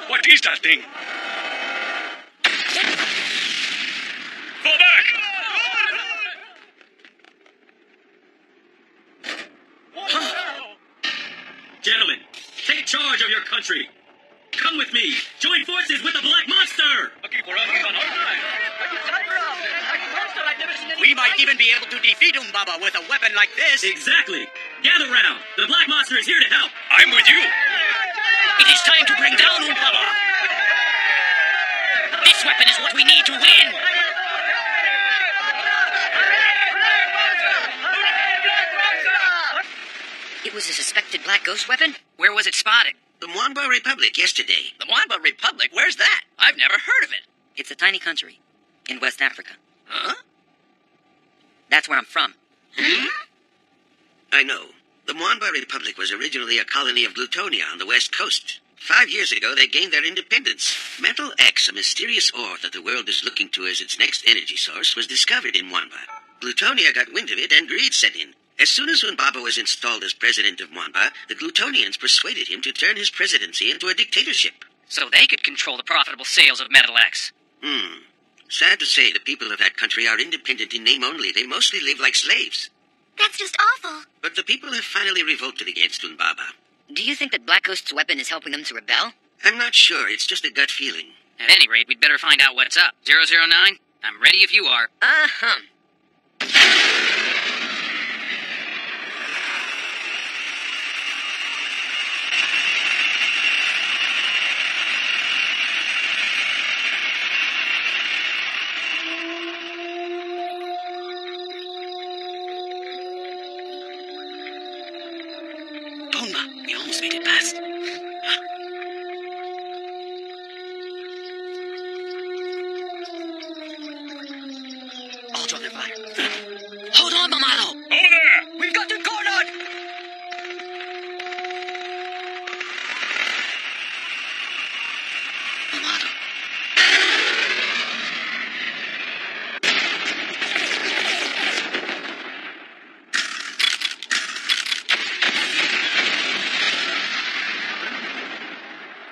What is that thing? Fall back! Gentlemen, take charge of your country. Come with me. Join forces with the Black Monster. We might even be able to defeat Umbaba with a weapon like this. Exactly. Gather round. The Black Monster is here to help. I'm with you. It is time to bring down Umbaba. This weapon is what we need to win. It was a suspected black ghost weapon? Where was it spotted? The Mwamba Republic yesterday. The Mwamba Republic? Where's that? I've never heard of it. It's a tiny country in West Africa. Huh? That's where I'm from. I know. The Mwamba Republic was originally a colony of Glutonia on the west coast. 5 years ago, they gained their independence. Metal X, a mysterious ore that the world is looking to as its next energy source, was discovered in Mwamba. Glutonia got wind of it, and greed set in. As soon as Umbaba was installed as president of Mwamba, the Glutonians persuaded him to turn his presidency into a dictatorship. So they could control the profitable sales of Metal X. Sad to say, the people of that country are independent in name only. They mostly live like slaves. That's just awful. But the people have finally revolted against Umbaba. Do you think that Black Ghost's weapon is helping them to rebel? I'm not sure. It's just a gut feeling. At any rate, we'd better find out what's up. 009, I'm ready if you are. Uh-huh. We almost made it past. I'll draw their fire. Hold on, Mamado! Over there! We've got it cornered! Mamado.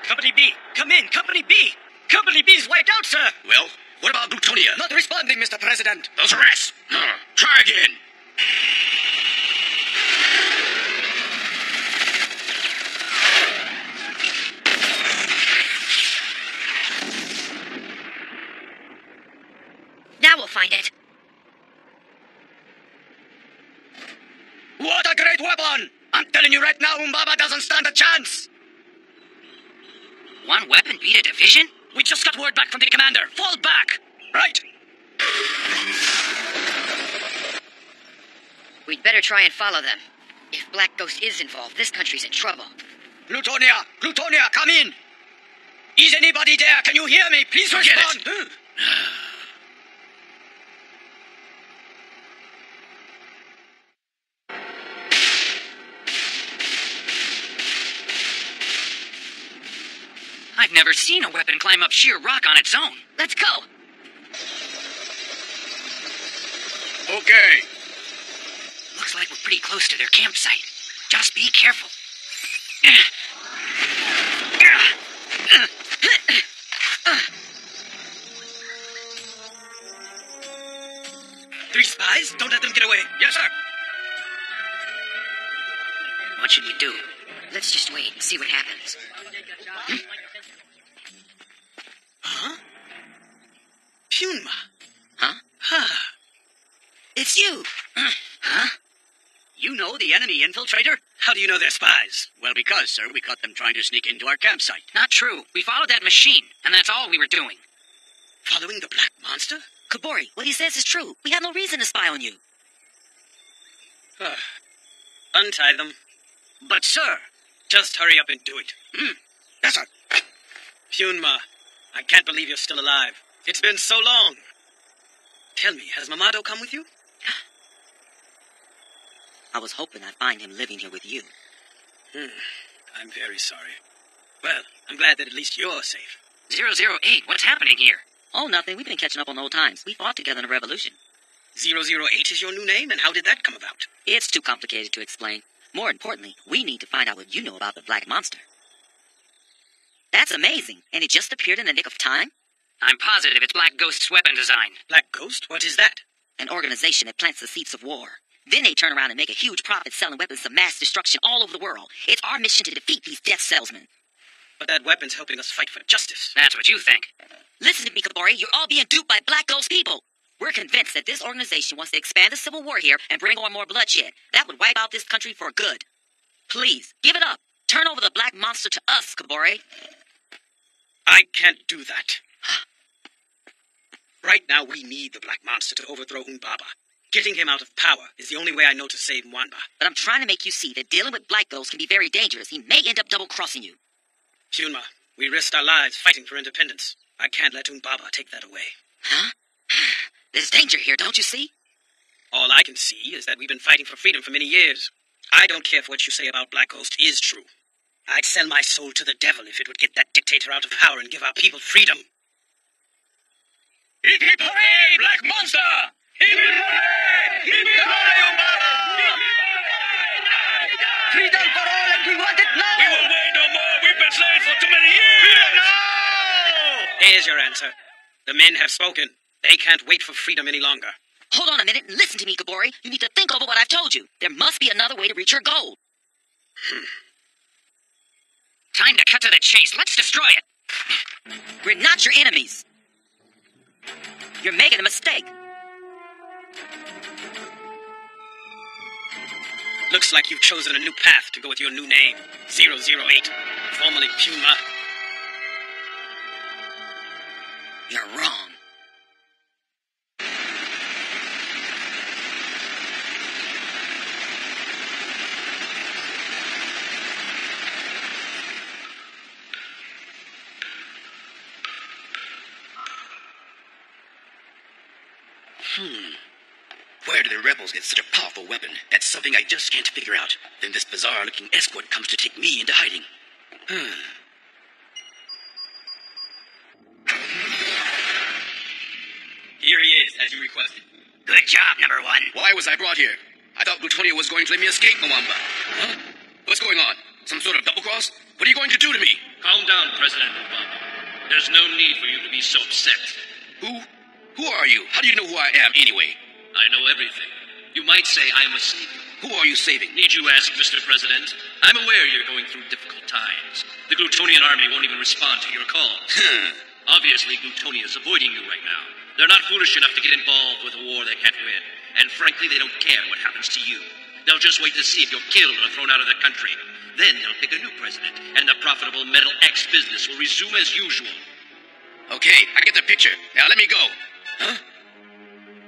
Company B, come in, Company B! Company B's wiped out, sir! Well, what about Glutonia? Not responding, Mr. President. Those rats! Try again. Now we'll find it. What a great weapon! I'm telling you right now, Umbaba doesn't stand a chance! One weapon beat a division? We just got word back from the commander. Fall back! Right! We'd better try and follow them. If Black Ghost is involved, this country's in trouble. Glutonia! Glutonia, come in! Is anybody there? Can you hear me? Please Forget respond! I've never seen a weapon climb up sheer rock on its own. Let's go! Okay. Looks like we're pretty close to their campsite. Just be careful. 3 spies? Don't let them get away. Yes, sir. What should we do? Let's just wait and see what happens. Huh? Pyunma. Huh? Huh. It's you. Huh? You know the enemy infiltrator? How do you know they're spies? Well, because, sir, we caught them trying to sneak into our campsite. Not true. We followed that machine, and that's all we were doing. Following the Black Monster? Kabori, what he says is true. We have no reason to spy on you. Untie them. But, sir, just hurry up and do it. Yes, sir. Pyunma, I can't believe you're still alive. It's been so long. Tell me, has Mamado come with you? I was hoping I'd find him living here with you. I'm very sorry. Well, I'm glad that at least you're safe. 008, what's happening here? Oh, nothing. We've been catching up on old times. We fought together in a revolution. 008 is your new name, and how did that come about? It's too complicated to explain. More importantly, we need to find out what you know about the Black Monster. That's amazing. And it just appeared in the nick of time? I'm positive it's Black Ghost's weapon design. Black Ghost? What is that? An organization that plants the seeds of war. Then they turn around and make a huge profit selling weapons of mass destruction all over the world. It's our mission to defeat these death salesmen. But that weapon's helping us fight for justice. That's what you think. Listen to me, Kabori. You're all being duped by Black Ghost people. We're convinced that this organization wants to expand the civil war here and bring on more bloodshed. That would wipe out this country for good. Please, give it up. Turn over the Black Monster to us, Kabori. I can't do that. Right now, we need the Black Monster to overthrow Humbaba. Getting him out of power is the only way I know to save Mwamba. But I'm trying to make you see that dealing with Black Ghost can be very dangerous. He may end up double-crossing you. Hyunma, we risked our lives fighting for independence. I can't let Humbaba take that away. Huh? There's danger here, don't you see? All I can see is that we've been fighting for freedom for many years. I don't care if what you say about Black Ghost is true. I'd sell my soul to the devil if it would get that dictator out of power and give our people freedom. Hip hip hooray, Black Monster! Hip hip hooray! Hip hip hooray, Humbaba! Freedom for all, and we want it now! We won't wait no more. We've been slaves for too many years. No! Here's your answer. The men have spoken. They can't wait for freedom any longer. Hold on a minute and listen to me, Kabori. You need to think over what I've told you. There must be another way to reach your goal. Time to cut to the chase. Let's destroy it. We're not your enemies. You're making a mistake. Looks like you've chosen a new path to go with your new name, 008, formerly Puma. You're wrong. Where do the rebels get such a powerful weapon? That's something I just can't figure out. Then this bizarre-looking escort comes to take me into hiding. Here he is, as you requested. Good job, number one. Why was I brought here? I thought Plutonia was going to let me escape Mwamba. Huh? What's going on? Some sort of double-cross? What are you going to do to me? Calm down, President Obama. There's no need for you to be so upset. Who are you? How do you know who I am, anyway? I know everything. You might say I'm a savior. Who are you saving? Need you ask, Mr. President? I'm aware you're going through difficult times. The Glutonian army won't even respond to your calls. Obviously, Glutonia is avoiding you right now. They're not foolish enough to get involved with a war they can't win. And frankly, they don't care what happens to you. They'll just wait to see if you're killed or thrown out of the country. Then they'll pick a new president, and the profitable Metal X business will resume as usual. Okay, I get the picture. Now let me go. Huh?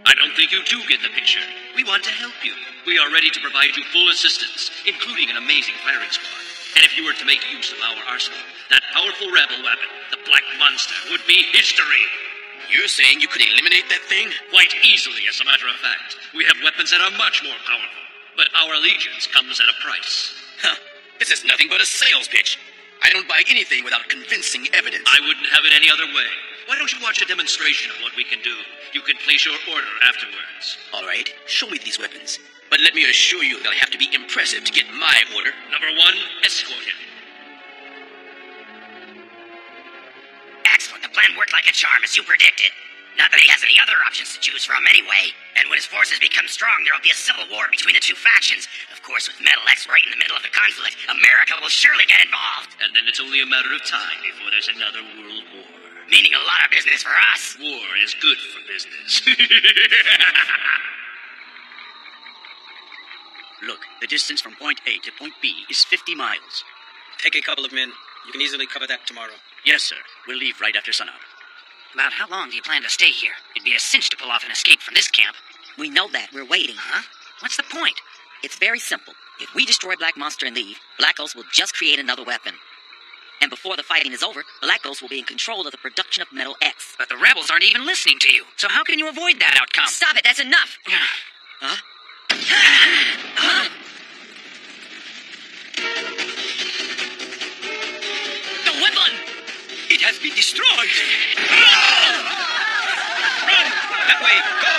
I don't think you do get the picture. We want to help you. We are ready to provide you full assistance, including an amazing firing squad. And if you were to make use of our arsenal, that powerful rebel weapon, the Black Monster, would be history. You're saying you could eliminate that thing? Quite easily, as a matter of fact. We have weapons that are much more powerful. But our allegiance comes at a price. Huh. This is nothing but a sales pitch. I don't buy anything without convincing evidence. I wouldn't have it any other way. Why don't you watch a demonstration of what we can do? You can place your order afterwards. All right, show me these weapons. But let me assure you that I have to be impressive to get my order. Number one, escort him. Excellent. The plan worked like a charm, as you predicted. Not that he has any other options to choose from anyway. And when his forces become strong, there'll be a civil war between the two factions. Of course, with Metal X right in the middle of the conflict, America will surely get involved. And then it's only a matter of time before there's another world war. Meaning a lot of business for us. War is good for business. Look, the distance from point A to point B is 50 miles. Take a couple of men. You can easily cover that tomorrow. Yes, sir. We'll leave right after sunup. About how long do you plan to stay here? It'd be a cinch to pull off an escape from this camp. We know that. We're waiting. Huh? What's the point? It's very simple. If we destroy Black Monster and leave, Black Ghost will just create another weapon. And before the fighting is over, Black Ghost will be in control of the production of Metal X. But the rebels aren't even listening to you. So how can you avoid that outcome? Stop it! That's enough! Huh? The weapon! It has been destroyed! Run! That way! Go!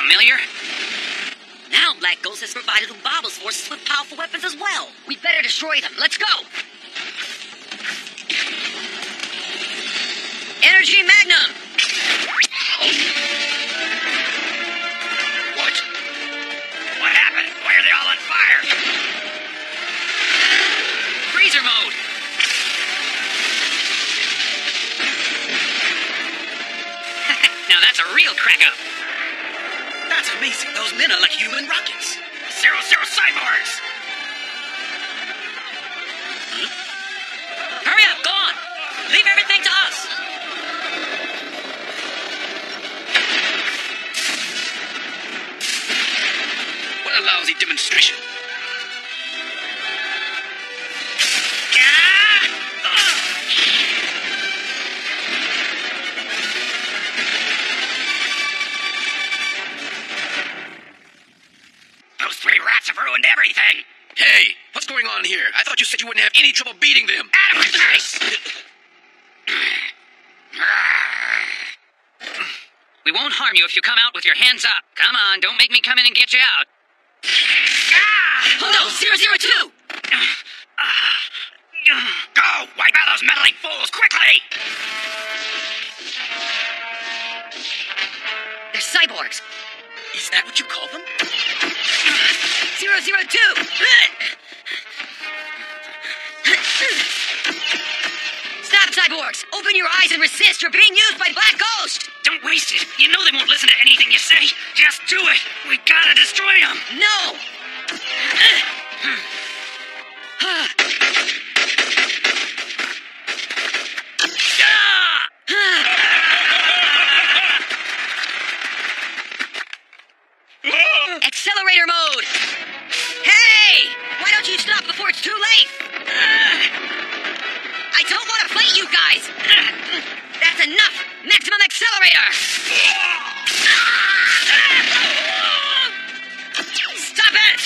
familiar? Now Black Ghost has provided Umbaba's forces with powerful weapons as well. We'd better destroy them. Let's go! Energy Magnum! What? What happened? Why are they all on fire? Freezer mode! Now that's a real crack-up. That's amazing. Those men are like human rockets. Zero cyborgs! Hurry up, go on! Leave everything to us! What a lousy demonstration. Those three rats have ruined everything! Hey, what's going on here? I thought you said you wouldn't have any trouble beating them. Out of my face! We won't harm you if you come out with your hands up. Come on, don't make me come in and get you out. Oh no, 002! Go! Wipe out those meddling fools, quickly! They're cyborgs. Is that what you call them? 002! Stop, cyborgs! Open your eyes and resist! You're being used by Black Ghost! Don't waste it. You know they won't listen to anything you say. Just do it. We gotta destroy them. No! Accelerator mode! Hey! Why don't you stop before it's too late? I don't want to fight you guys! That's enough! Maximum accelerator! Stop it!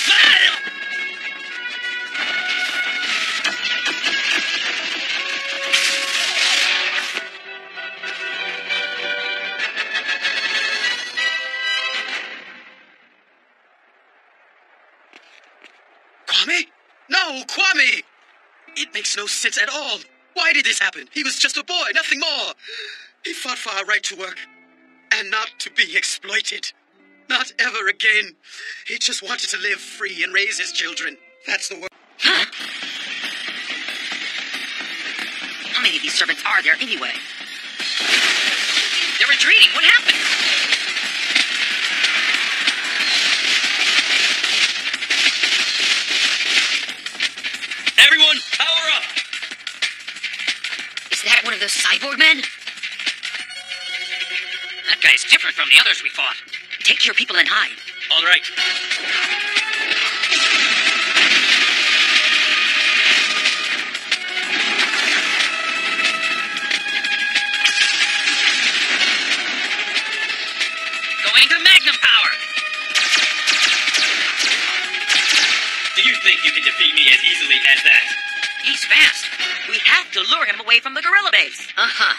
Kwame? No, Kwame! It makes no sense at all. Why did this happen? He was just a boy, nothing more. He fought for our right to work and not to be exploited. Not ever again. He just wanted to live free and raise his children. That's the word. Huh? How many of these servants are there anyway? They're retreating. What happened? Everyone, power up! Is that one of those cyborg men? That guy's different from the others we fought. Take your people and hide. All right. Going to Magnum power. Do you think you can defeat me as easily as that? He's fast. We have to lure him away from the gorilla base. Uh-huh.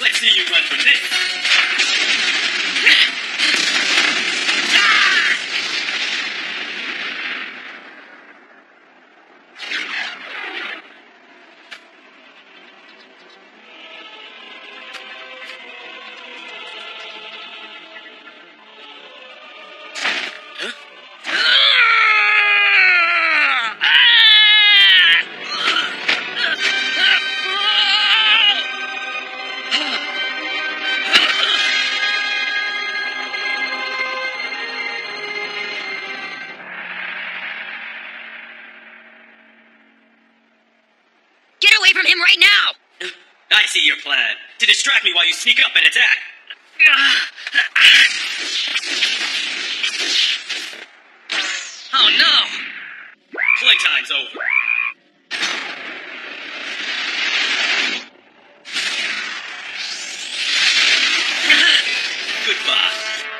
Let's see you run from this. Get away from him right now! I see your plan. To distract me while you sneak up and attack. Oh, no. Playtime's over. Goodbye.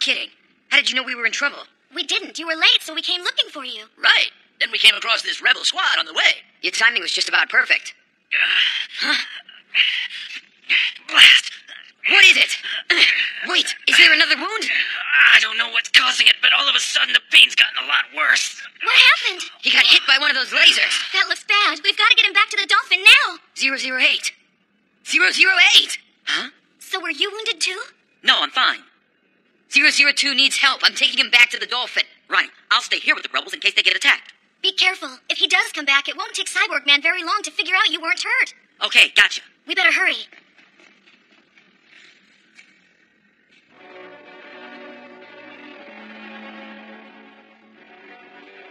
kidding. How did you know we were in trouble? We didn't. You were late, so we came looking for you. Right. Then we came across this rebel squad on the way. Your timing was just about perfect. Blast. What is it? Wait, is there another wound? I don't know what's causing it, but all of a sudden the pain's gotten a lot worse. What happened? He got hit by one of those lasers. That looks bad. We've got to get him back to the Dolphin now. 008. 008! Huh? So were you wounded too? No, I'm fine. 002 needs help. I'm taking him back to the Dolphin. Right. I'll stay here with the rebels in case they get attacked. Be careful. If he does come back, it won't take Cyborg Man very long to figure out you weren't hurt. Okay, gotcha. We better hurry.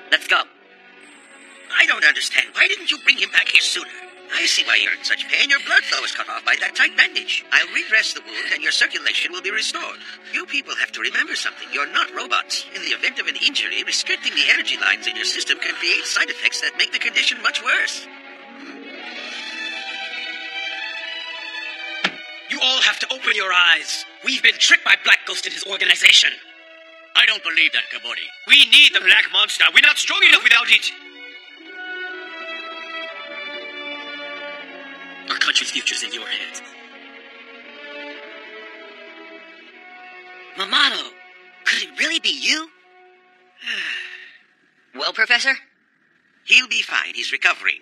Let's go. I don't understand. Why didn't you bring him back here sooner? I see why you're in such pain. Your blood flow is cut off by that tight bandage. I'll redress the wound and your circulation will be restored. You people have to remember something. You're not robots. In the event of an injury, restricting the energy lines in your system can create side effects that make the condition much worse. You all have to open your eyes. We've been tricked by Black Ghost and his organization. I don't believe that, Kabodi. We need the Black Monster. We're not strong enough without it. Our country's future's in your hands. Mamato, could it really be you? Well, Professor? He'll be fine. He's recovering.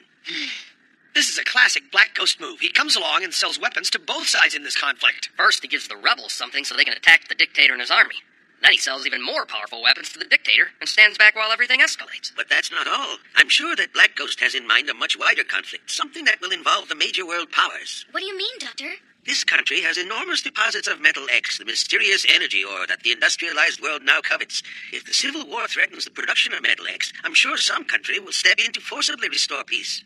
This is a classic Black Ghost move. He comes along and sells weapons to both sides in this conflict. First, he gives the rebels something so they can attack the dictator and his army. Then he sells even more powerful weapons to the dictator and stands back while everything escalates. But that's not all. I'm sure that Black Ghost has in mind a much wider conflict, something that will involve the major world powers. What do you mean, Doctor? This country has enormous deposits of Metal X, the mysterious energy ore that the industrialized world now covets. If the Civil War threatens the production of Metal X, I'm sure some country will step in to forcibly restore peace.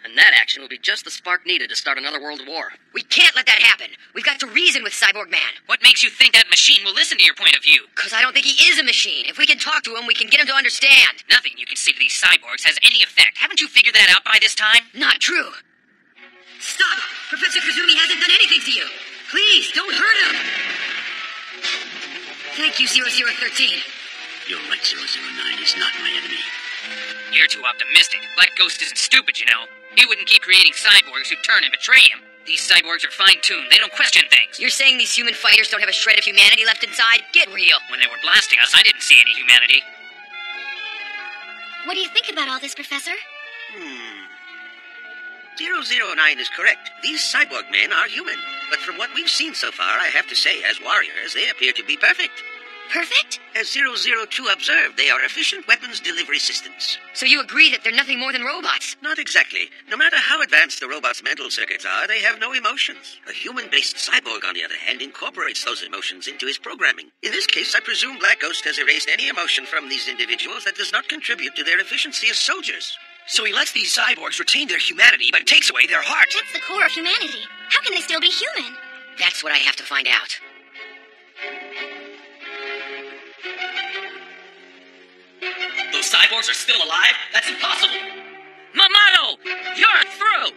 And that action will be just the spark needed to start another world war. We can't let that happen. We've got to reason with Cyborg Man. What makes you think that machine will listen to your point of view? Because I don't think he is a machine. If we can talk to him, we can get him to understand. Nothing you can say to these cyborgs has any effect. Haven't you figured that out by this time? Not true. Stop! Professor Kazumi hasn't done anything to you. Please, don't hurt him. Thank you, 0013. You're right, 009. He's not my enemy. You're too optimistic. Black Ghost isn't stupid, you know. He wouldn't keep creating cyborgs who turn and betray him. These cyborgs are fine-tuned. They don't question things. You're saying these human fighters don't have a shred of humanity left inside? Get real. When they were blasting us, I didn't see any humanity. What do you think about all this, Professor? 009 is correct. These cyborg men are human. But from what we've seen so far, I have to say, as warriors, they appear to be perfect. Perfect? As 002 observed, they are efficient weapons delivery systems. So you agree that they're nothing more than robots? Not exactly. No matter how advanced the robot's mental circuits are, they have no emotions. A human-based cyborg, on the other hand, incorporates those emotions into his programming. In this case, I presume Black Ghost has erased any emotion from these individuals that does not contribute to their efficiency as soldiers. So he lets these cyborgs retain their humanity, but takes away their heart. That's the core of humanity. How can they still be human? That's what I have to find out. Those cyborgs are still alive? That's impossible. Mamato! You're through!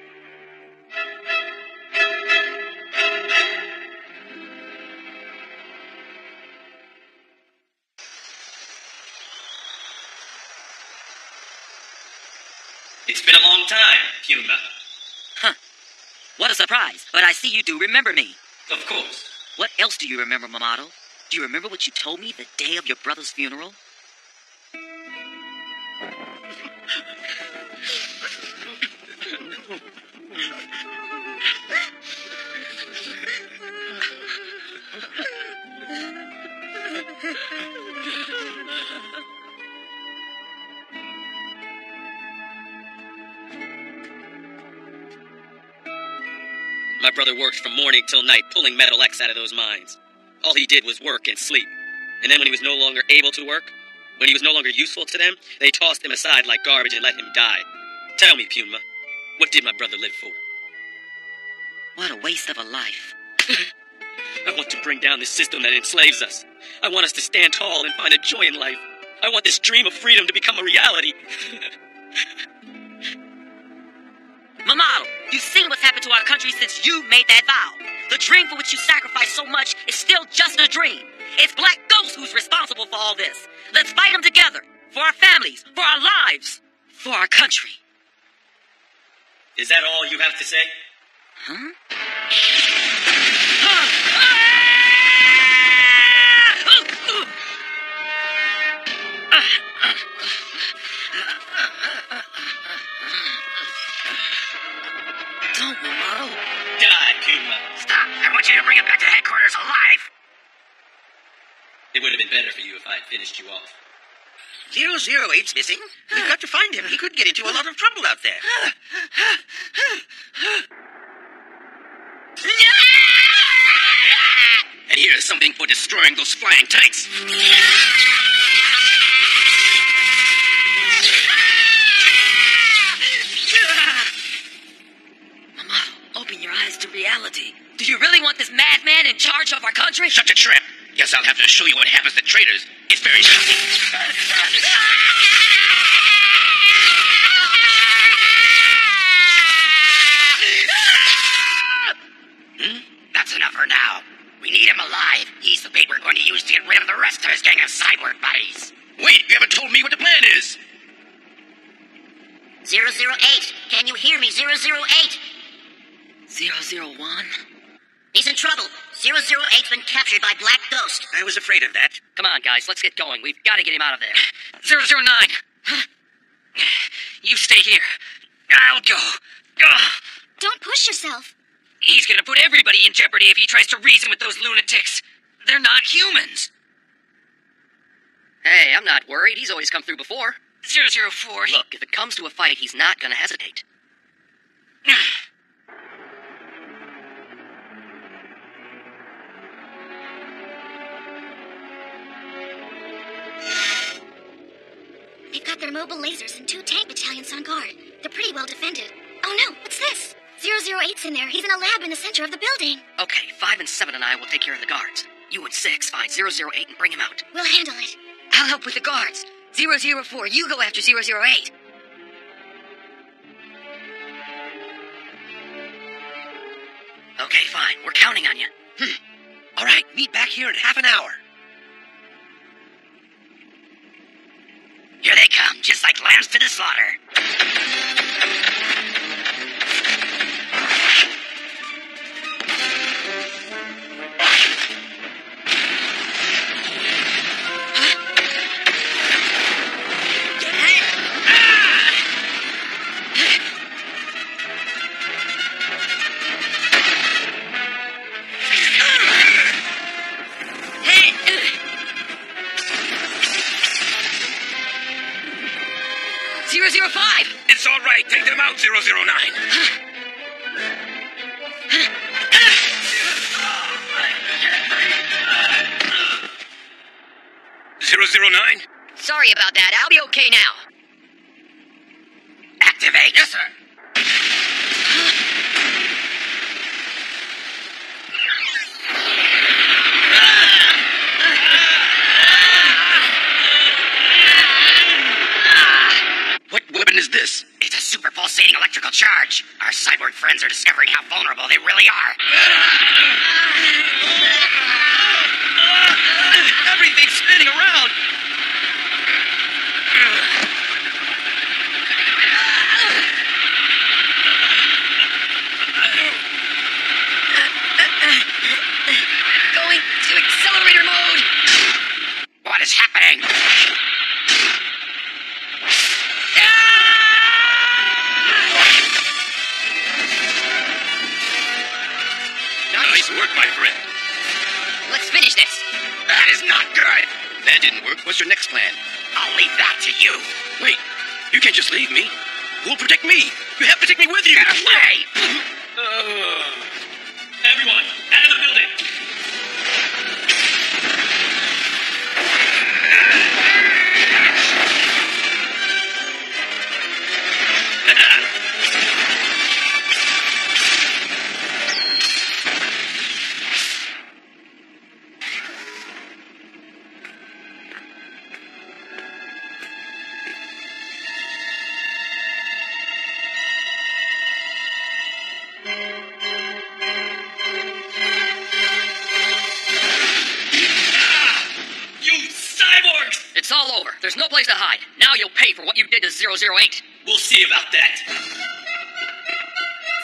It's been a long time, Puma. Huh. What a surprise. But I see you do remember me. Of course. What else do you remember, Mamato? Do you remember what you told me the day of your brother's funeral? My brother worked from morning till night, pulling Metal X out of those mines. All he did was work and sleep. And then when he was no longer able to work, when he was no longer useful to them, they tossed him aside like garbage and let him die. Tell me, Puma, what did my brother live for? What a waste of a life. I want to bring down this system that enslaves us. I want us to stand tall and find a joy in life. I want this dream of freedom to become a reality. Mamato, you've seen what's happened to our country since you made that vow. The dream for which you sacrificed so much is still just a dream. It's Black Ghost who's responsible for all this. Let's fight him together. For our families, for our lives, for our country. Is that all you have to say? Huh? Don't, Mamoru. Die, Kuma. Stop. I want you to bring him back to headquarters alive. It would have been better for you if I had finished you off. 008's missing. We've got to find him. He could get into a lot of trouble out there. And here's something for destroying those flying tanks. Mamoru, open your eyes to reality. Do you really want this madman in charge of our country? Shut your trap. Guess I'll have to show you what happens to traitors. It's very shocking. That's enough for now. We need him alive. He's the bait we're going to use to get rid of the rest of his gang of cyborg buddies. Wait, you haven't told me what the plan is. 008, can you hear me? 008. 001? He's in trouble. 008's been captured by Black Ghost. I was afraid of that. Come on, guys, let's get going. We've got to get him out of there. 009. You stay here. I'll go. Don't push yourself. He's gonna put everybody in jeopardy if he tries to reason with those lunatics. They're not humans. Hey, I'm not worried. He's always come through before. 004. Look, if it comes to a fight, he's not going to hesitate. They've got their mobile lasers and 2 tank battalions on guard. They're pretty well defended. Oh no, what's this? 008's in there. He's in a lab in the center of the building. Okay, 5 and 7 and I will take care of the guards. You and 6 find 008 and bring him out. We'll handle it. I'll help with the guards. 004, you go after 008. Okay, fine. We're counting on you. All right, meet back here in half an hour. Here they come, just like lambs to the slaughter. It's all right. Take them out, 009. 009? Sorry about that. I'll be okay now. Activate. Yes, sir. What weapon is this? It's a super pulsating electrical charge. Our cyborg friends are discovering how vulnerable they really are. Everything's spinning around. Going to accelerator mode. What is happening? Nice work, my friend. Let's finish this. That is not good. That didn't work. What's your next plan? I'll leave that to you. Wait, you can't just leave me. Who'll protect me? You have to take me with you. Get away! Everyone, out of the building. There's no place to hide. Now you'll pay for what you did to 008. We'll see about that.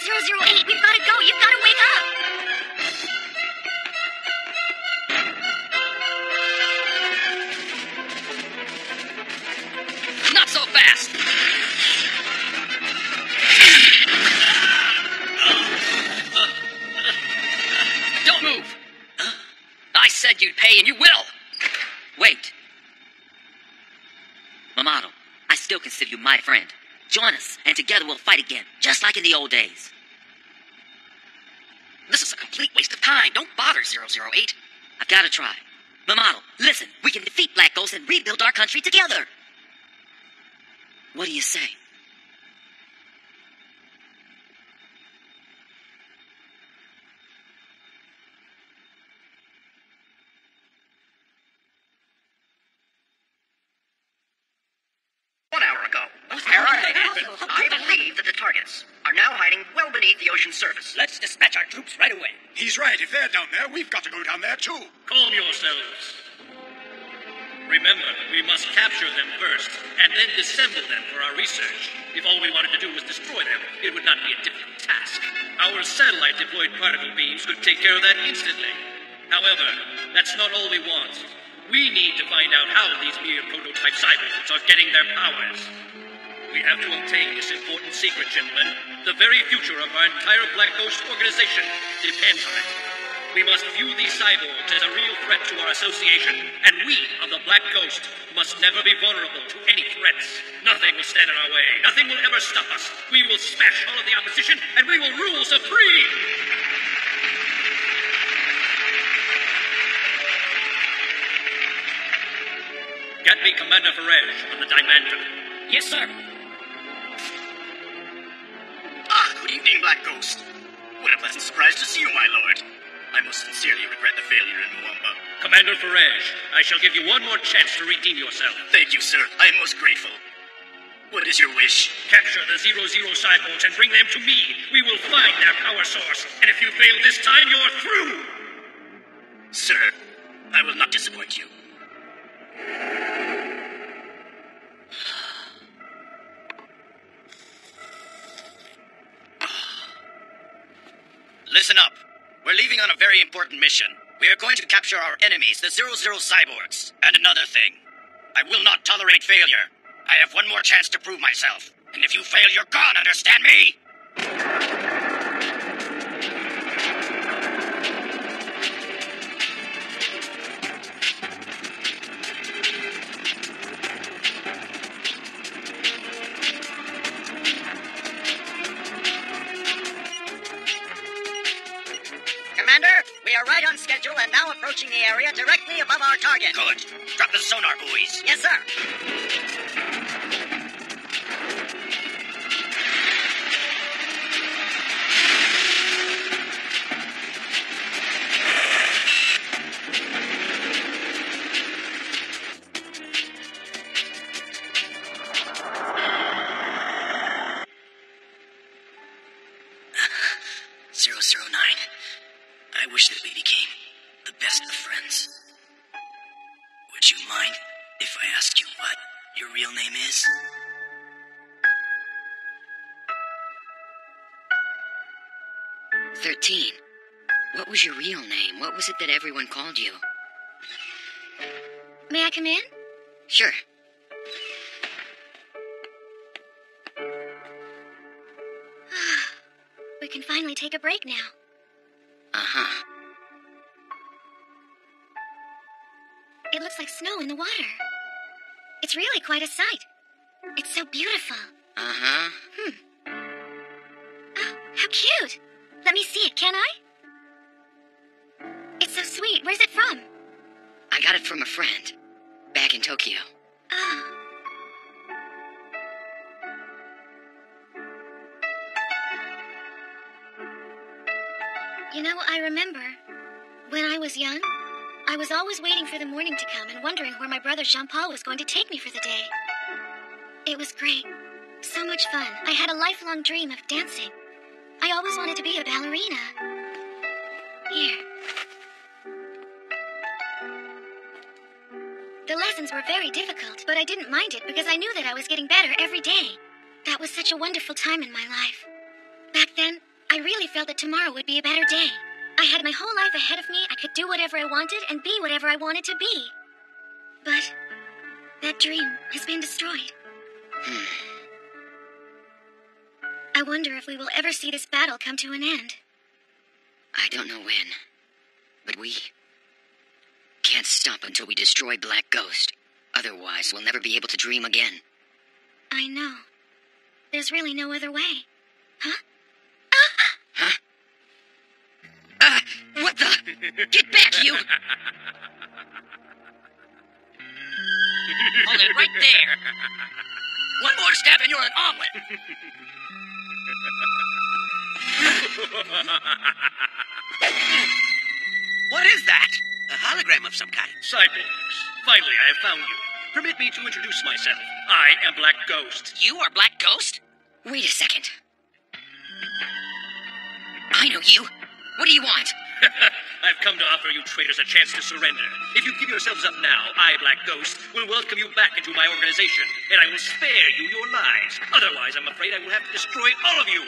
008, we've got to go. You've got to wake up. Not so fast. Don't move. I said you'd pay, and you will. Wait. Mamato, I still consider you my friend. Join us, and together we'll fight again, just like in the old days. This is a complete waste of time. Don't bother, 008. I've got to try. Mamato, listen, we can defeat Black Ghost and rebuild our country together. What do you say? I believe that the targets are now hiding well beneath the ocean surface. Let's dispatch our troops right away. He's right. If they're down there, we've got to go down there, too. Calm yourselves. Remember, we must capture them first, and then disassemble them for our research. If all we wanted to do was destroy them, it would not be a difficult task. Our satellite-deployed particle beams could take care of that instantly. However, that's not all we want. We need to find out how these mere prototype cyborgs are getting their powers. We have to obtain this important secret, gentlemen. The very future of our entire Black Ghost organization depends on it. We must view these cyborgs as a real threat to our association, and we of the Black Ghost must never be vulnerable to any threats. Nothing will stand in our way. Nothing will ever stop us. We will smash all of the opposition, and we will rule supreme! Get me Commander Farage on the Dimantra. Yes, sir. Good evening, Black Ghost. What a pleasant surprise to see you, my lord. I most sincerely regret the failure in Moamba. Commander Farage, I shall give you one more chance to redeem yourself. Thank you, sir. I am most grateful. What is your wish? Capture the 00 cyborgs and bring them to me. We will find their power source. And if you fail this time, you're through! Sir, I will not disappoint you. Listen up. We're leaving on a very important mission. We are going to capture our enemies, the 00 cyborgs. And another thing, I will not tolerate failure. I have one more chance to prove myself. And if you fail, you're gone, understand me? Commander, we are right on schedule and now approaching the area directly above our target. Good. Drop the sonar buoys. Yes, sir. I wish that we became the best of friends. Would you mind if I ask you what your real name is? "13. What was your real name? What was it that everyone called you?" May I come in? Sure. We can finally take a break now. Uh-huh. It looks like snow in the water. It's really quite a sight. It's so beautiful. Uh-huh. Oh, how cute. Let me see it, can I? It's so sweet. Where's it from? I got it from a friend. Back in Tokyo. Oh. You know, I remember when I was young, I was always waiting for the morning to come and wondering where my brother Jean-Paul was going to take me for the day. It was great. So much fun. I had a lifelong dream of dancing. I always wanted to be a ballerina. Here. The less lessons were very difficult, but I didn't mind it because I knew that I was getting better every day. That was such a wonderful time in my life. Back then, I really felt that tomorrow would be a better day. I had my whole life ahead of me, I could do whatever I wanted and be whatever I wanted to be. But that dream has been destroyed. I wonder if we will ever see this battle come to an end. I don't know when, but we can't stop until we destroy Black Ghost. Otherwise, we'll never be able to dream again. I know. There's really no other way. Huh? Huh? What the? Get back, you! Hold it right there. One more step and you're an omelet. What is that? A hologram of some kind. Cyborgs, finally I have found you. Permit me to introduce myself. I am Black Ghost. You are Black Ghost? Wait a second. I know you. What do you want? I've come to offer you traitors a chance to surrender. If you give yourselves up now, I, Black Ghost, will welcome you back into my organization, and I will spare you your lives. Otherwise, I'm afraid I will have to destroy all of you.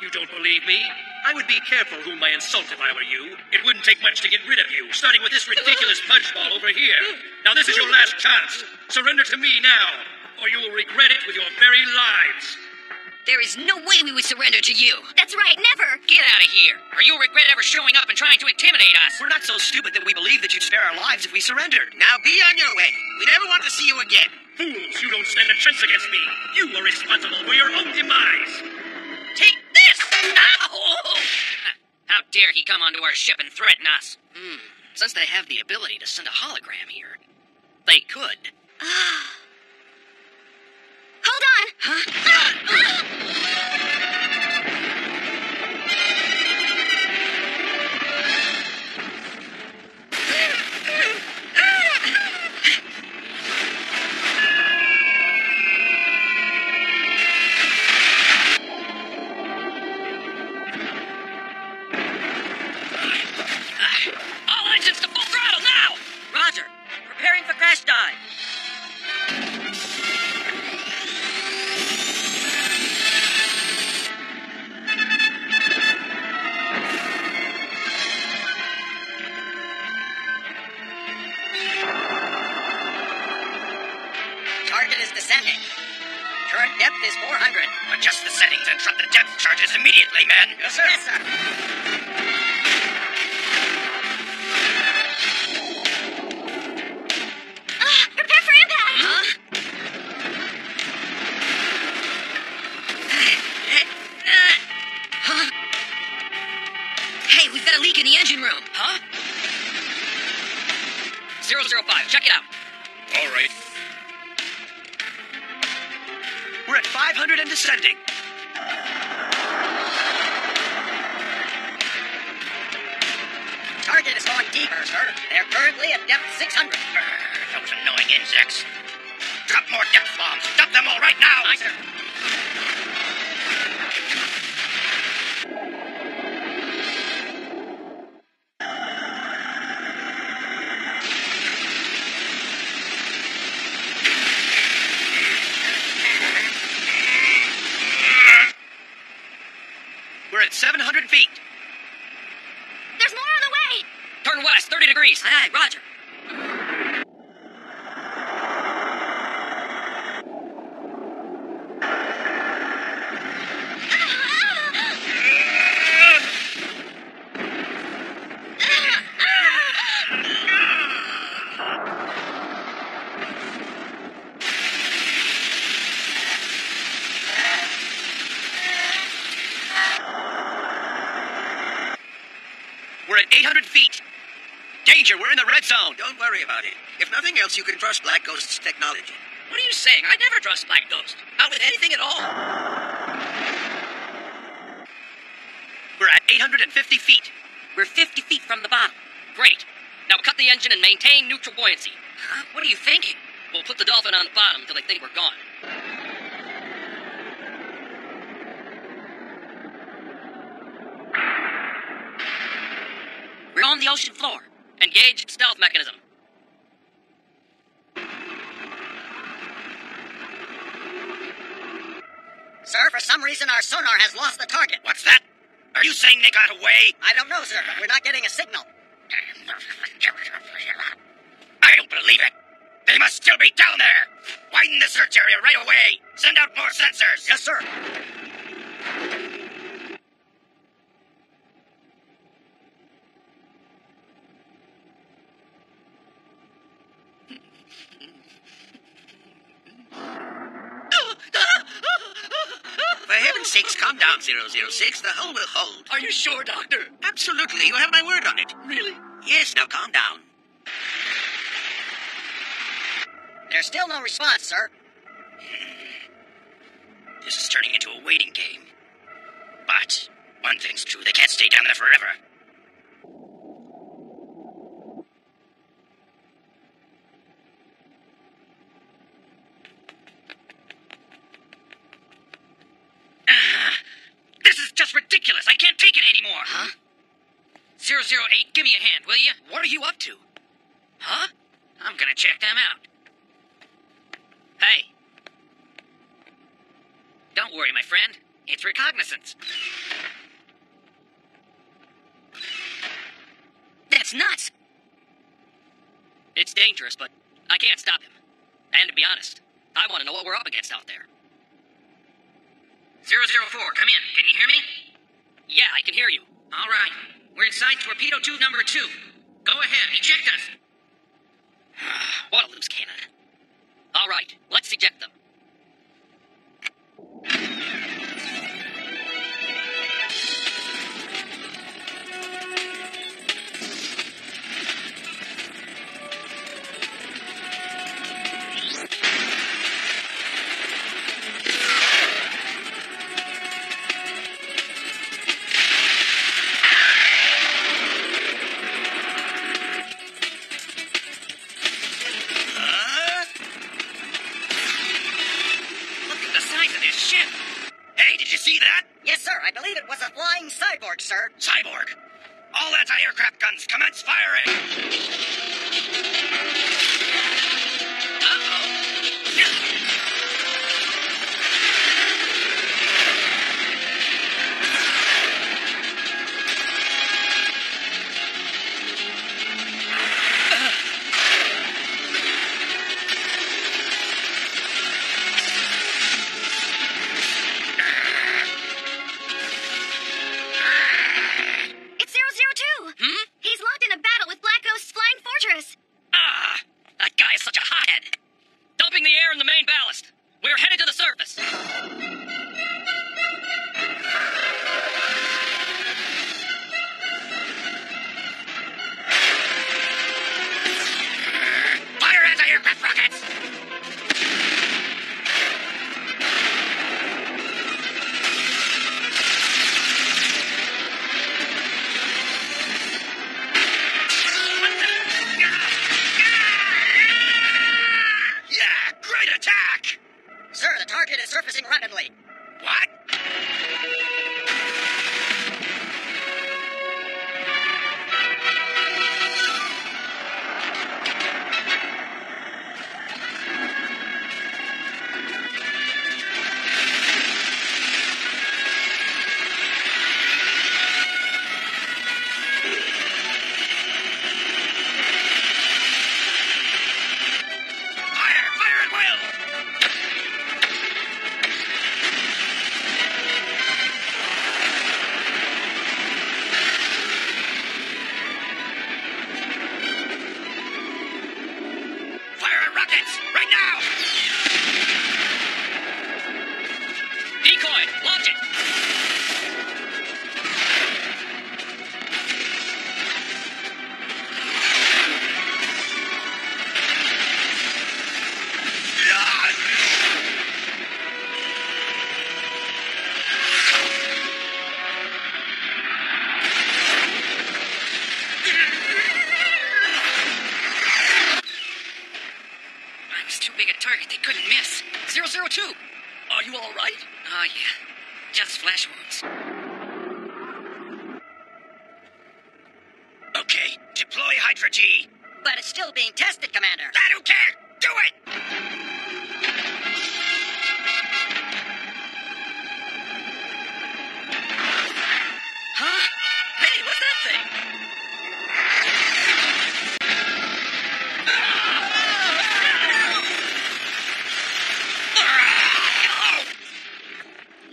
You don't believe me? I would be careful whom I insult if I were you. It wouldn't take much to get rid of you, starting with this ridiculous pudgeball over here. Now this is your last chance. Surrender to me now, or you will regret it with your very lives. There is no way we would surrender to you. That's right, never! Get out of here, or you'll regret ever showing up and trying to intimidate us. We're not so stupid that we believe that you'd spare our lives if we surrendered. Now be on your way. We never want to see you again. Fools, you don't stand a chance against me. You are responsible for your own demise. Take this! Ow! How dare he come onto our ship and threaten us? Since they have the ability to send a hologram here, they could. Hold on! Huh? All engines to full throttle now! Roger. Preparing for crash dive. Target is descending. Current depth is 400. Adjust the settings and drop the depth charges immediately, man. Yes, sir. Yes, sir. Prepare for impact! Huh? Huh? Hey, we've got a leak in the engine room. Huh? 005, check it out. All right. We're at 500 and descending. Target is going deeper, sir. They're currently at depth 600. Those annoying insects. Drop more depth bombs. Dump them all right now. Aye, sir. We're at 700 feet. There's more on the way! Turn west, 30 degrees. Aye, Roger. We're at 800 feet. Danger, we're in the red zone. Don't worry about it. If nothing else, you can trust Black Ghost's technology. What are you saying? I never trust Black Ghost. Not with anything at all. We're at 850 feet. We're 50 feet from the bottom. Great. Now cut the engine and maintain neutral buoyancy. Huh? What are you thinking? We'll put the dolphin on the bottom until they think we're gone. We're on the ocean floor. Engage stealth mechanism. Sir, for some reason our sonar has lost the target. What's that? Are you saying they got away? I don't know, sir, but we're not getting a signal. I don't believe it. They must still be down there. Widen the search area right away. Send out more sensors. Yes, sir. For heaven's sakes, calm down, 006. The hull will hold. Are you sure, Doctor? Absolutely. You have my word on it. Really? Yes, now calm down. There's still no response, sir. This is turning into a waiting game. But one thing's true, they can't stay down there forever. This is just ridiculous. I can't take it anymore. Huh? 008, give me a hand, will you? What are you up to? Huh? I'm gonna check them out. Hey. Don't worry, my friend. It's reconnaissance. That's nuts. It's dangerous, but I can't stop him. And to be honest, I want to know what we're up against out there. 004, come in. Can you hear me? Yeah, I can hear you. All right. We're inside torpedo tube number 2. Go ahead, eject us. What a loose cannon. All right, let's eject them. I believe it was a flying cyborg, sir. Cyborg! All anti-aircraft guns, commence firing! surfacing rapidly. What? Are you all right? Oh, yeah. Just flesh wounds. Okay, deploy Hydra G. But it's still being tested, Commander. I don't care! Do it! thing!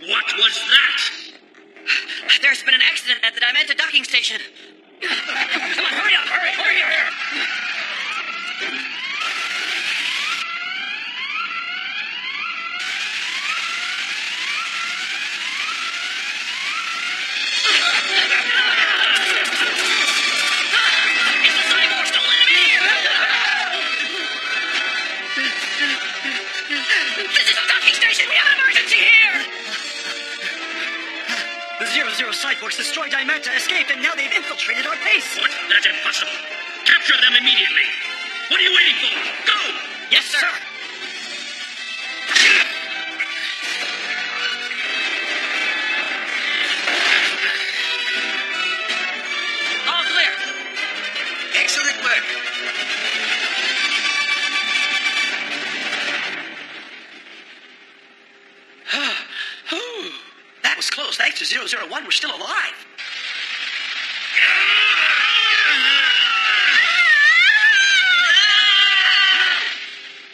What was that? There's been an accident at the Dimenta docking station. Come on, hurry up! Hurry up! Is the cyborg still living? This is a docking station! We have an emergency here! The 00 Cyborgs destroyed Dimenta, escaped, and now they've infiltrated our base. What? That's impossible. Capture them immediately. What are you waiting for? Go! Yes, sir. All clear. Excellent work. That was close. Thanks to 001, we're still alive.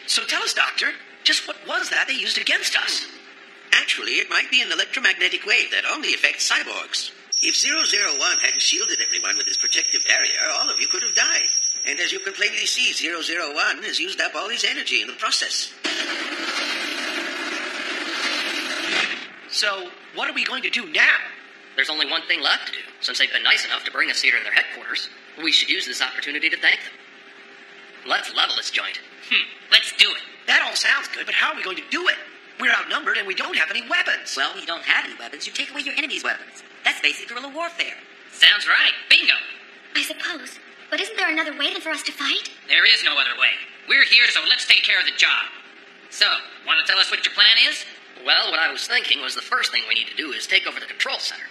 So tell us, Doctor, just what was that they used against us? Actually, it might be an electromagnetic wave that only affects cyborgs. If 001 hadn't shielded everyone with his protective barrier, all of you could have died. And as you can plainly see, 001 has used up all his energy in the process. So, what are we going to do now? There's only one thing left to do, since they've been nice enough to bring us here to their headquarters. We should use this opportunity to thank them. Let's level this joint. Let's do it. That all sounds good, but how are we going to do it? We're outnumbered and we don't have any weapons. Well, when you don't have any weapons, you take away your enemy's weapons. That's basic guerrilla warfare. Sounds right. Bingo. I suppose. But isn't there another way than for us to fight? There is no other way. We're here, so let's take care of the job. So, want to tell us what your plan is? Well, what I was thinking was the first thing we need to do is take over the control center.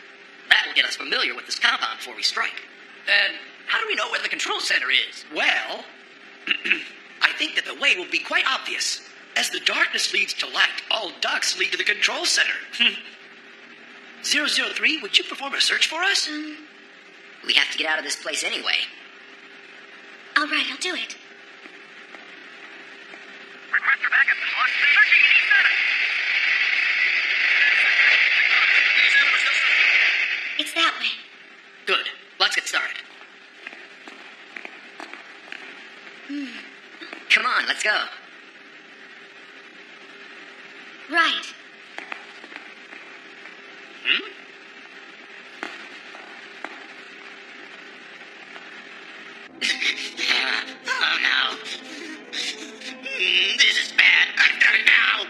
That will get us familiar with this compound before we strike. Then, how do we know where the control center is? Well, I think that the way will be quite obvious. As the darkness leads to light, all ducts lead to the control center. 003, would you perform a search for us? We have to get out of this place anyway. All right, I'll do it. Request for backup. Searching in E7. It's that way. Good. Let's get started. Come on, let's go. Right. Oh, no. This is bad. I've done it now.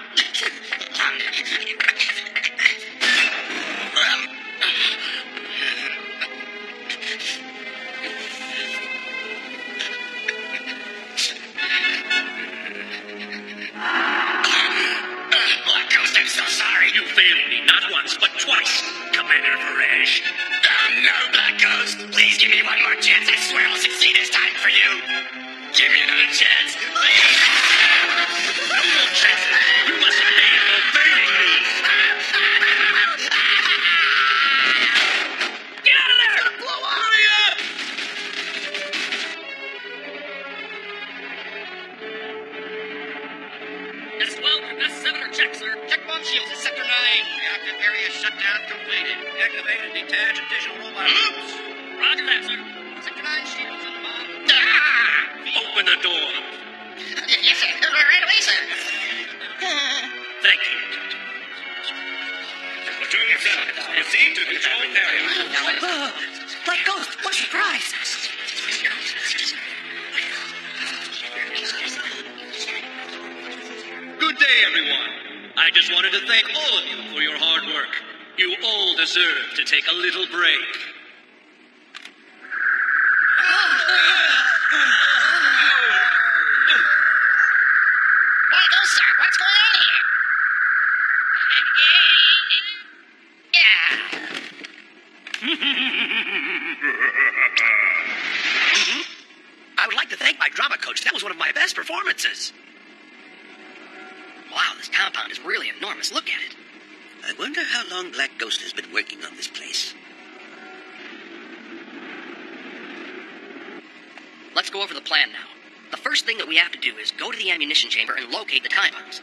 Black Ghost, I'm so sorry. You failed me not once, but twice, Commander Farage. No, Black Ghost. Please give me one more chance. I swear I'll succeed this time for you. Give me another chance. Please. No more chances. You must pay for failing me. Get out of there! It's gonna blow up! Hurry up! S12, S7 or check, sir. Check bomb shields at Sector 9. Reactive area shutdown completed. Activate and detach additional robot loops. Roger that, sir. Sector 9 shields on bomb. Open the door. Yes, sir. Right away, sir. Thank you. Platoon 7. Proceed to control area. Black Ghost, what a surprise! Good day, everyone. I just wanted to thank all of you for your hard work. You all deserve to take a little break. Black Ghost, sir. What's going on here? I would like to thank my drama coach. That was one of my best performances. Wow, this compound is really enormous. Look at it. I wonder how long Black Ghost has been working on this place. go over the plan now. The first thing that we have to do is go to the ammunition chamber and locate the time bombs.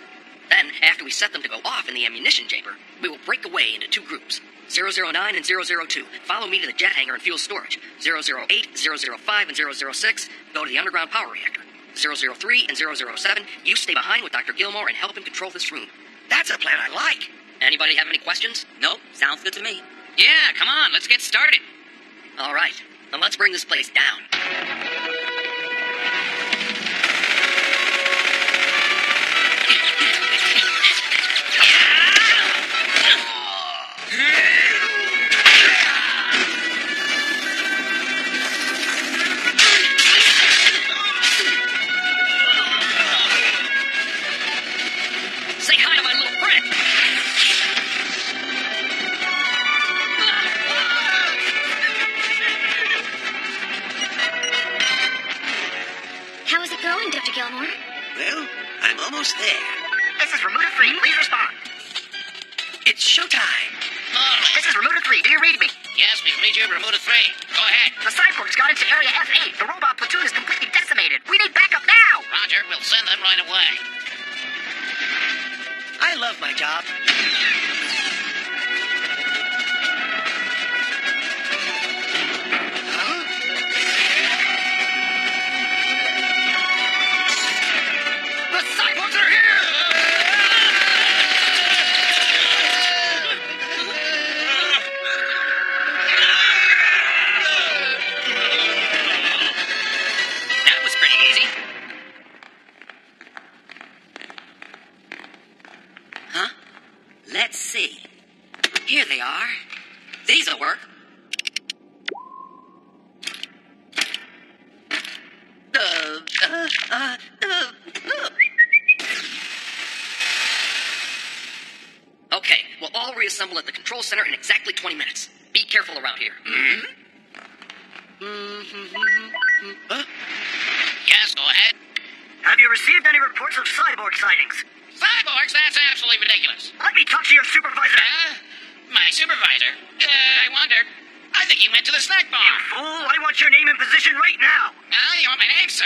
Then, after we set them to go off in the ammunition chamber, we will break away into 2 groups. 009 and 002. Follow me to the jet hangar and fuel storage. 008, 005, and 006 go to the underground power reactor. 003 and 007, you stay behind with Dr. Gilmore and help him control this room. That's a plan I like. Anybody have any questions? Nope, sounds good to me. Yeah, come on, let's get started. All right, then let's bring this place down. Say hi to my little friend. How is it going, Dr. Gilmore? Well, I'm almost there. This is Remuda 3. Please respond. It's showtime. This is Remuda 3. Do you read me? Yes, we read you, Remuda 3. Go ahead. The Cyborg's got into Area F8. The robot platoon is completely decimated. We need backup now. Roger, we'll send them right away. I love my job. The Cyborgs are here! That was pretty easy. Huh? Let's see. Here they are. These'll work. Okay, we'll all reassemble at the control center in exactly 20 minutes. Be careful around here. Yes, go ahead. Have you received any reports of Cyborg sightings? Cyborgs? That's absolutely ridiculous. Let me talk to your supervisor. My supervisor? I wonder. I think he went to the snack bar. Fool, I want your name and position right now. You want my name, sir?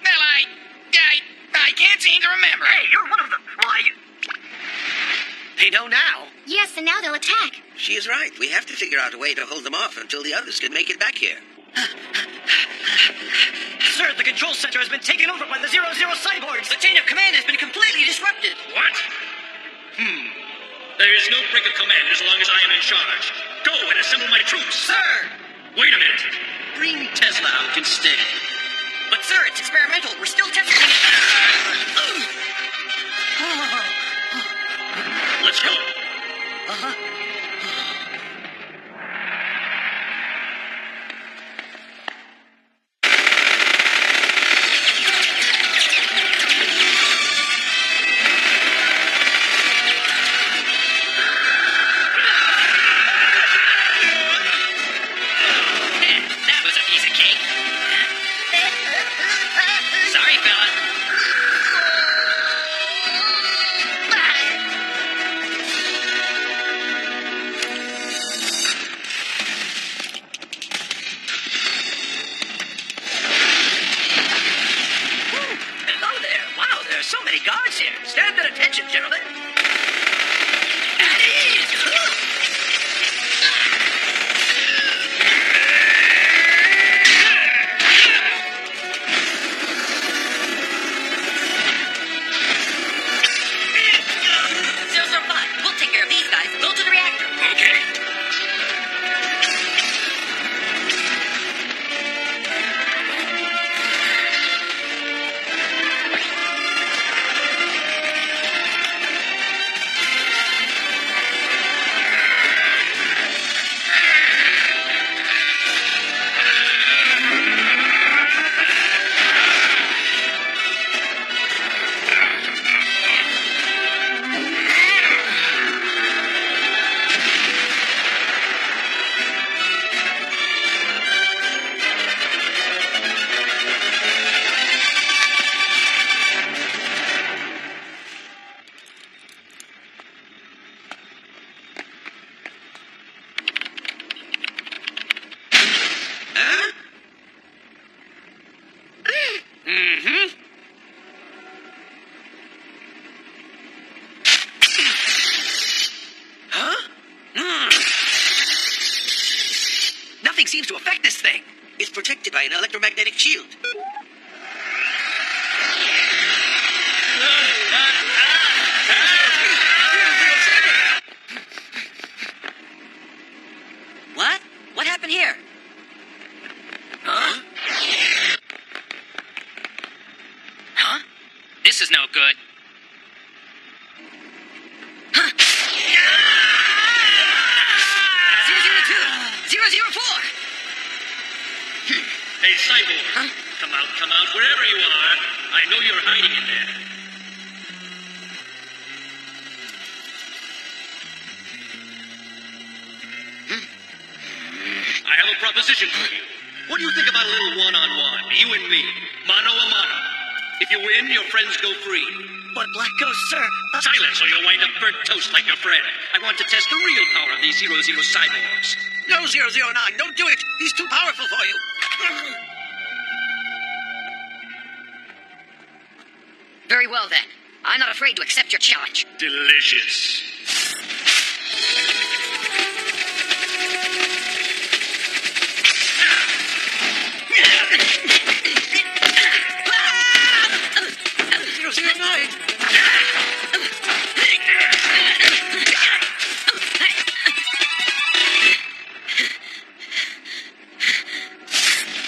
Well, I can't seem to remember. Hey, you're one of them. Why, They know now. Yes, and now they'll attack. She is right. We have to figure out a way to hold them off until the others can make it back here. Sir, the control center has been taken over by the 00 cyborgs. The chain of command has been completely disrupted. What? There is no break of command as long as I am in charge. Go and assemble my troops. Sir! Wait a minute. Bring Tesla out instead. But sir, it's experimental. We're still testing it. Let's go. that was a piece of cake. Sorry, fella. Hello there. Wow, there are so many guards here. Stand at attention, gentlemen. At ease. We'll take care of these guys. Go to the reactor. Okay. seems to affect this thing. It's protected by an electromagnetic shield. What? What happened here? Huh? Huh? This is no good. Huh? 002! 004! Hey, Cyborg. Huh? Come out, wherever you are. I know you're hiding in there. I have a proposition for you. What do you think about a little one-on-one, you and me, mano a mano? If you win, your friends go free. But Black Ghost, sir... Silence, or you'll wind up burnt toast like your friend. I want to test the real power of these 00 cyborgs. No, 009, don't do it. He's too powerful for you. Very well, then. I'm not afraid to accept your challenge. Delicious.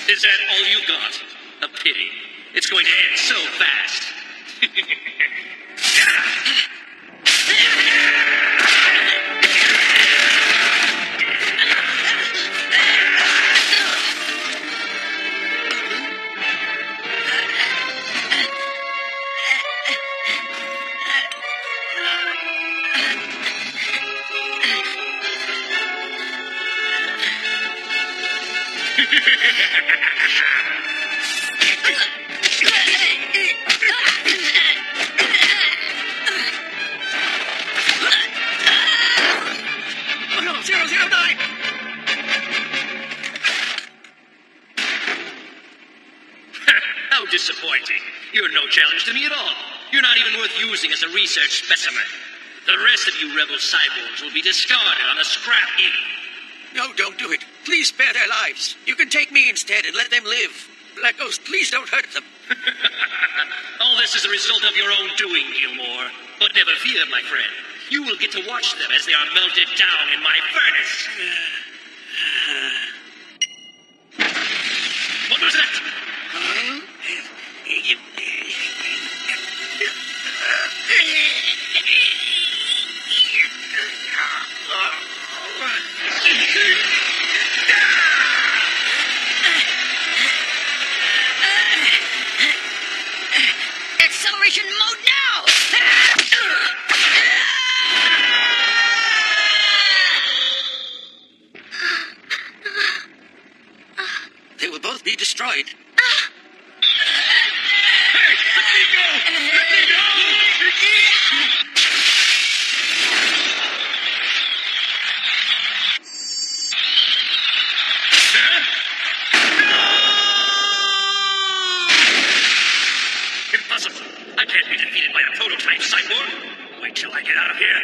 Is that all you got? A pity. It's going to end so fast. Oh no, 009! How disappointing. You're no challenge to me at all. You're not even worth using as a research specimen. The rest of you rebel cyborgs will be discarded on a scrap heap. No, don't do it. Please spare their lives. You can take me instead and let them live. Black Ghost, please don't hurt them. All this is a result of your own doing, Gilmore. But never fear, my friend. You will get to watch them as they are melted down in my furnace. What was that? Acceleration mode now! They will both be destroyed. Hey, let me go! Let me go! Impossible. I can't be defeated by a prototype cyborg. Wait till I get out of here.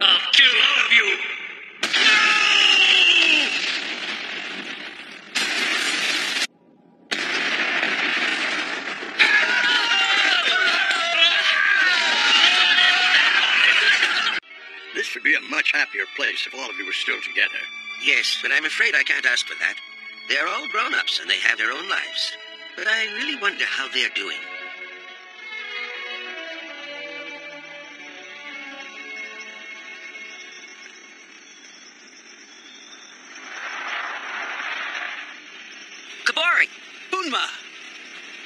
I'll kill all of you. This would be a much happier place if all of you were still together. Yes, but I'm afraid I can't ask for that. They're all grown-ups and they have their own lives. But I really wonder how they're doing. Kabari, Bunma!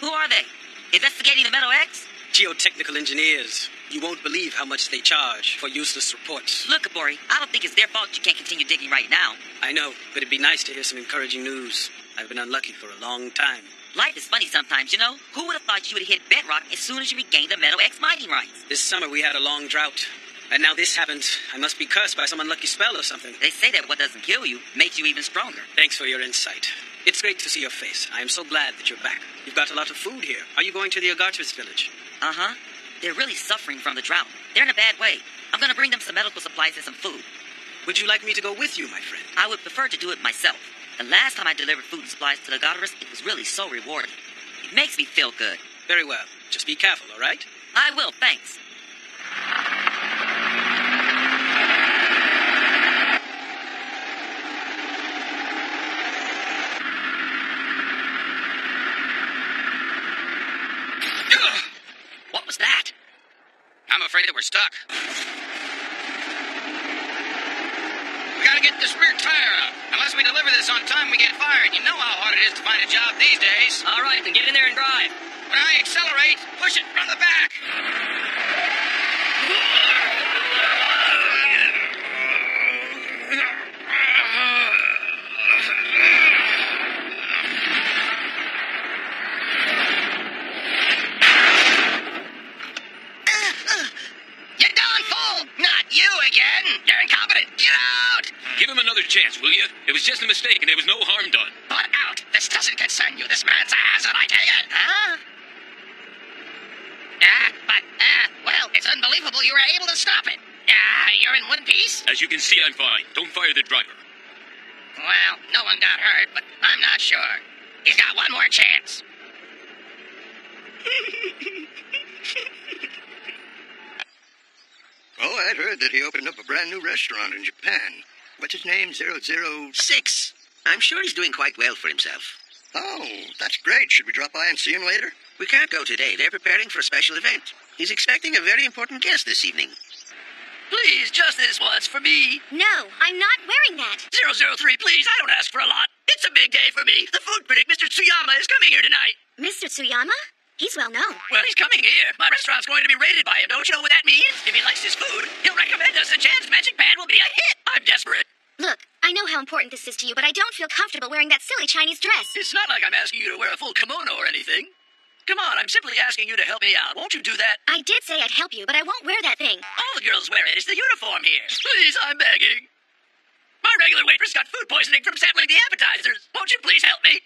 who are they? Investigating the Metal X? Geotechnical engineers. You won't believe how much they charge for useless reports. Look, Kabari, I don't think it's their fault you can't continue digging right now. I know, but it'd be nice to hear some encouraging news. I've been unlucky for a long time. Life is funny sometimes, you know? Who would have thought you would have hit bedrock as soon as you regained the Metal X mining rights? This summer we had a long drought. And now this happened. I must be cursed by some unlucky spell or something. They say that what doesn't kill you makes you even stronger. Thanks for your insight. It's great to see your face. I am so glad that you're back. You've got a lot of food here. Are you going to the Agartvis village? Uh-huh. They're really suffering from the drought. They're in a bad way. I'm gonna bring them some medical supplies and some food. Would you like me to go with you, my friend? I would prefer to do it myself. The last time I delivered food and supplies to the Goddess, it was really so rewarding. It makes me feel good. Very well. Just be careful, all right? I will, thanks. What was that? I'm afraid that we're stuck. We gotta get this rear tire out. Unless we deliver this on time, we get fired. You know how hard it is to find a job these days. All right, then get in there and drive. When I accelerate, push it from the back. You're done, fool! Not you again! You're incompetent! Get out! Give him another chance, will you? It was just a mistake, and there was no harm done. Put out! This doesn't concern you. This man's a hazard, I take it. Huh? Well, it's unbelievable you were able to stop it. You're in one piece? As you can see, I'm fine. Don't fire the driver. Well, no one got hurt, but I'm not sure. He's got one more chance. Oh, I'd heard that he opened up a brand new restaurant in Japan. What's his name? 006? I'm sure he's doing quite well for himself. Oh, that's great. Should we drop by and see him later? We can't go today. They're preparing for a special event. He's expecting a very important guest this evening. Please, just this once for me. No, I'm not wearing that. 003, please, I don't ask for a lot. It's a big day for me. The food critic, Mr. Tsuyama, is coming here tonight. Mr. Tsuyama? He's well known. Well, he's coming here. My restaurant's going to be rated by him. Don't you know what that means? If he likes his food, he'll recommend us, and Chan's Magic Pan will be a hit. I'm desperate. Look, I know how important this is to you, but I don't feel comfortable wearing that silly Chinese dress. It's not like I'm asking you to wear a full kimono or anything. Come on, I'm simply asking you to help me out. Won't you do that? I did say I'd help you, but I won't wear that thing. All the girls wear it. It's the uniform here. Please, I'm begging. My regular waitress got food poisoning from sampling the appetizers. Won't you please help me?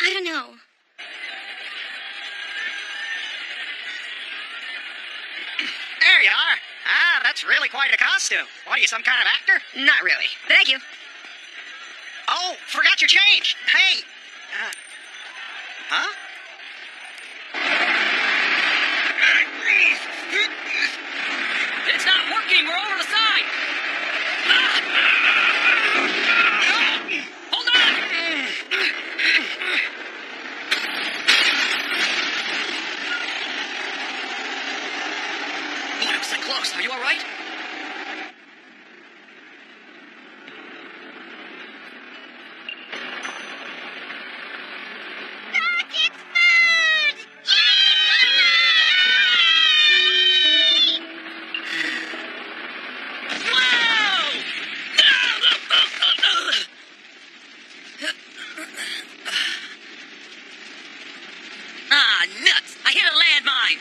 I don't know. There you are. That's really quite a costume. What, are you some kind of actor? Not really. Thank you. Oh, forgot your change. Hey. Huh? It's not working. We're over the side. Hold on. Boy, I'm so close. Are you all right? Ah, nuts! I hit a landmine!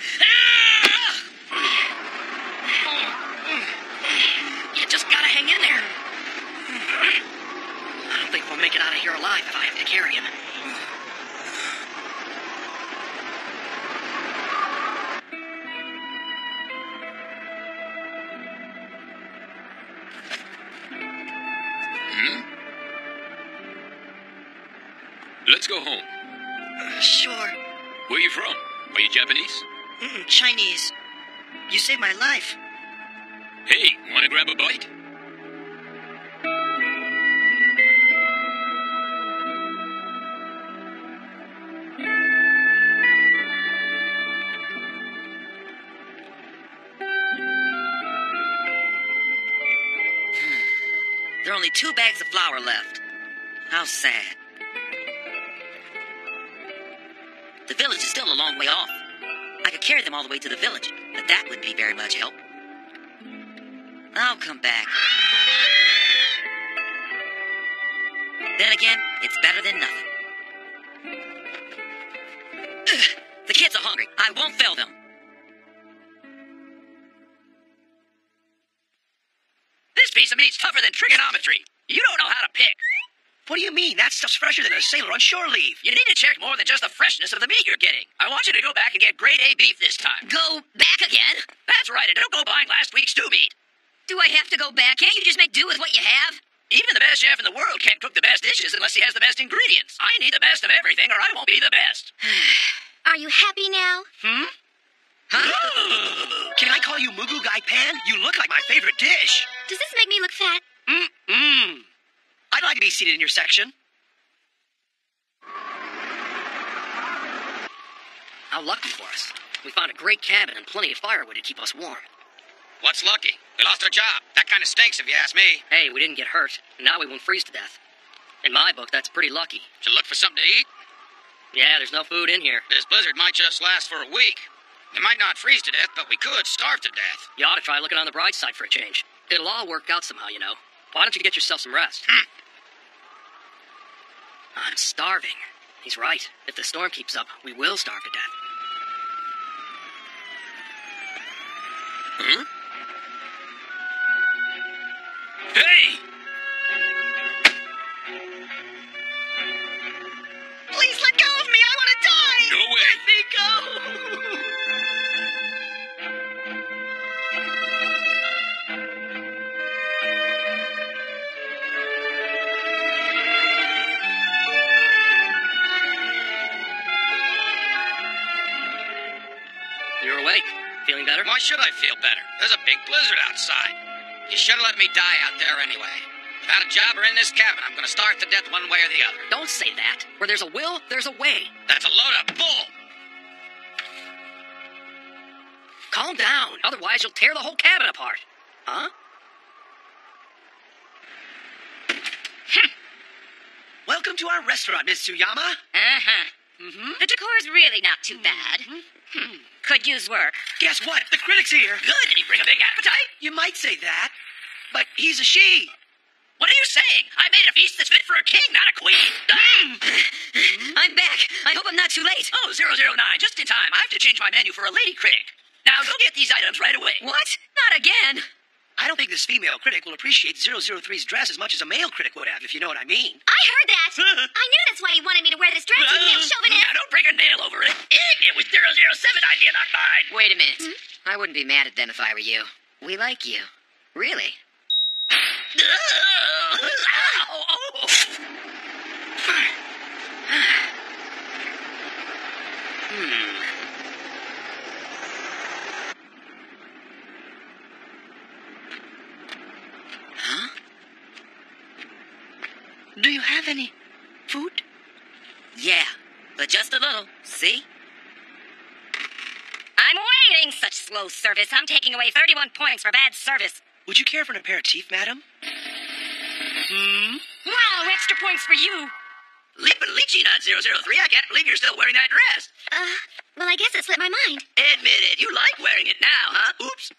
You just gotta hang in there. I don't think we'll make it out of here alive if I have to carry him. Let's go home. Sure. Where are you from? Are you Japanese? Chinese. You saved my life. Hey, want to grab a bite? There are only 2 bags of flour left. How sad. The village is still a long way off. I could carry them all the way to the village, but that wouldn't be very much help. I'll come back. Then again, it's better than nothing. The kids are hungry. I won't fail them. This piece of meat's tougher than trigonometry. You don't know how to pick. What do you mean? That stuff's fresher than a sailor on shore leave. You need to check more than just the freshness of the meat you're getting. I want you to go back and get grade A beef this time. Go back again? That's right, and don't go buying last week's stew meat. Do I have to go back? Can't you just make do with what you have? Even the best chef in the world can't cook the best dishes unless he has the best ingredients. I need the best of everything, or I won't be the best. Are you happy now? Huh? Can I call you Mugu Gai Pan? You look like my favorite dish. Does this make me look fat? I'd like to be seated in your section. How lucky for us. We found a great cabin and plenty of firewood to keep us warm. What's lucky? We lost our job. That kind of stinks if you ask me. Hey, we didn't get hurt. Now we won't freeze to death. In my book, that's pretty lucky. Should look for something to eat. Yeah, there's no food in here. This blizzard might just last for a week. We might not freeze to death, but we could starve to death. You ought to try looking on the bright side for a change. It'll all work out somehow, you know. Why don't you get yourself some rest? I'm starving. He's right. If the storm keeps up, we will starve to death. Hey! Please let go of me. I want to die. Go away. Let me go. You're awake. Feeling better? Why should I feel better? There's a big blizzard outside. You should have let me die out there anyway. Without a job or in this cabin, I'm going to starve to death one way or the other. Don't say that. Where there's a will, there's a way. That's a load of bull. Calm down. Otherwise, you'll tear the whole cabin apart. Huh? Welcome to our restaurant, Miss Tsuyama. Uh-huh. The decor's really not too bad. Could use work. Guess what? The critic's here. Good, did he bring a big appetite? You might say that, but he's a she. What are you saying? I made a feast that's fit for a king, not a queen. I'm back. I hope I'm not too late. Oh, 009, just in time. I have to change my menu for a lady critic. Now, go get these items right away. What? Not again. I don't think this female critic will appreciate 003's dress as much as a male critic would have, if you know what I mean. I heard that. I knew that's why he wanted me to wear this dress, you male chauvinist. Now, don't break a nail over it. It was 007's idea, not mine. Wait a minute. I wouldn't be mad at them if I were you. We like you. Really. Do you have any food? Yeah, but just a little. See? I'm waiting. Such slow service. I'm taking away 31 points for bad service. Would you care for an aperitif, madam? Wow, extra points for you. Leap and leechy nut 003. I can't believe you're still wearing that dress. Well, I guess it slipped my mind. Admit it, you like wearing it now, huh? Oops.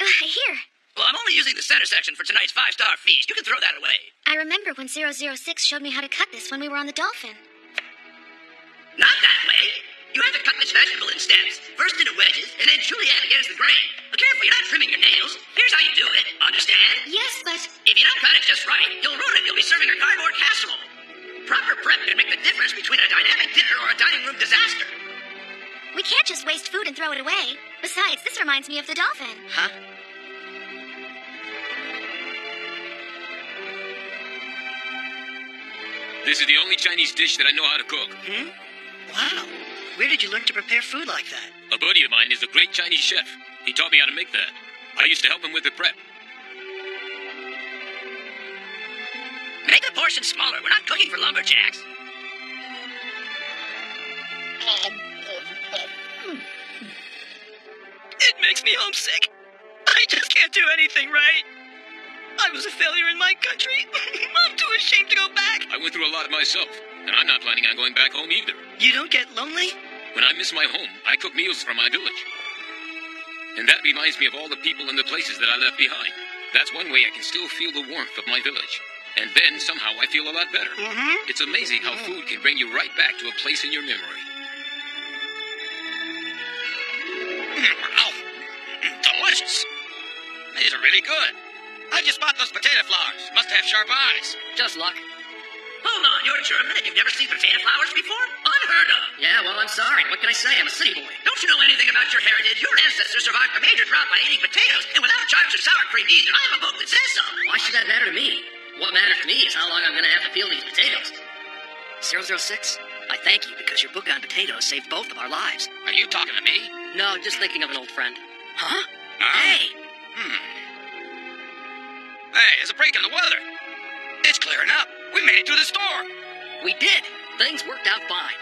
Here. Well, I'm only using the center section for tonight's 5-star feast. You can throw that away. I remember when 006 showed me how to cut this when we were on the Dolphin. Not that way. You have to cut this vegetable in steps. First into wedges, and then julienne against the grain. But careful, you're not trimming your nails. Here's how you do it. Understand? Yes, but... If you don't cut it just right, you'll ruin it. You'll be serving a cardboard casserole. Proper prep can make the difference between a dynamic dinner or a dining room disaster. We can't just waste food and throw it away. Besides, this reminds me of the Dolphin. Huh? This is the only Chinese dish that I know how to cook. Wow. Where did you learn to prepare food like that? A buddy of mine is a great Chinese chef. He taught me how to make that. I used to help him with the prep. Make the portion smaller. We're not cooking for lumberjacks. It makes me homesick. I just can't do anything right. I was a failure in my country. I'm too ashamed to go back. I went through a lot myself, and I'm not planning on going back home either. You don't get lonely? When I miss my home, I cook meals from my village. And that reminds me of all the people and the places that I left behind. That's one way I can still feel the warmth of my village. And then, somehow, I feel a lot better. It's amazing how food can bring you right back to a place in your memory. Delicious. These are really good. I just bought those potato flowers. Must have sharp eyes. Just luck. Hold on, you're German and you've never seen potato flowers before? heard of. Yeah, well, I'm sorry. What can I say? I'm a city boy. Don't you know anything about your heritage? Your ancestors survived a major drought by eating potatoes, and without chives or sour cream either. I have a book that says so. Why should that matter to me? What matters to me is how long I'm going to have to peel these potatoes. 006, I thank you because your book on potatoes saved both of our lives. Are you talking to me? No, just thinking of an old friend. Huh? Hey! Hey, there's a break in the weather. It's clearing up. We made it through the storm. We did. Things worked out fine.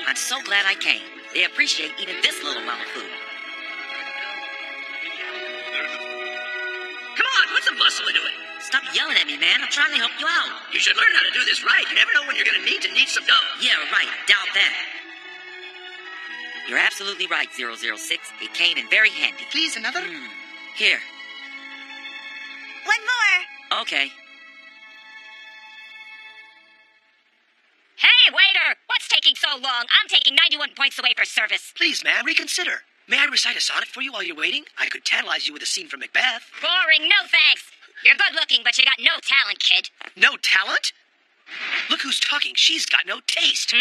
I'm so glad I came. They appreciate even this little amount of food. Come on, put some muscle into it. Stop yelling at me, man. I'm trying to help you out. You should learn how to do this right. You never know when you're going to knead some dough. Yeah, right. Doubt that. You're absolutely right, 006. It came in very handy. Please, another? Here. One more. Okay. Hey, waiter! What's taking so long? I'm taking 91 points away for service. Please, ma'am, reconsider. May I recite a sonnet for you while you're waiting? I could tantalize you with a scene from Macbeth. Boring, no thanks. You're good looking, but you got no talent, kid. No talent? Look who's talking. She's got no taste.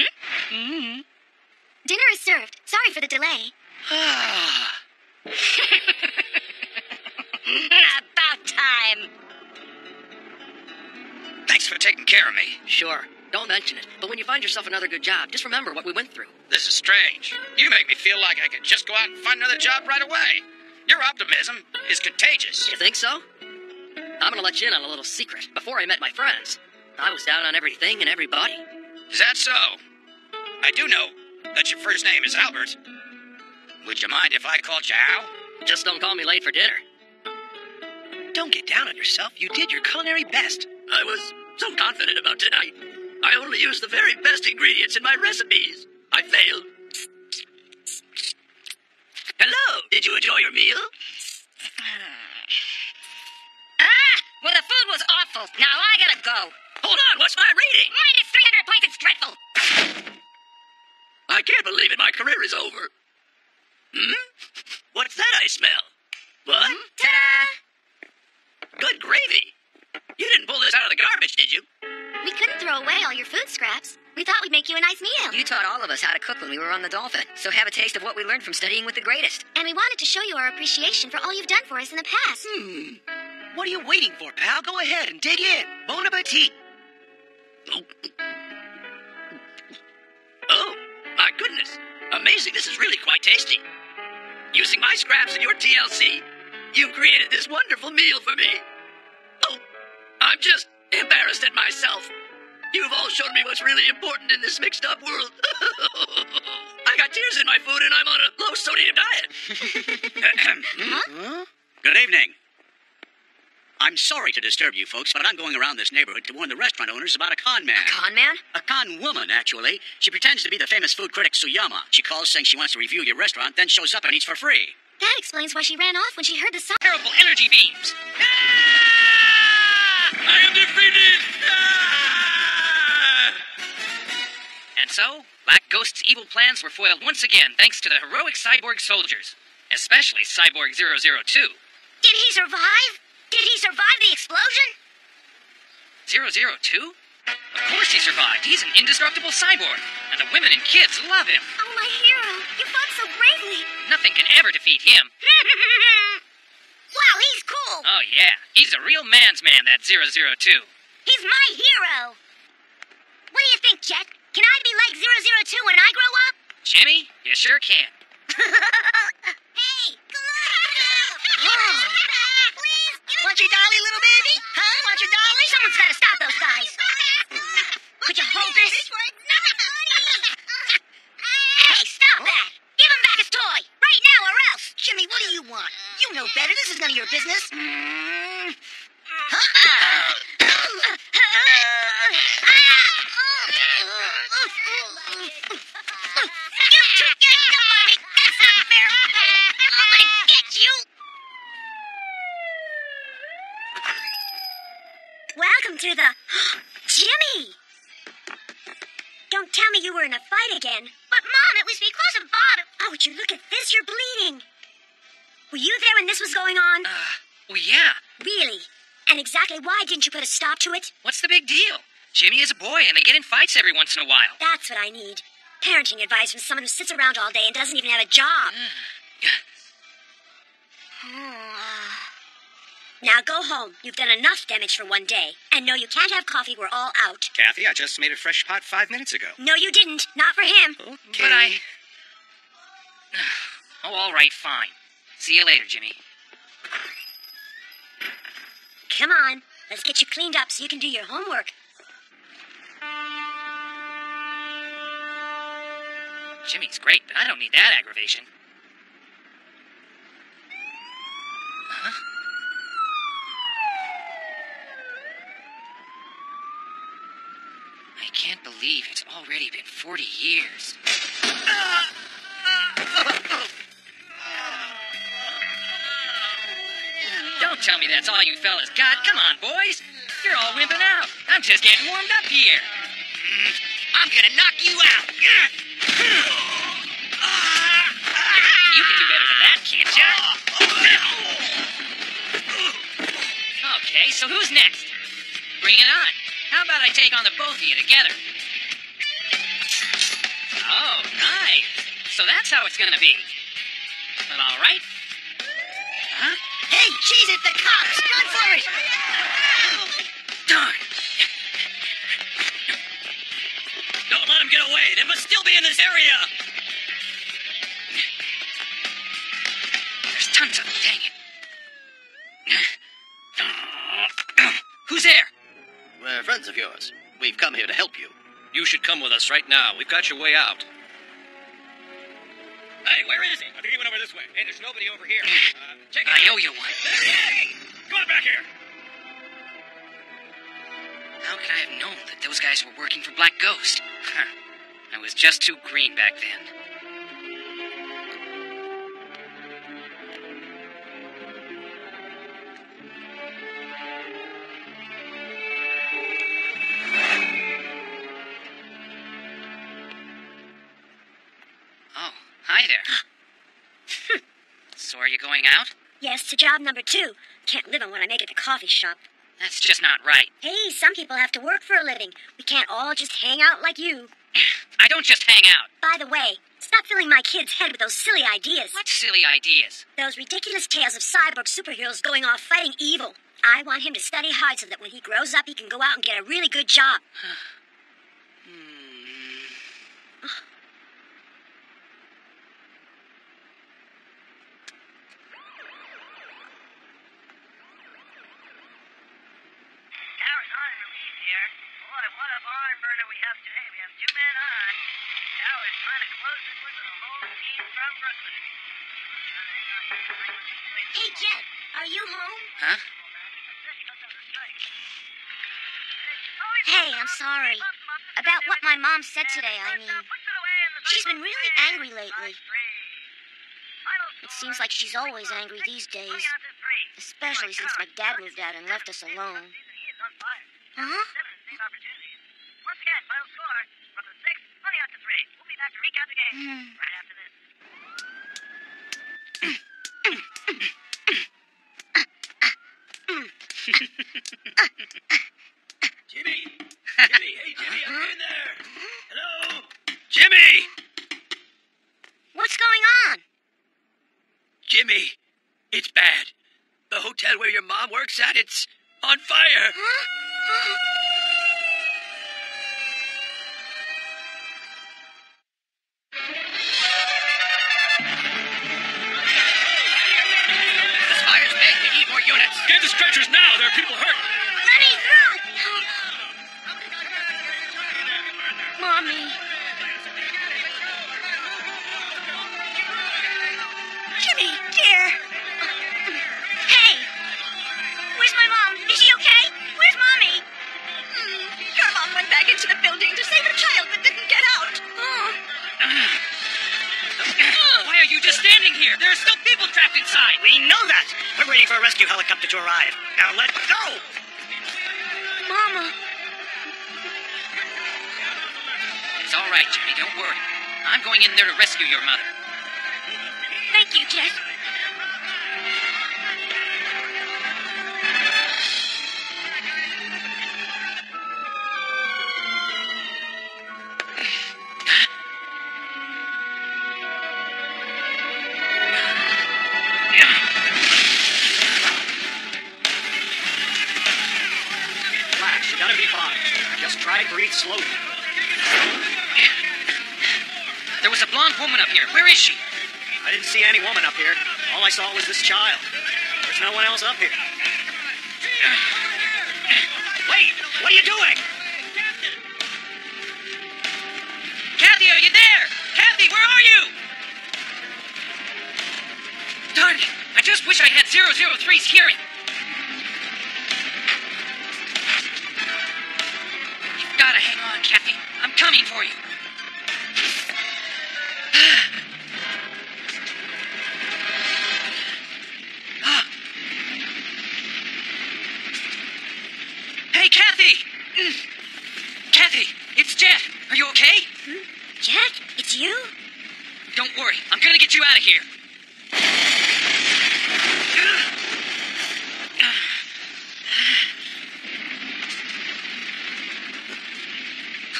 Dinner is served. Sorry for the delay. About time. Thanks for taking care of me. Sure. Don't mention it. But when you find yourself another good job, just remember what we went through. This is strange. You make me feel like I could just go out and find another job right away. Your optimism is contagious. You think so? I'm gonna let you in on a little secret. Before I met my friends, I was down on everything and everybody. Is that so? I do know that your first name is Albert. Would you mind if I called you Al? Just don't call me late for dinner. Don't get down on yourself. You did your culinary best. I was so confident about tonight. I only used the very best ingredients in my recipes. I failed. Hello, did you enjoy your meal? Well, the food was awful. Now I gotta go. Hold on, what's my rating? Minus 300 points, it's dreadful. I can't believe it, my career is over. What's that I smell? What? Ta-da! Good gravy. You didn't pull this out of the garbage, did you? We couldn't throw away all your food scraps. We thought we'd make you a nice meal. You taught all of us how to cook when we were on the Dolphin, so have a taste of what we learned from studying with the greatest. And we wanted to show you our appreciation for all you've done for us in the past. What are you waiting for, pal? Go ahead and dig in. Bon appetit. Oh, my goodness. Amazing, this is really quite tasty. Using my scraps and your TLC, you created this wonderful meal for me. Oh, I'm just embarrassed at myself. You've all shown me what's really important in this mixed-up world. I got tears in my food and I'm on a low-sodium diet. Good evening. I'm sorry to disturb you folks, but I'm going around this neighborhood to warn the restaurant owners about a con man. A con man? A con woman, actually. She pretends to be the famous food critic Suyama. She calls saying she wants to review your restaurant, then shows up and eats for free. That explains why she ran off when she heard the song. Terrible energy beams. I am defeated! And so, Black Ghost's evil plans were foiled once again thanks to the heroic Cyborg soldiers, especially Cyborg 002. Did he survive? Did he survive the explosion? 002? Of course he survived. He's an indestructible cyborg, and the women and kids love him. Oh, my hero. You fought so bravely. Nothing can ever defeat him. Wow, he's cool. Oh yeah, he's a real man's man, that 002. He's my hero. What do you think, Jet? Can I be like 002 when I grow up? Jimmy, you sure can. Hey, come on. Please, Want your dolly, little baby? Huh? Want your dolly? Someone's got to stop those guys. Could you hold this? Hey, stop that. Give him back his toy. Right now or else. Jimmy, what do you want? You know better. This is none of your business. You two getting dumb on me. That's not fair. I'm gonna get you. Welcome to the... Jimmy! Don't tell me you were in a fight again. But, Mom, it was because of Bob. Oh, would you look at this? You're bleeding. Were you there when this was going on? Well, yeah. Really? And exactly why didn't you put a stop to it? What's the big deal? Jimmy is a boy, and they get in fights every once in a while. That's what I need. Parenting advice from someone who sits around all day and doesn't even have a job. Now go home. You've done enough damage for one day. And no, you can't have coffee. We're all out. Kathy, I just made a fresh pot 5 minutes ago. No, you didn't. Not for him. Okay. But I... Oh, all right, fine. See you later, Jimmy. Come on. Let's get you cleaned up so you can do your homework. Jimmy's great, but I don't need that aggravation. Huh? I can't believe it's already been 40 years. Don't tell me that's all you fellas got. Come on, boys. You're all wimping out. I'm just getting warmed up here. I'm gonna knock you out. You can do better than that, can't ya? Okay, so who's next? Bring it on. How about I take on the both of you together? Oh, nice. So that's how it's gonna be. Well, all right. Huh? Hey, cheese it, the cops! Run for it! Darn. Don't let him get away. They must still be in this area. There's tons of them, dang it. Who's there? We're friends of yours. We've come here to help you. You should come with us right now. We've got your way out. Hey, where is he? I think he went over this way. Hey, there's nobody over here. Check it I out. owe you one. Hey! Come on back here. How could I have known that those guys were working for Black Ghost? Huh. I was just too green back then. Oh, hi there. So are you going out? Yes, to job number 2. Can't live on what I make at the coffee shop. That's just not right. Hey, some people have to work for a living. We can't all just hang out like you. I don't just hang out. By the way, stop filling my kid's head with those silly ideas. What silly ideas? Those ridiculous tales of cyborg superheroes going off fighting evil. I want him to study hard so that when he grows up, he can go out and get a really good job. Tower's on and release here. Boy, what a barn burner we have today. We have 2 men on. Tower's trying to close this one with a whole team from Brooklyn. Hey, Jet, are you home? Huh? Hey, I'm sorry. About what my mom said today, I mean. She's been really angry lately. It seems like she's always angry these days. Especially since my dad moved out and left us alone. Huh? Once again, final score, Brooklyn 6, 20 out to 3. We'll be back to recap the game right after this. Jimmy! Jimmy! Hey, Jimmy, I'm in there! Hello? Jimmy! What's going on? Jimmy, it's bad. The hotel where your mom works at, it's on fire. This fire's big. We need more units. Get the stretchers now. There are people hurt. Let me through! Mommy. Jimmy, dear. Hey! Where's my mom? Is she okay? Where's Mommy? Your mom went back into the building to save her child but didn't get out. Why are you just standing here? There are still people trapped inside. We know that. We're waiting for a rescue helicopter to arrive. Now let's go. Mama. It's all right, Jimmy. Don't worry. I'm going in there to rescue your mother. Thank you, Jet. Just try to breathe slowly. There was a blonde woman up here. Where is she? I didn't see any woman up here. All I saw was this child. There's no one else up here. Wait! What are you doing? Kathy, are you there? Kathy, where are you? Darn it. I just wish I had 003's hearing. You've got to hang on, Kathy. I'm coming for you. Hey, Kathy! Kathy, it's Jet. Are you okay? Jet, it's you? Don't worry. I'm gonna get you out of here.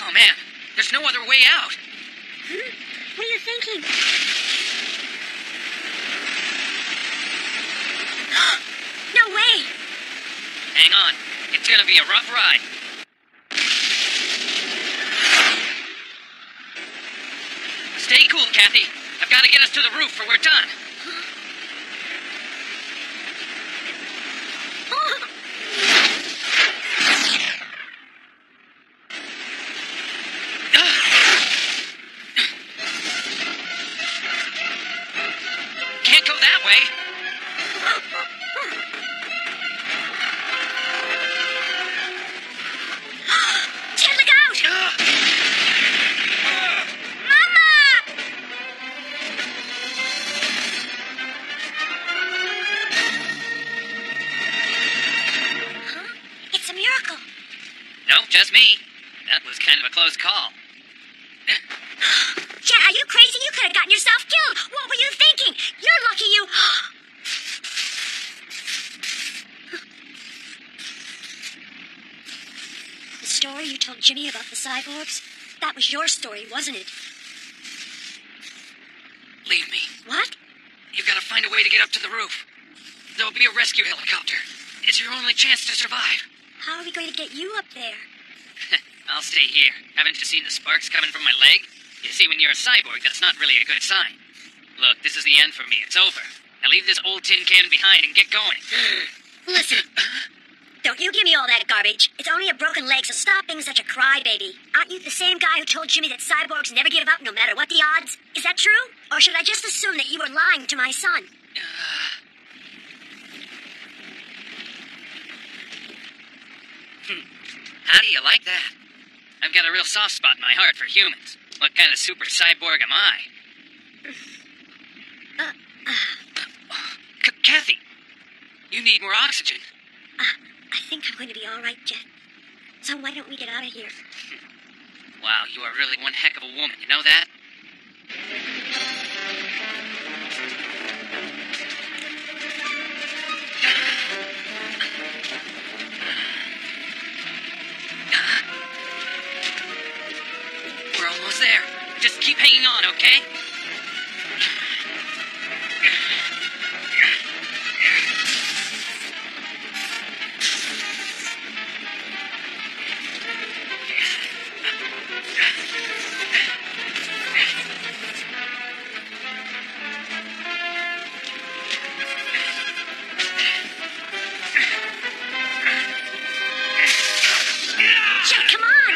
Oh, man. There's no other way out. What are you thinking? No way! Hang on. It's gonna be a rough ride. Stay cool, Kathy. I've got to get us to the roof or we're done. Can't go that way. Jet, look out! Mama! Huh? It's a miracle. Nope, just me. That was kind of a close call. Jet, are you crazy? You could have gotten yourself killed. What were you thinking? You're lucky you... The story you told Jimmy about the cyborgs? That was your story, wasn't it? Leave me. What? You've got to find a way to get up to the roof. There'll be a rescue helicopter. It's your only chance to survive. How are we going to get you up there? I'll stay here. Haven't you seen the sparks coming from my leg? You see, when you're a cyborg, that's not really a good sign. Look, this is the end for me. It's over. Now leave this old tin can behind and get going. Listen. Don't you give me all that garbage. It's only a broken leg, so stop being such a crybaby. Aren't you the same guy who told Jimmy that cyborgs never give up no matter what the odds? Is that true? Or should I just assume that you were lying to my son? How do you like that? I've got a real soft spot in my heart for humans. What kind of super cyborg am I? Kathy, you need more oxygen. I think I'm going to be all right, Jet. So why don't we get out of here? Wow, you are really one heck of a woman. You know that? We're almost there. Just keep hanging on, okay? Jet, come on!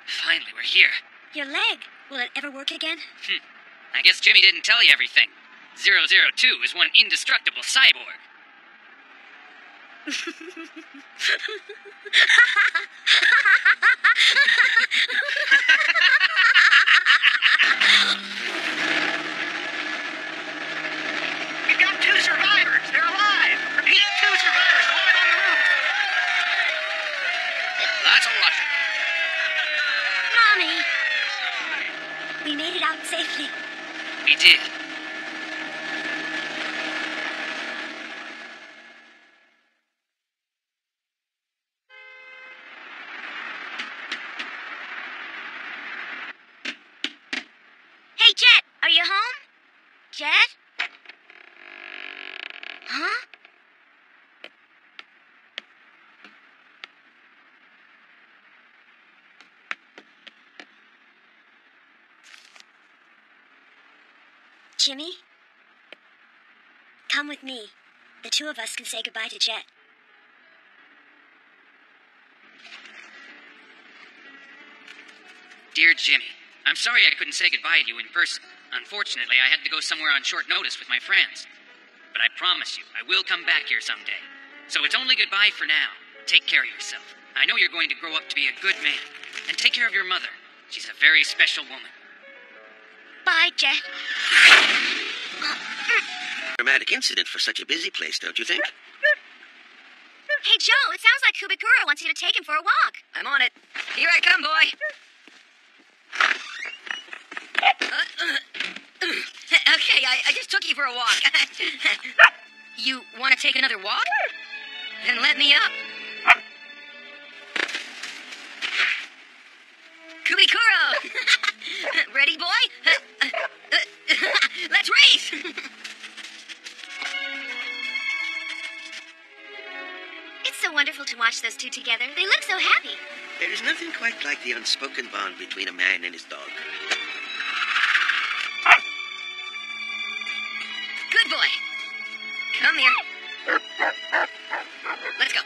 Finally, we're here. Your leg. Will it ever work again? I guess Jimmy didn't tell you everything. 002 is one indestructible cyborg. We've got 2 survivors. They're alive. Repeat, 2 survivors alive on the roof. That's a Russian. Mommy! We made it out safely. We did. Jimmy, come with me. The two of us can say goodbye to Jet. Dear Jimmy, I'm sorry I couldn't say goodbye to you in person. Unfortunately, I had to go somewhere on short notice with my friends. But I promise you, I will come back here someday. So it's only goodbye for now. Take care of yourself. I know you're going to grow up to be a good man. And take care of your mother. She's a very special woman. Bye, Jet. Dramatic incident for such a busy place, don't you think? Hey, Joe, it sounds like Kubikura wants you to take him for a walk. I'm on it. Here I come, boy. Okay, I just took you for a walk. You want to take another walk? Then let me up. Kubikuro! Ready, boy? Let's race! It's so wonderful to watch those two together. They look so happy. There is nothing quite like the unspoken bond between a man and his dog. Good boy. Come here. Let's go.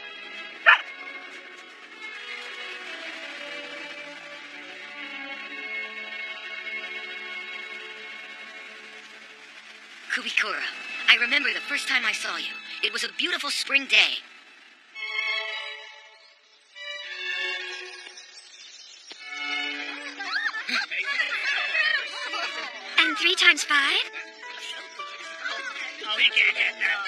Kubikura, I remember the first time I saw you. It was a beautiful spring day. And 3 times 5? Oh, he can't get that.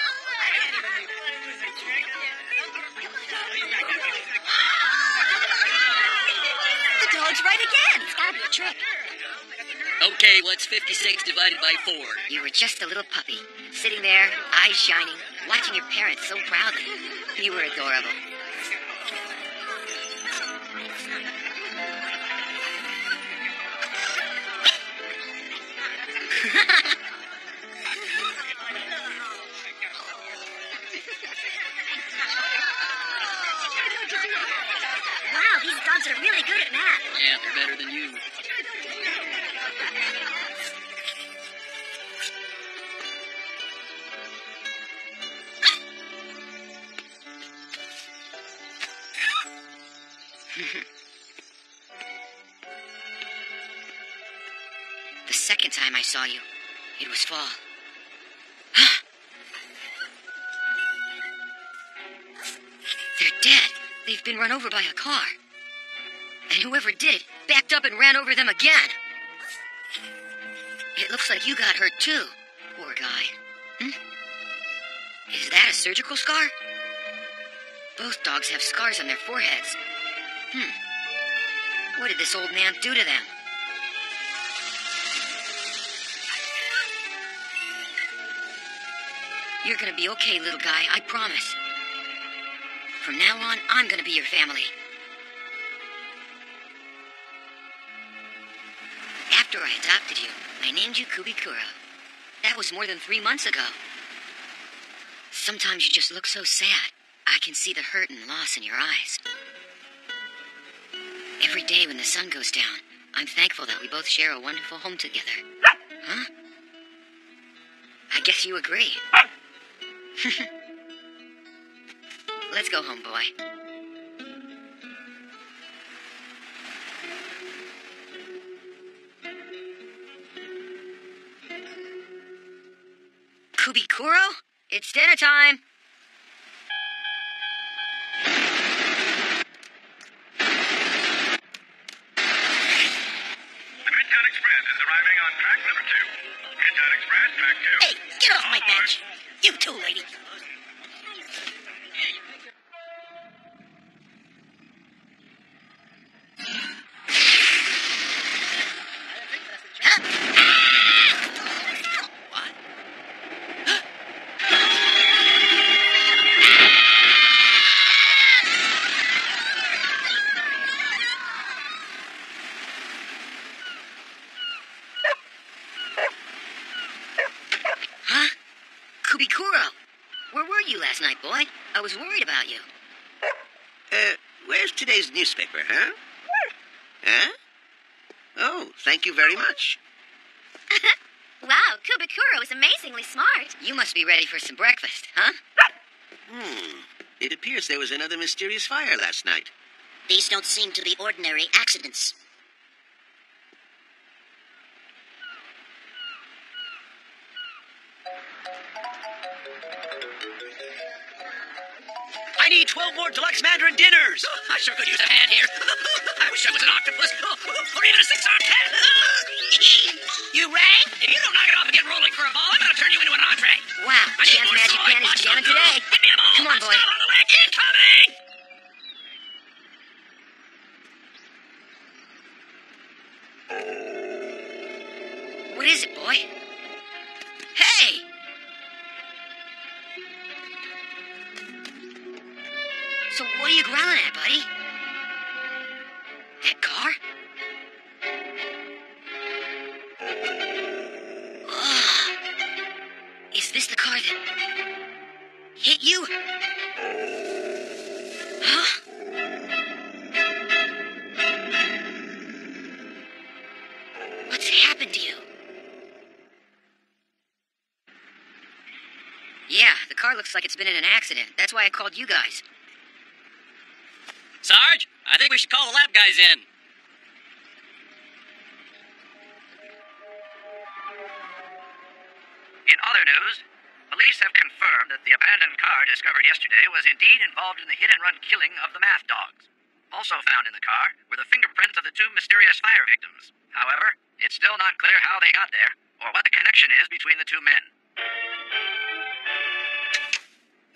The dog's right again. It's gotta be a trick. Okay, what's 56 divided by 4? You were just a little puppy, sitting there, eyes shining, watching your parents so proudly. You were adorable. Wow, these dogs are really good at math. Yeah, they're better than you. The second time I saw you, it was fall. They're dead. They've been run over by a car. And whoever did it backed up and ran over them again. It looks like you got hurt too, poor guy. Is that a surgical scar? Both dogs have scars on their foreheads. What did this old man do to them? You're gonna be okay, little guy, I promise. From now on, I'm gonna be your family. After I adopted you, I named you Kubikura. That was more than 3 months ago. Sometimes you just look so sad. I can see the hurt and loss in your eyes. Every day when the sun goes down, I'm thankful that we both share a wonderful home together. Huh? I guess you agree. Let's go home, boy. Kubikuro, it's dinner time. Hey, get off my bench. You too, lady. Kubikuro, where were you last night, boy? I was worried about you. Where's today's newspaper, huh? Huh? Oh, thank you very much. Wow, Kubikuro is amazingly smart. You must be ready for some breakfast, huh? It appears there was another mysterious fire last night. These don't seem to be ordinary accidents. I need 12 more deluxe Mandarin dinners. I sure could use a hand here. I wish I was an octopus. Or even a 6-armed cat. You rang? If you don't knock it off and get rolling for a ball, I'm gonna turn you into an entree. Wow, I need Champ more Magic soy. Pen is Watch jamming out. today. Give me a bowl. Come on, boy. Stop on the leg. Incoming! What is it, boy? Hey! So what are you growling at, buddy? That car? Oh, is this the car that hit you? Huh? What's happened to you? Yeah, the car looks like it's been in an accident. That's why I called you guys. Sarge, I think we should call the lab guys in. In other news, police have confirmed that the abandoned car discovered yesterday was indeed involved in the hit-and-run killing of the math dogs. Also found in the car were the fingerprints of the two mysterious fire victims. However, it's still not clear how they got there, or what the connection is between the two men.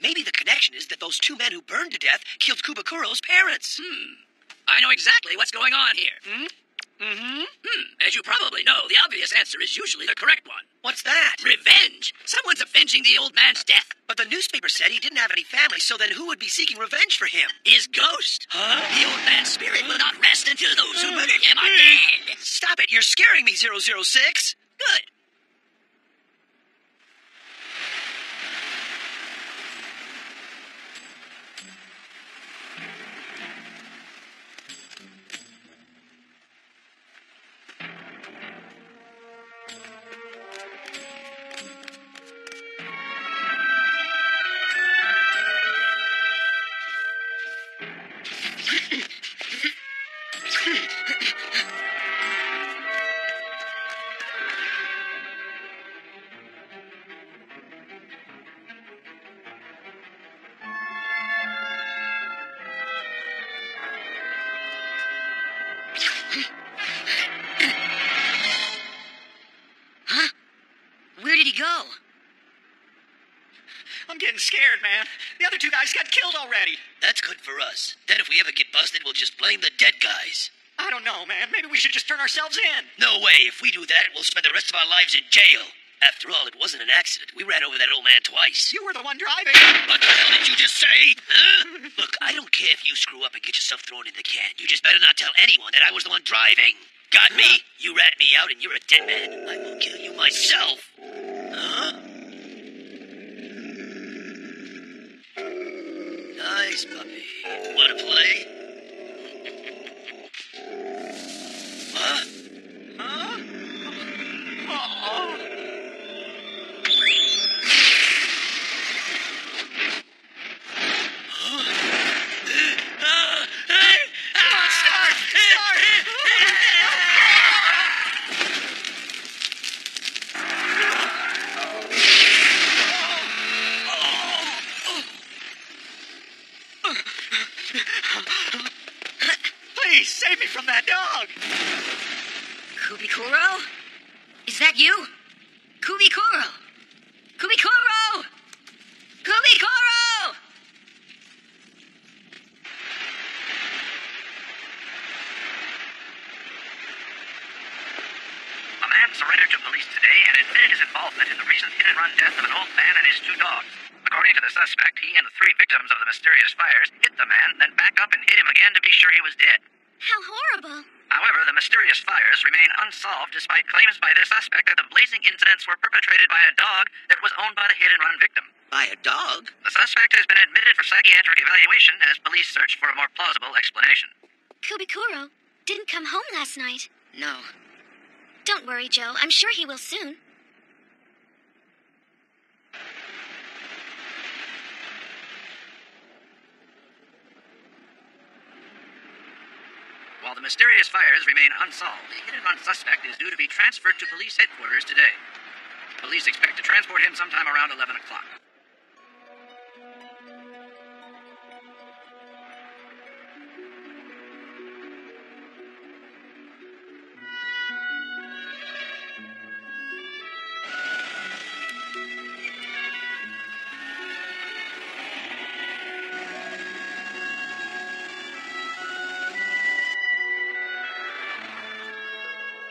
Maybe the connection is that those two men who burned to death killed Kubakuro's parents. I know exactly what's going on here. Mm-hmm. As you probably know, the obvious answer is usually the correct one. What's that? Revenge. Someone's avenging the old man's death. But the newspaper said he didn't have any family, so then who would be seeking revenge for him? His ghost. Huh? The old man's spirit will not rest until those who murdered him are dead. Stop it, you're scaring me, 006. Good. Huh? Where did he go? I'm getting scared, man. The other two guys got killed already. That's good for us. Then if we ever get busted, we'll just blame the dead guys. I don't know, man. Maybe we should just turn ourselves in. No way. If we do that, we'll spend the rest of our lives in jail. After all, it wasn't an accident. We ran over that old man twice. You were the one driving. What the hell did you just say? Huh? Look, I don't care if you screw up and get yourself thrown in the can. You just better not tell anyone that I was the one driving. Got me? You rat me out and you're a dead man. I will kill you myself. Huh? Nice puppy. Wanna play? Huh? Huh? Oh. Please, save me from that dog! Kubikuro? Is that you? Kubikuro! Kubikuro! Kubikuro! A man surrendered to police today and admitted his involvement in the recent hit-and-run death of an old man and his two dogs. According to the suspect, he and the three victims of the mysterious fires hit the man, then backed up and hit him again to be sure he was dead. How horrible. However, the mysterious fires remain unsolved despite claims by the suspect that the blazing incidents were perpetrated by a dog that was owned by the hit-and-run victim. By a dog? The suspect has been admitted for psychiatric evaluation as police search for a more plausible explanation. Kubikuro didn't come home last night. No. Don't worry, Joe. I'm sure he will soon. While the mysterious fires remain unsolved, the hit-and-run suspect is due to be transferred to police headquarters today. Police expect to transport him sometime around 11 o'clock.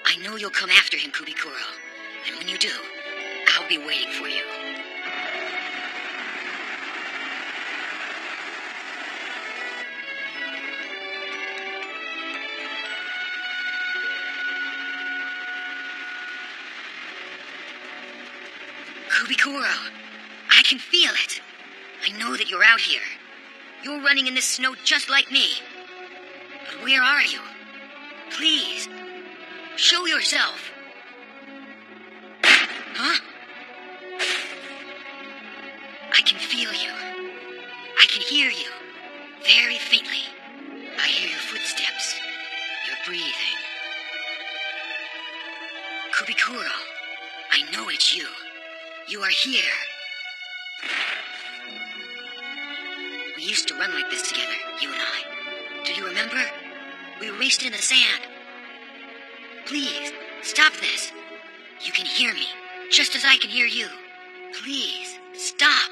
I know you'll come after him, Kubikuro. And when you do, I'll be waiting for you. Kubikuro, I can feel it. I know that you're out here. You're running in this snow just like me. But where are you? Please, show yourself. Huh? I can feel you. I can hear you. Very faintly. I hear your footsteps. Your breathing. Kubikuro, I know it's you. You are here. We used to run like this together, you and I. Do you remember? We raced in the sand. Please, stop this. You can hear me, just as I can hear you. Please, stop.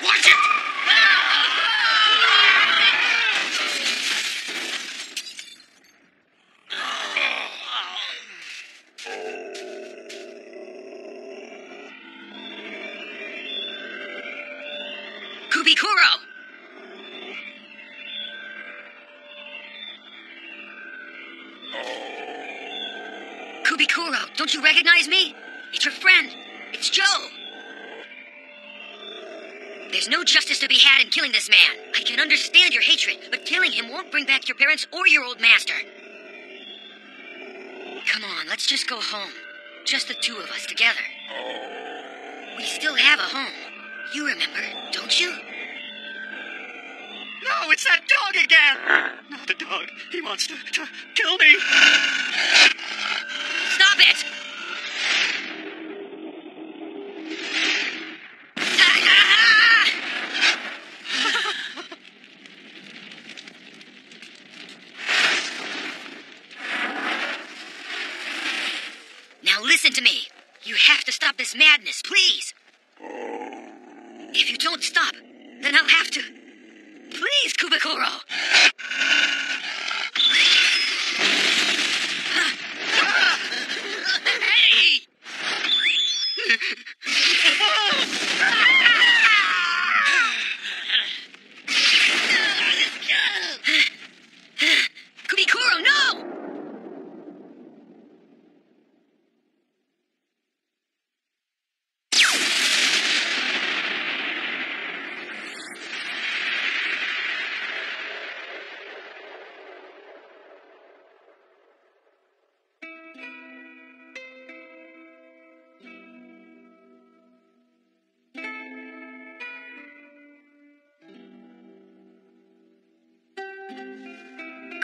Watch it! Kubikuro! Kubikuro, don't you recognize me? It's your friend. It's Joe. There's no justice to be had in killing this man. I can understand your hatred, but killing him won't bring back your parents or your old master. Come on, let's just go home. Just the two of us together. We still have a home. You remember, don't you? No, it's that dog again! No, the dog. He wants to kill me. Stop it! Now listen to me. You have to stop this madness, please. If you don't stop, then I'll have to. Please, Kubikuro. Hey! Kubikuro, no!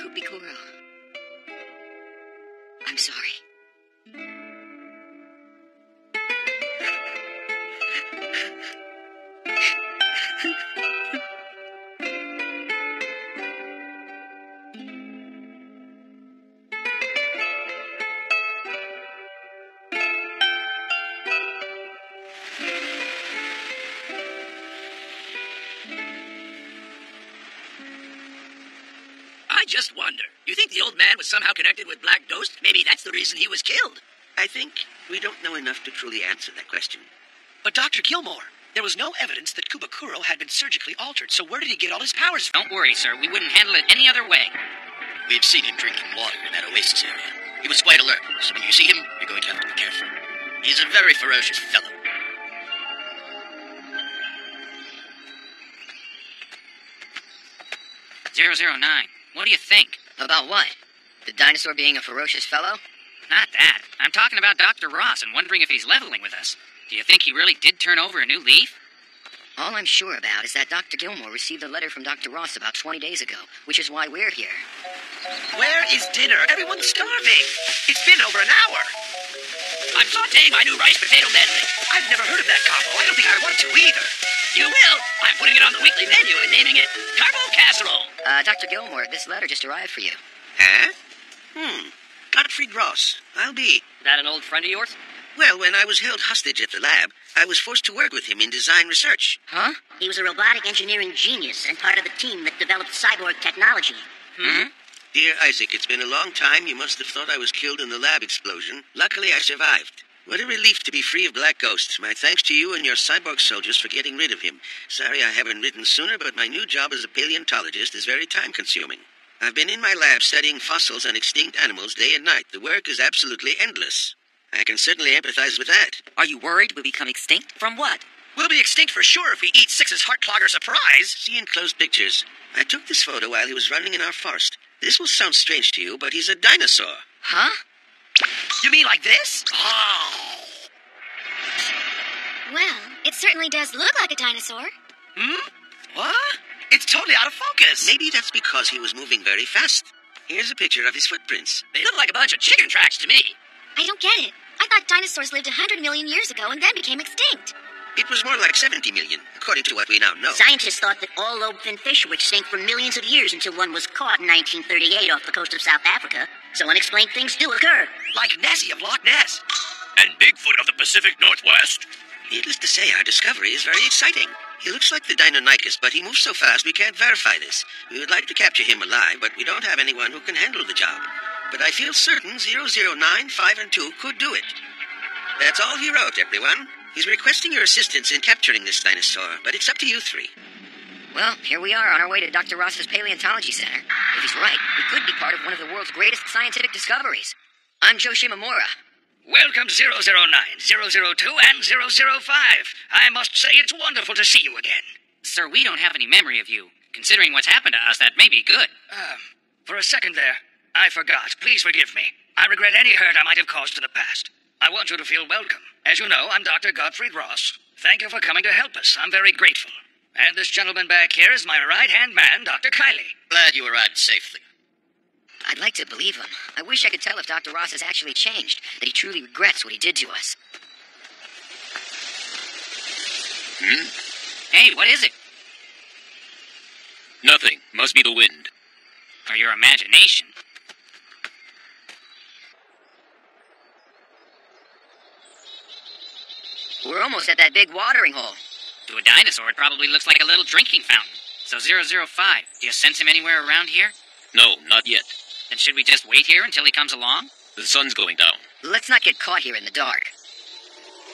Kubikuro. I'm sorry. I just wonder. You think the old man was somehow connected with Black Ghost? Maybe that's the reason he was killed. I think we don't know enough to truly answer that question. But Dr. Gilmore, there was no evidence that Kubikuro had been surgically altered, so where did he get all his powers from? Don't worry, sir. We wouldn't handle it any other way. We've seen him drinking water in that oasis area. He was quite alert, so when you see him, you're going to have to be careful. He's a very ferocious fellow. .009. What do you think? About what? The dinosaur being a ferocious fellow? Not that. I'm talking about Dr. Ross and wondering if he's leveling with us. Do you think he really did turn over a new leaf? All I'm sure about is that Dr. Gilmore received a letter from Dr. Ross about 20 days ago, which is why we're here. Where is dinner? Everyone's starving. It's been over an hour. I'm sauteing my new rice potato medley. I've never heard of that combo. I don't think I want to either. You will. I'm putting it on the weekly menu and naming it Carbo Casserole. Dr. Gilmore, this letter just arrived for you. Huh? Gottfried Ross. I'll be. That an old friend of yours? Well, when I was held hostage at the lab, I was forced to work with him in design research. Huh? He was a robotic engineering genius and part of the team that developed cyborg technology. Dear Isaac, it's been a long time. You must have thought I was killed in the lab explosion. Luckily, I survived. What a relief to be free of Black Ghost. My thanks to you and your cyborg soldiers for getting rid of him. Sorry I haven't written sooner, but my new job as a paleontologist is very time-consuming. I've been in my lab studying fossils and extinct animals day and night. The work is absolutely endless. I can certainly empathize with that. Are you worried we'll become extinct? From what? We'll be extinct for sure if we eat Six's heart clogger surprise. See enclosed pictures. I took this photo while he was running in our forest. This will sound strange to you, but he's a dinosaur. Huh? You mean like this? Well, it certainly does look like a dinosaur. What? It's totally out of focus. Maybe that's because he was moving very fast. Here's a picture of his footprints. They look like a bunch of chicken tracks to me. I don't get it. I thought dinosaurs lived 100 million years ago and then became extinct. It was more like 70 million, according to what we now know. Scientists thought that all lobe-finned fish were extinct for millions of years until one was caught in 1938 off the coast of South Africa. So unexplained things do occur. Like Nessie of Loch Ness. And Bigfoot of the Pacific Northwest. Needless to say, our discovery is very exciting. He looks like the Deinonychus, but he moves so fast we can't verify this. We would like to capture him alive, but we don't have anyone who can handle the job. But I feel certain 009, 5, and 2 could do it. That's all he wrote, everyone. He's requesting your assistance in capturing this dinosaur, but it's up to you three. Well, here we are on our way to Dr. Ross's Paleontology Center. If he's right, we could be part of one of the world's greatest scientific discoveries. I'm Joe Shimamura. Welcome 009, 002, and 005. I must say it's wonderful to see you again. Sir, we don't have any memory of you. Considering what's happened to us, that may be good. For a second there, I forgot. Please forgive me. I regret any hurt I might have caused to the past. I want you to feel welcome. As you know, I'm Dr. Gottfried Ross. Thank you for coming to help us. I'm very grateful. And this gentleman back here is my right-hand man, Dr. Kiley. Glad you arrived safely. I'd like to believe him. I wish I could tell if Dr. Ross has actually changed, that he truly regrets what he did to us. Hey, what is it? Nothing. Must be the wind. Or your imagination. We're almost at that big watering hole. To a dinosaur, it probably looks like a little drinking fountain. So 005, do you sense him anywhere around here? No, not yet. Then should we just wait here until he comes along? The sun's going down. Let's not get caught here in the dark.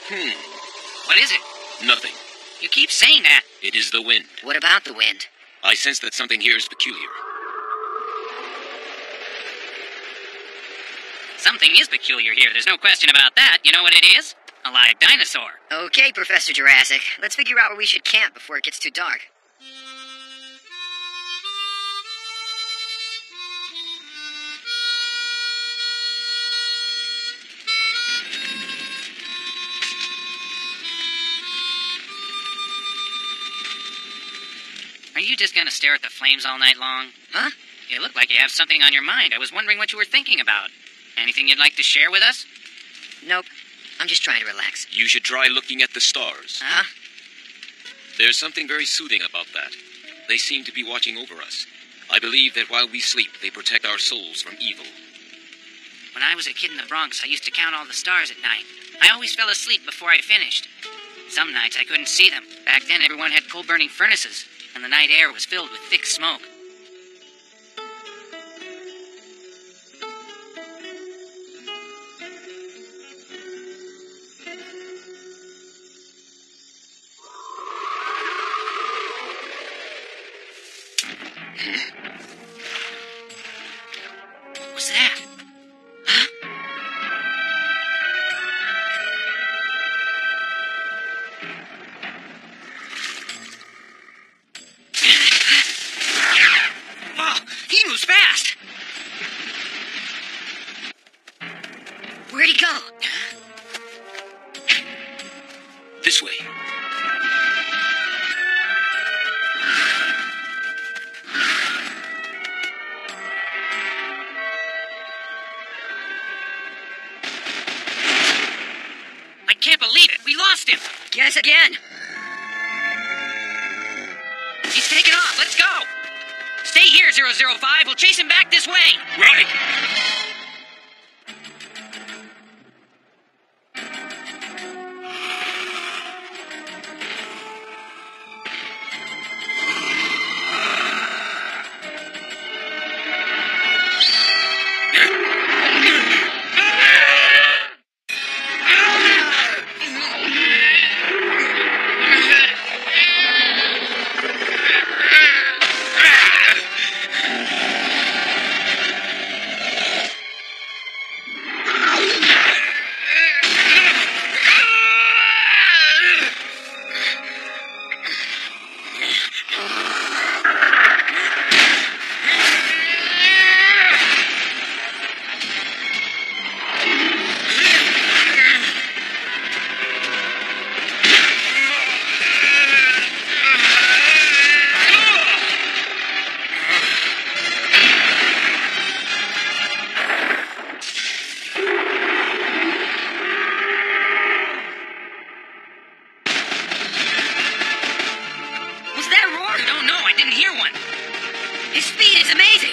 What is it? Nothing. You keep saying that. It is the wind. What about the wind? I sense that something here is peculiar. Something is peculiar here, there's no question about that. You know what it is? A live dinosaur. Okay, Professor Jurassic. Let's figure out where we should camp before it gets too dark. Are you just gonna stare at the flames all night long? Huh? You look like you have something on your mind. I was wondering what you were thinking about. Anything you'd like to share with us? Nope. I'm just trying to relax. You should try looking at the stars. Huh? There's something very soothing about that. They seem to be watching over us. I believe that while we sleep, they protect our souls from evil. When I was a kid in the Bronx, I used to count all the stars at night. I always fell asleep before I finished. Some nights I couldn't see them. Back then everyone had coal-burning furnaces, and the night air was filled with thick smoke. What's that? Huh? Whoa, he moves fast. Where'd he go? This way. Guess again. He's taking off. Let's go. Stay here, 005. We'll chase him back this way. Right. His speed is amazing.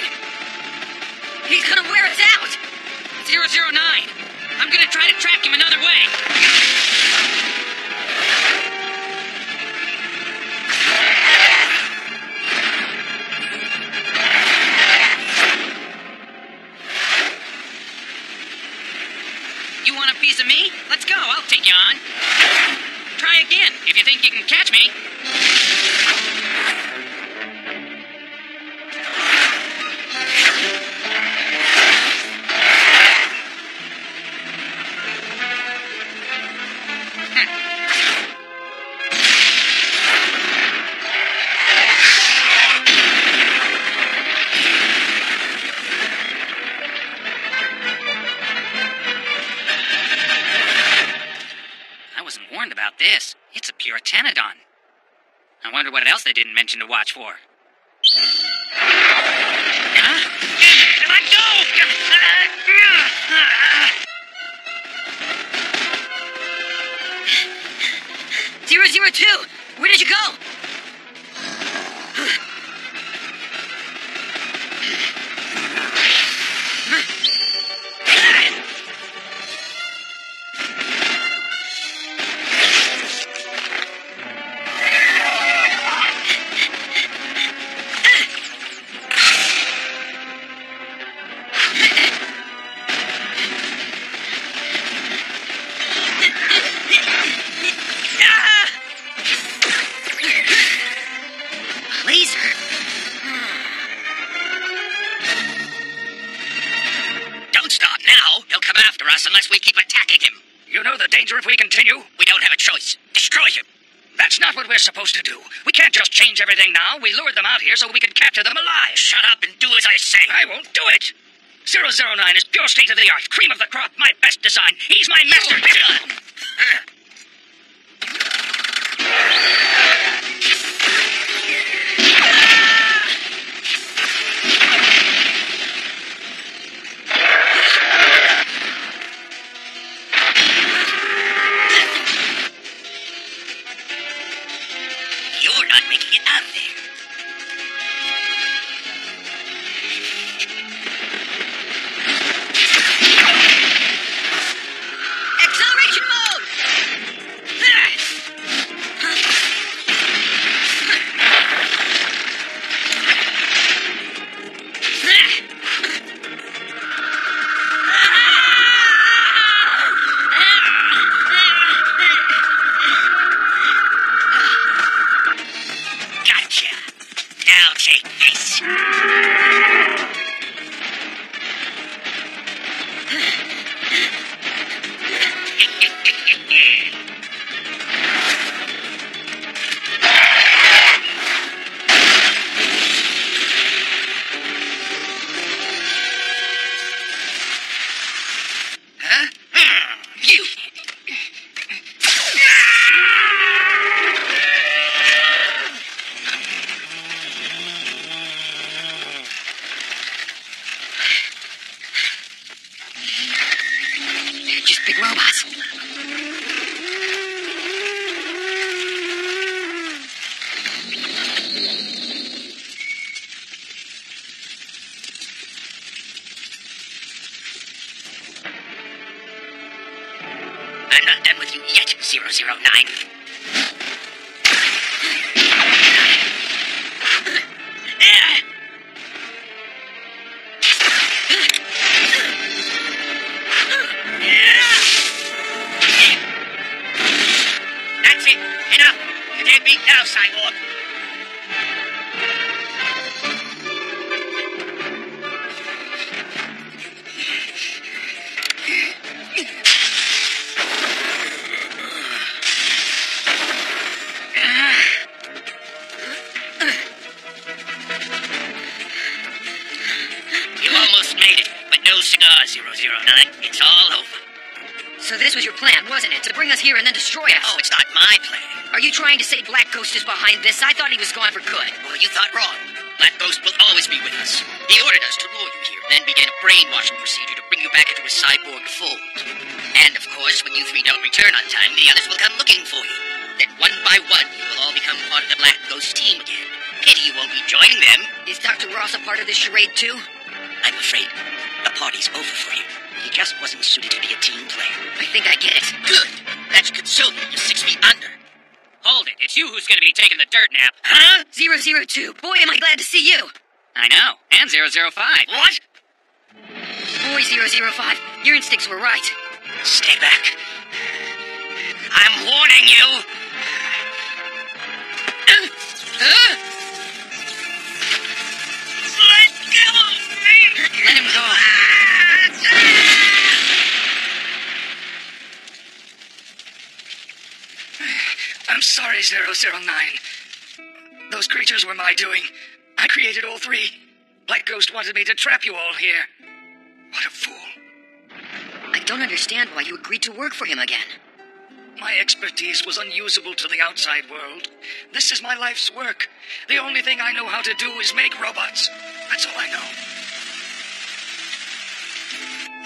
He's gonna wear us out. 009. I'm gonna try to track him another way. You want a piece of me? Let's go. I'll take you on. Try again if you think you can catch me. About this. It's a Puritanoidon. I wonder what else they didn't mention to watch for. Huh? Let go! 002! Where did you go? Unless we keep attacking him. You know the danger if we continue? We don't have a choice. Destroy him. That's not what we're supposed to do. We can't just change everything now. We lured them out here so we can capture them alive. Shut up and do as I say. I won't do it. 009 is pure state-of-the-art, cream of the crop, my best design. He's my master. You're not making it out there. Acceleration mode! Gotcha. with you yet, 009. That's it. Enough. You're dead beat now, Cyborg. You almost made it, but no cigar, 009. It's all over. So this was your plan, wasn't it? To bring us here and then destroy us? Oh, it's not my plan. Are you trying to say Black Ghost is behind this? I thought he was gone for good. Well, you thought wrong. Black Ghost will always be with us. He ordered us to lure you here, then began a brainwashing procedure to bring you back into a cyborg fold. And, of course, when you three don't return on time, the others will come looking for you. Then, one by one, you will all become part of the Black Ghost team again. Pity you won't be joining them. Is Dr. Ross a part of this charade, too? I'm afraid the party's over for you. He just wasn't suited to be a team player. I think I get it. Good. That should console you. You're 6 feet under. Hold it. It's you who's going to be taking the dirt nap. Huh? 002. Boy, am I glad to see you. I know. And 005. What? Boy, 005. Your instincts were right. Stay back. I'm warning you. Let go of me. Let him go. I'm sorry, 009. Those creatures were my doing. I created all three. Black Ghost wanted me to trap you all here. What a fool. I don't understand why you agreed to work for him again. My expertise was unusable to the outside world. This is my life's work. The only thing I know how to do is make robots. That's all I know.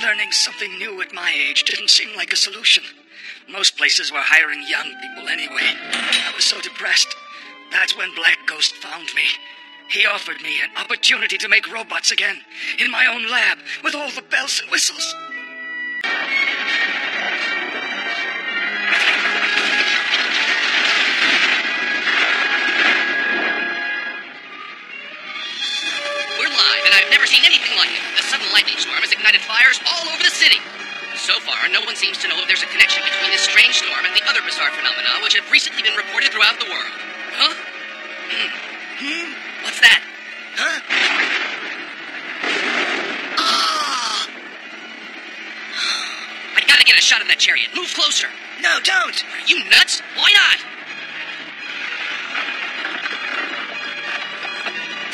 Learning something new at my age didn't seem like a solution. Most places were hiring young people anyway. I was so depressed. That's when Black Ghost found me. He offered me an opportunity to make robots again, in my own lab, with all the bells and whistles. We're live, and I've never seen anything like it. The sudden lightning storm has ignited fires all over the city. So far, no one seems to know if there's a connection between this strange storm and the other bizarre phenomena which have recently been reported throughout the world. Huh? What's that? Huh? I gotta get a shot of that chariot. Move closer. No, don't! Are you nuts? Why not?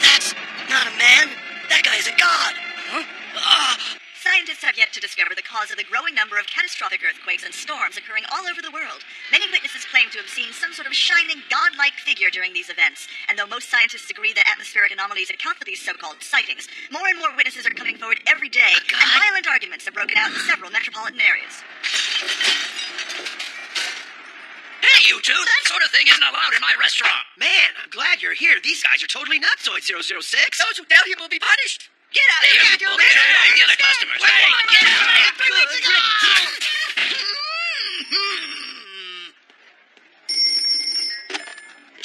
That's not a man. That guy's a god. Huh? Scientists have yet to discover the cause of the growing number of catastrophic earthquakes and storms occurring all over the world. Many witnesses claim to have seen some sort of shining, godlike figure during these events. And though most scientists agree that atmospheric anomalies account for these so-called sightings, more and more witnesses are coming forward every day, and violent arguments have broken out in several metropolitan areas. Hey, you two, that sort of thing isn't allowed in my restaurant. Man, I'm glad you're here. These guys are totally nuts, 006. Those who doubt him will be punished. Get out of here! Get the customers. Hey, get out!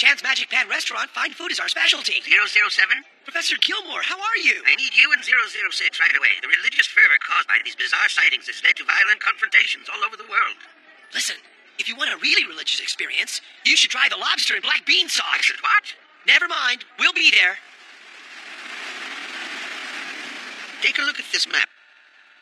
Chan's Magic Pan Restaurant, fine food is our specialty. 007? Professor Gilmore, how are you? I need you and 006 right away. The religious fervor caused by these bizarre sightings has led to violent confrontations all over the world. Listen, if you want a really religious experience, you should try the lobster and black bean sauce. I should what? Never mind, we'll be there. Take a look at this map.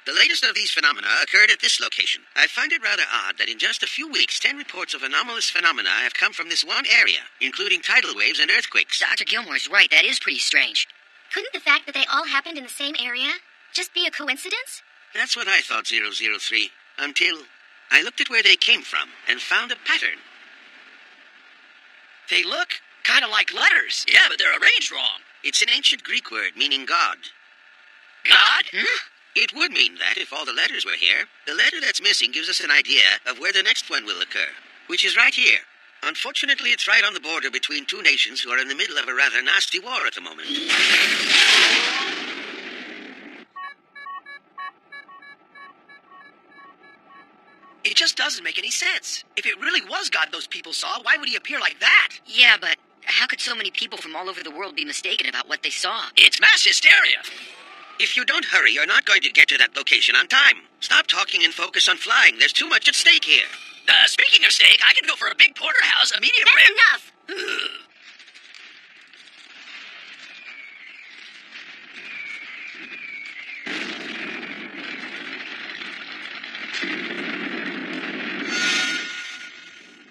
The latest of these phenomena occurred at this location. I find it rather odd that in just a few weeks, 10 reports of anomalous phenomena have come from this one area, including tidal waves and earthquakes. Dr. Gilmore's right. That is pretty strange. Couldn't the fact that they all happened in the same area just be a coincidence? That's what I thought, 003, until I looked at where they came from and found a pattern. They look kind of like letters. Yeah, but they're arranged wrong. It's an ancient Greek word meaning God. God? It would mean that if all the letters were here. The letter that's missing gives us an idea of where the next one will occur, which is right here. Unfortunately, it's right on the border between two nations who are in the middle of a rather nasty war at the moment. It just doesn't make any sense. If it really was God those people saw, why would he appear like that? Yeah, but how could so many people from all over the world be mistaken about what they saw? It's mass hysteria. If you don't hurry, you're not going to get to that location on time. Stop talking and focus on flying. There's too much at stake here. Speaking of steak, I can go for a big porterhouse, a medium That's rare. enough.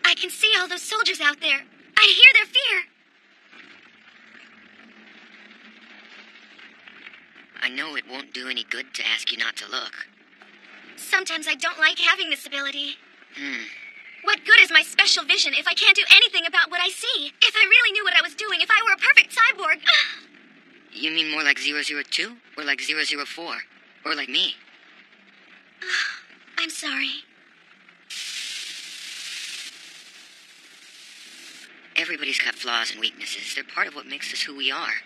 I can see all those soldiers out there. I hear their fear. I know it won't do any good to ask you not to look. Sometimes I don't like having this ability. What good is my special vision if I can't do anything about what I see? If I really knew what I was doing, if I were a perfect cyborg... You mean more like 002? Or like 004? Or like me? I'm sorry. Everybody's got flaws and weaknesses. They're part of what makes us who we are.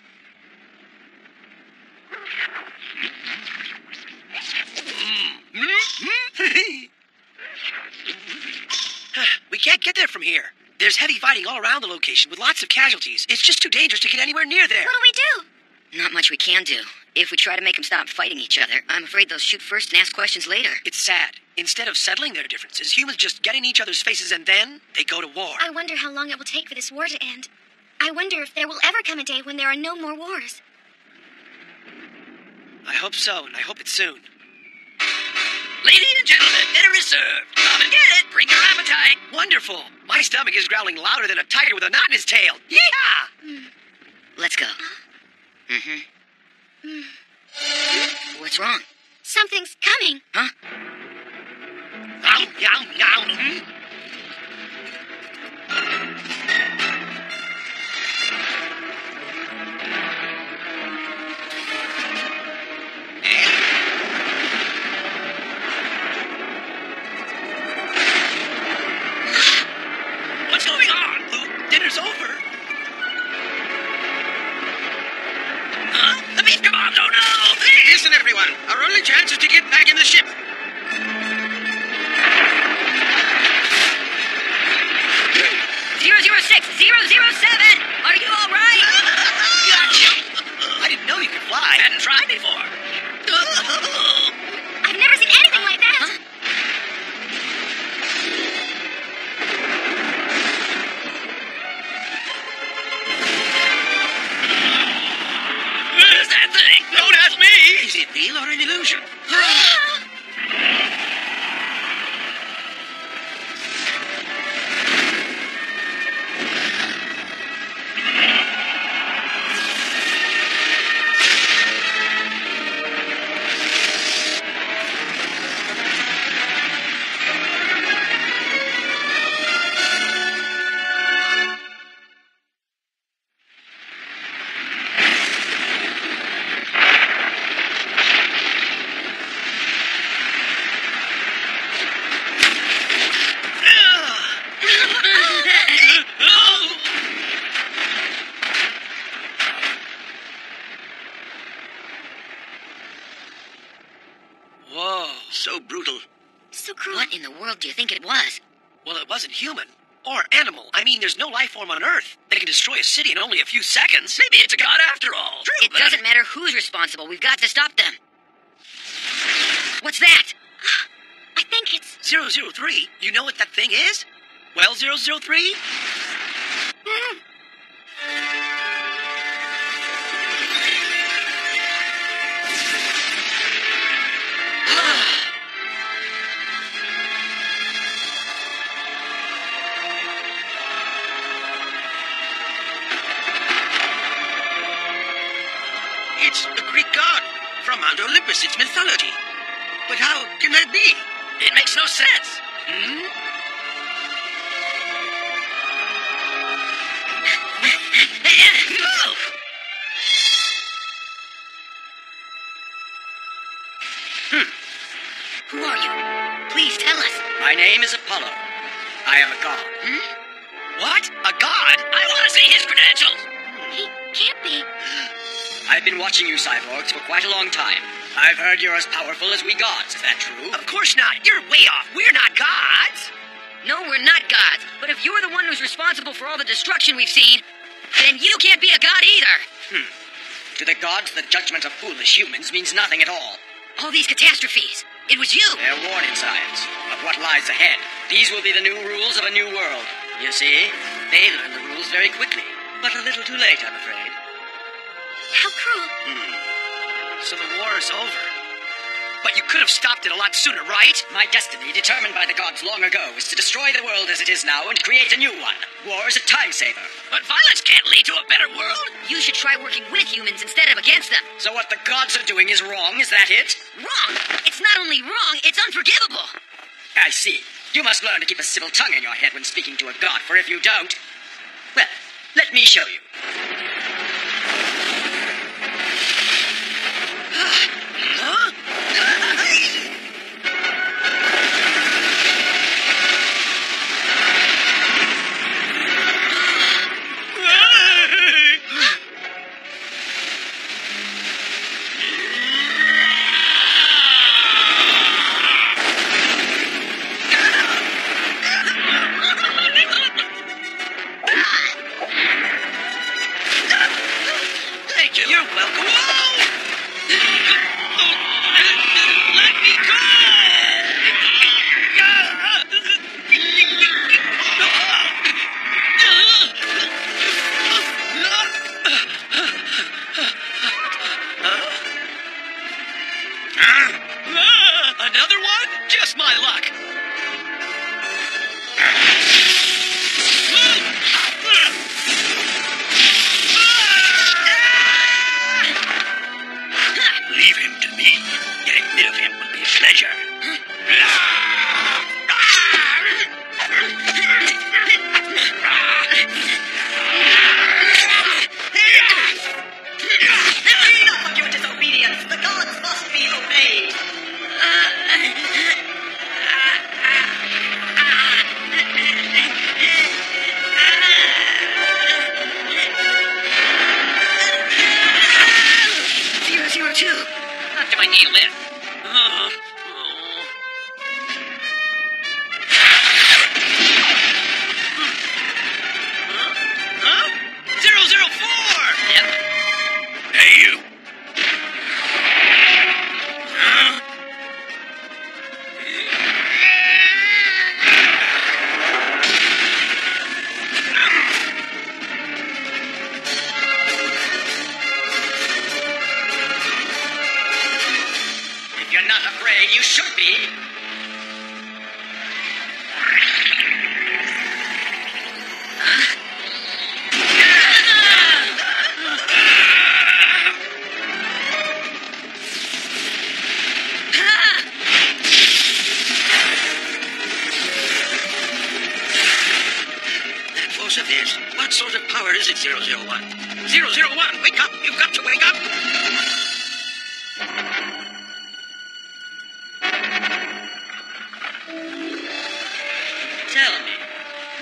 We can't get there from here. There's heavy fighting all around the location with lots of casualties. It's just too dangerous to get anywhere near there. What'll we do? Not much we can do. If we try to make them stop fighting each other, I'm afraid they'll shoot first and ask questions later. It's sad. Instead of settling their differences, humans just get in each other's faces and then they go to war. I wonder how long it will take for this war to end. I wonder if there will ever come a day when there are no more wars. I hope so, and I hope it's soon. Ladies and gentlemen, dinner is served. Come and get it. Bring your appetite. Wonderful. My stomach is growling louder than a tiger with a knot in his tail. Yeehaw! Let's go. What's wrong? Something's coming. Huh? What's going on, Luke? Dinner's over. Huh? The beef kebabs, oh no! Listen, everyone. Our only chance is to get back in the ship. 006, 007! Are you all right? Gotcha! I didn't know you could fly. Hadn't tried before. I've never seen anything like that. Where's that thing? Don't ask me! Is it real or an illusion? Whoa. So brutal. So cruel. What in the world do you think it was? Well, it wasn't human. Or animal. I mean, there's no life form on Earth that can destroy a city in only a few seconds. Maybe it's a god after all. True, It doesn't matter who's responsible. We've got to stop them. What's that? I think it's... 003? You know what that thing is? Well, 003? It's the Greek god. From Mount Olympus, it's mythology. But how can that be? It makes no sense. Who are you? Please tell us. My name is Apollo. I am a god. What? A god? I want to see his credentials. He can't be. I I've been watching you, Cyborgs, for quite a long time. I've heard you're as powerful as we gods. Is that true? Of course not. You're way off. We're not gods. No, we're not gods. But if you're the one who's responsible for all the destruction we've seen, then you can't be a god either. To the gods, the judgment of foolish humans means nothing at all. All these catastrophes. It was you. They're warning signs of what lies ahead. These will be the new rules of a new world. You see, they learn the rules very quickly. But a little too late, I'm afraid. How cruel. So the war is over. But you could have stopped it a lot sooner, right? My destiny, determined by the gods long ago, is to destroy the world as it is now and create a new one. War is a time saver. But violence can't lead to a better world. You should try working with humans instead of against them. So what the gods are doing is wrong, is that it? Wrong? It's not only wrong, it's unforgivable. I see. You must learn to keep a civil tongue in your head when speaking to a god, for if you don't... Well, let me show you. You're welcome. Let me go! Another one? Just my luck. Leave him to me. Getting rid of him will be a pleasure. Enough of your disobedience. The gods must be obeyed. Not do I need a lift. Huh? 004! Yep. Hey, you. If you're not afraid, you should be. That force of theirs, what sort of power is it, 001? 001, wake up! You've got to wake up! Tell me,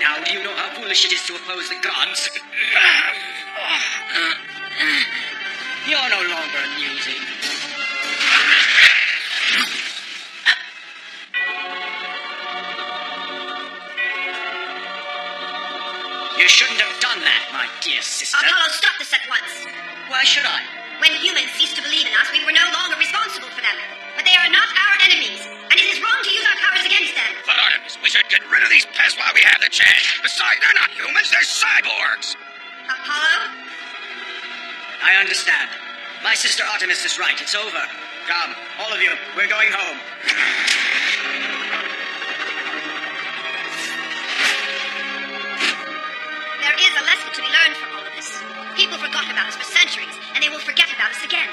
now do you know how foolish it is to oppose the gods? You're no longer amusing. You shouldn't have done that, my dear sister. Apollo, stop this at once. Why should I? When humans ceased to believe in us, we were no longer responsible for them. But they are not our enemies, and it is wrong to use our powers against them. But Artemis, we should get rid of these pests while we have the chance. Besides, they're not humans, they're cyborgs. Apollo? I understand. My sister Artemis is right. It's over. Come, all of you. We're going home. There is a lesson to be learned from all of this. People forgot about us for centuries, and they will forget about us again.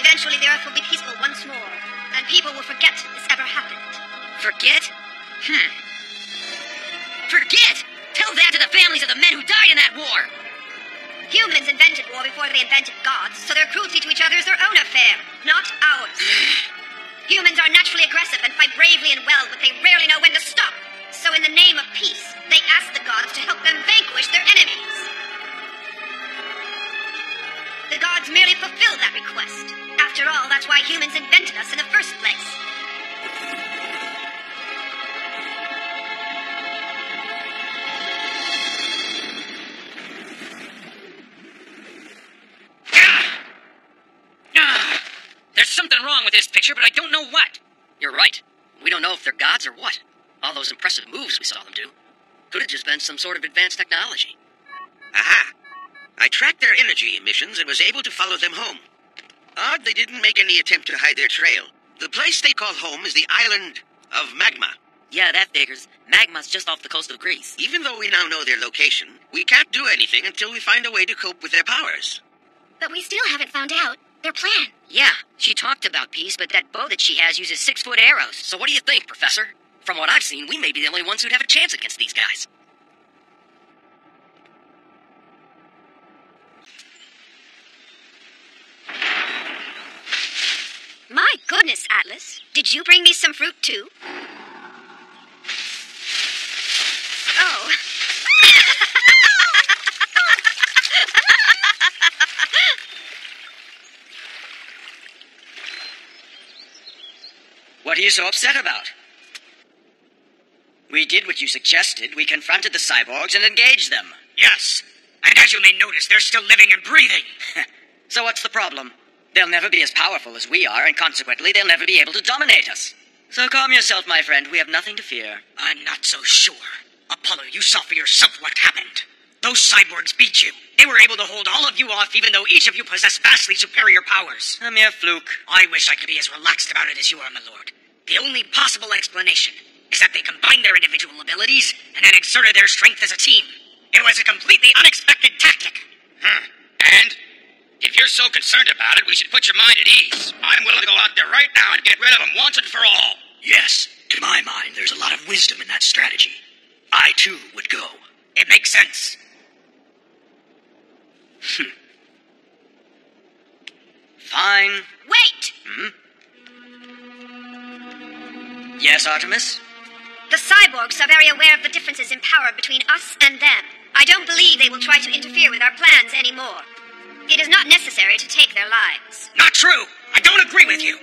Eventually, the Earth will be peaceful once more, and people will forget this ever happened. Forget? Forget? Tell that to the families of the men who died in that war. Humans invented war before they invented gods, so their cruelty to each other is their own affair, not ours. Humans are naturally aggressive and fight bravely and well, but they rarely know when to stop. So in the name of peace, they ask the gods to help them vanquish their enemies. The gods merely fulfill that request. After all, that's why humans invented us in the first place. There's something wrong with this picture, but I don't know what. You're right. We don't know if they're gods or what. All those impressive moves we saw them do. Could have just been some sort of advanced technology. Aha! I tracked their energy emissions and was able to follow them home. Odd they didn't make any attempt to hide their trail. The place they call home is the island of Magma. Yeah, that figures. Magma's just off the coast of Greece. Even though we now know their location, we can't do anything until we find a way to cope with their powers. But we still haven't found out their plan. Yeah, she talked about peace, but that bow that she has uses 6-foot arrows. So what do you think, Professor? From what I've seen, we may be the only ones who'd have a chance against these guys. My goodness, Atlas. Did you bring me some fruit, too? Oh. What are you so upset about? We did what you suggested. We confronted the cyborgs and engaged them. Yes. And as you may notice, they're still living and breathing. So what's the problem? They'll never be as powerful as we are, and consequently, they'll never be able to dominate us. So calm yourself, my friend. We have nothing to fear. I'm not so sure. Apollo, you saw for yourself what happened. Those cyborgs beat you. They were able to hold all of you off, even though each of you possessed vastly superior powers. A mere fluke. I wish I could be as relaxed about it as you are, my lord. The only possible explanation is that they combined their individual abilities and then exerted their strength as a team. It was a completely unexpected tactic. And? If you're so concerned about it, we should put your mind at ease. I'm willing to go out there right now and get rid of them once and for all. Yes, to my mind, there's a lot of wisdom in that strategy. I, too, would go. It makes sense. Fine. Wait! Yes, Artemis? The cyborgs are very aware of the differences in power between us and them. I don't believe they will try to interfere with our plans anymore. It is not necessary to take their lives. Not true! I don't agree with you!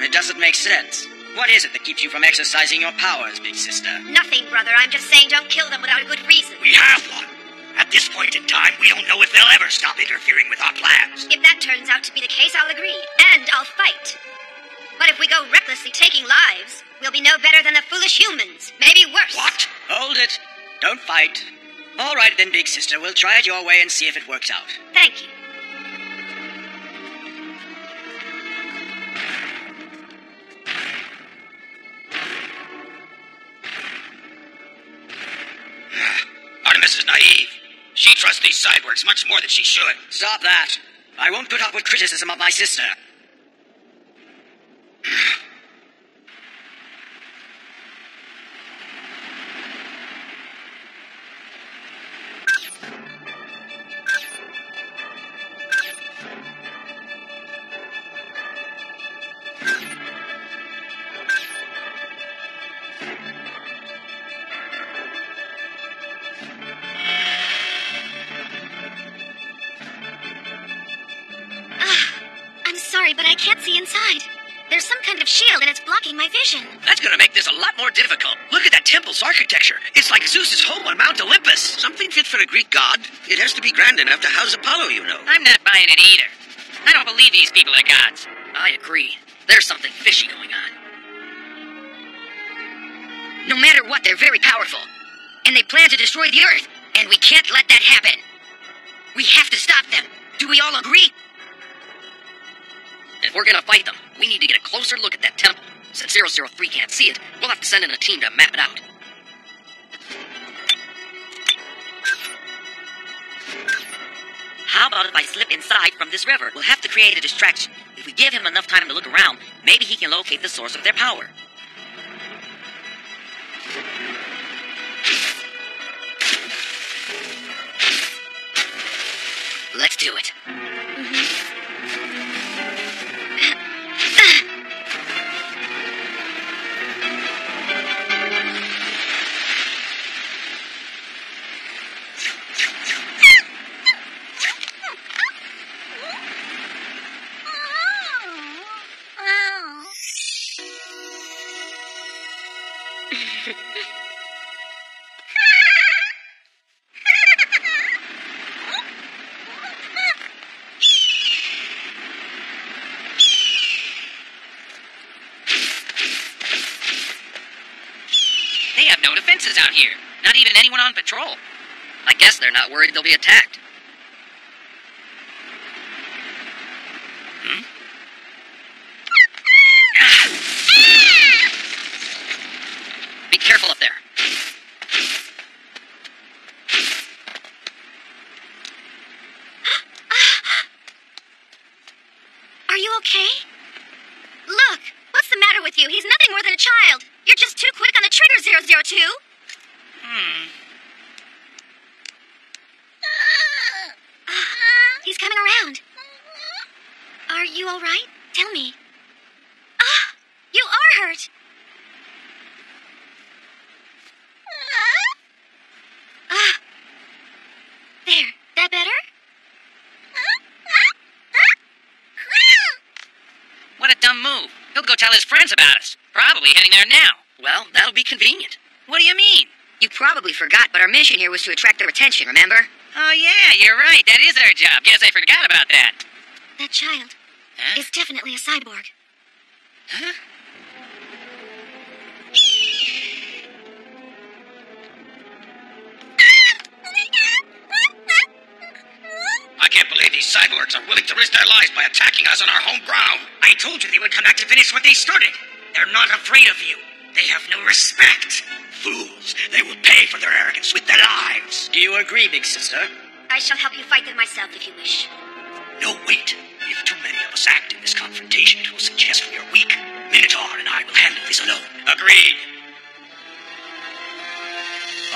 It doesn't make sense. What is it that keeps you from exercising your powers, big sister? Nothing, brother. I'm just saying don't kill them without a good reason. We have one. At this point in time, we don't know if they'll ever stop interfering with our plans. If that turns out to be the case, I'll agree. And I'll fight. But if we go recklessly taking lives, we'll be no better than the foolish humans. Maybe worse. What? Hold it. Don't fight. All right then, big sister. We'll try it your way and see if it works out. Thank you. Artemis is naive. She trusts these cyborgs much more than she should. Stop that. I won't put up with criticism of my sister. Sorry, but I can't see inside. There's some kind of shield and it's blocking my vision. That's gonna make this a lot more difficult. Look at that temple's architecture. It's like Zeus's home on Mount Olympus. Something fit for a Greek god. It has to be grand enough to house Apollo, you know. I'm not buying it either. I don't believe these people are gods. I agree. There's something fishy going on. No matter what, they're very powerful. And they plan to destroy the Earth. And we can't let that happen. We have to stop them. Do we all agree? If we're gonna fight them, we need to get a closer look at that temple. Since 003 can't see it, we'll have to send in a team to map it out. How about if I slip inside from this river? We'll have to create a distraction. If we give him enough time to look around, maybe he can locate the source of their power. Let's do it. no defenses out here. Not even anyone on patrol. I guess they're not worried they'll be attacked. Be careful up there. Are you okay? Look, what's the matter with you? He's nothing more than a child. You're just too quick on the trigger, 002. He's coming around. Are you all right? Tell me. You are hurt. There. That better? What a dumb move. He'll go tell his friends about us. Probably heading there now. Well, that'll be convenient. What do you mean? You probably forgot, but our mission here was to attract their attention, remember? Oh, yeah, you're right. That is our job. Guess I forgot about that. That child is definitely a cyborg. Huh? I can't believe these cyborgs are willing to risk their lives by attacking us on our home ground. I told you they would come back to finish what they started. They're not afraid of you. They have no respect. Fools! They will pay for their arrogance with their lives. Do you agree, big sister? I shall help you fight them myself if you wish. No, wait. If too many of us act in this confrontation, it will suggest we are weak. Minotaur and I will handle this alone. Agreed.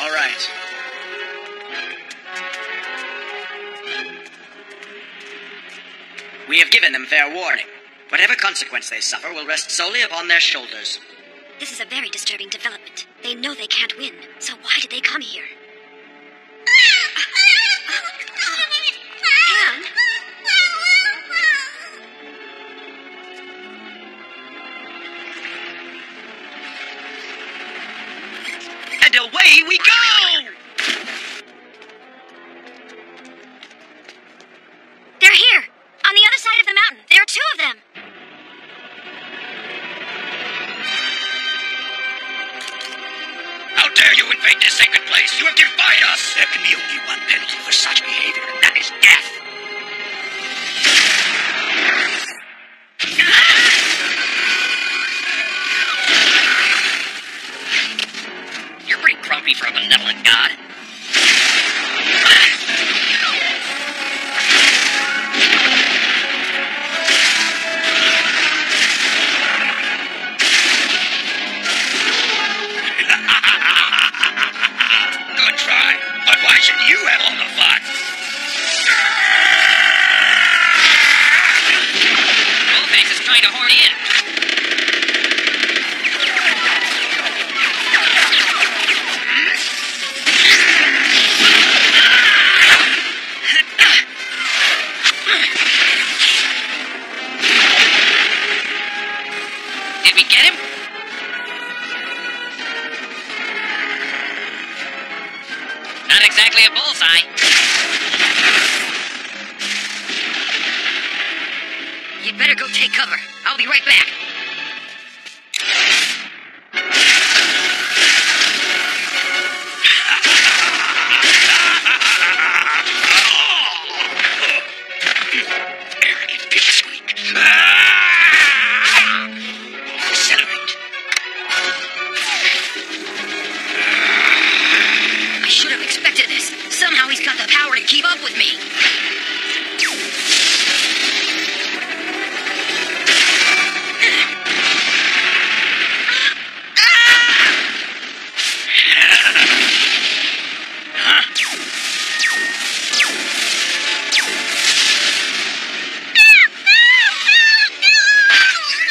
All right. We have given them fair warning. Whatever consequence they suffer will rest solely upon their shoulders. This is a very disturbing development. They know they can't win, so why did they come here? Anne? And away we go! They're here! On the other side of the mountain. There are two of them. How dare you invade this sacred place? You have defied us! There can be only one penalty for such behavior, and that is death. You're pretty grumpy for a benevolent god. Good try, but why should you have all the fun? Bullface is trying to horn in. Did we get him? Not exactly a bullseye. You'd better go take cover. I'll be right back. Arrogant pipsqueak. Accelerate. I should have expected this. Somehow he's got the power to keep up with me.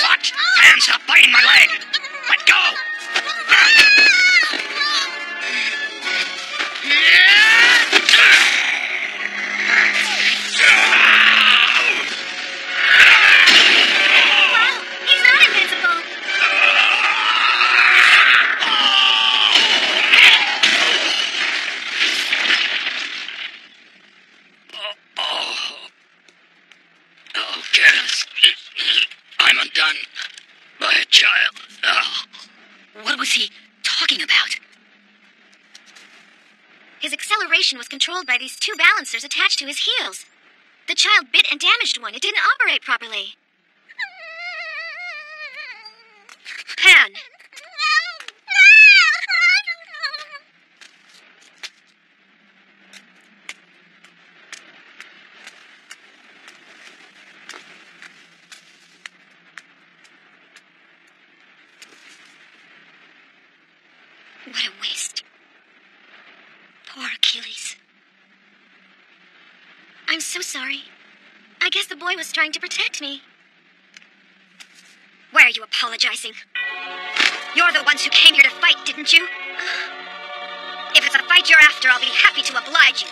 What? Man, stop biting my leg. Let go. Well, he's not invincible. Oh, goodness. I'm undone by a child. Oh. What was he talking about? organization was controlled by these two balancers attached to his heels. The child bit and damaged one. It didn't operate properly. Pan. What a waste. Poor Achilles. I'm so sorry. I guess the boy was trying to protect me. Why are you apologizing? You're the ones who came here to fight, didn't you? If it's a fight you're after, I'll be happy to oblige you.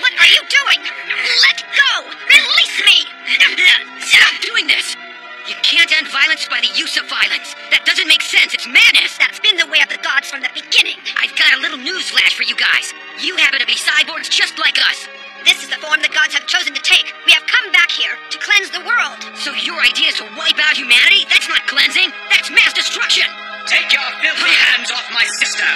What are you doing? Let go! Release me! Stop doing this! You can't end violence by the use of violence. That doesn't make sense. It's madness. That's been the way of the gods from the beginning. I've got a little news flash for you guys. You happen to be cyborgs just like us. This is the form the gods have chosen to take. We have come back here to cleanse the world. So your idea is to wipe out humanity? That's not cleansing. That's mass destruction. Take your filthy hands off my sister!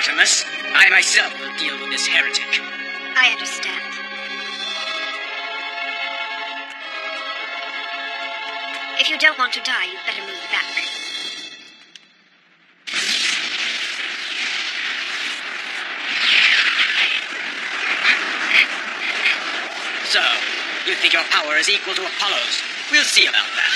Artemis, I myself will deal with this heretic. I understand. If you don't want to die, you'd better move back. So, you think your power is equal to Apollo's? We'll see about that.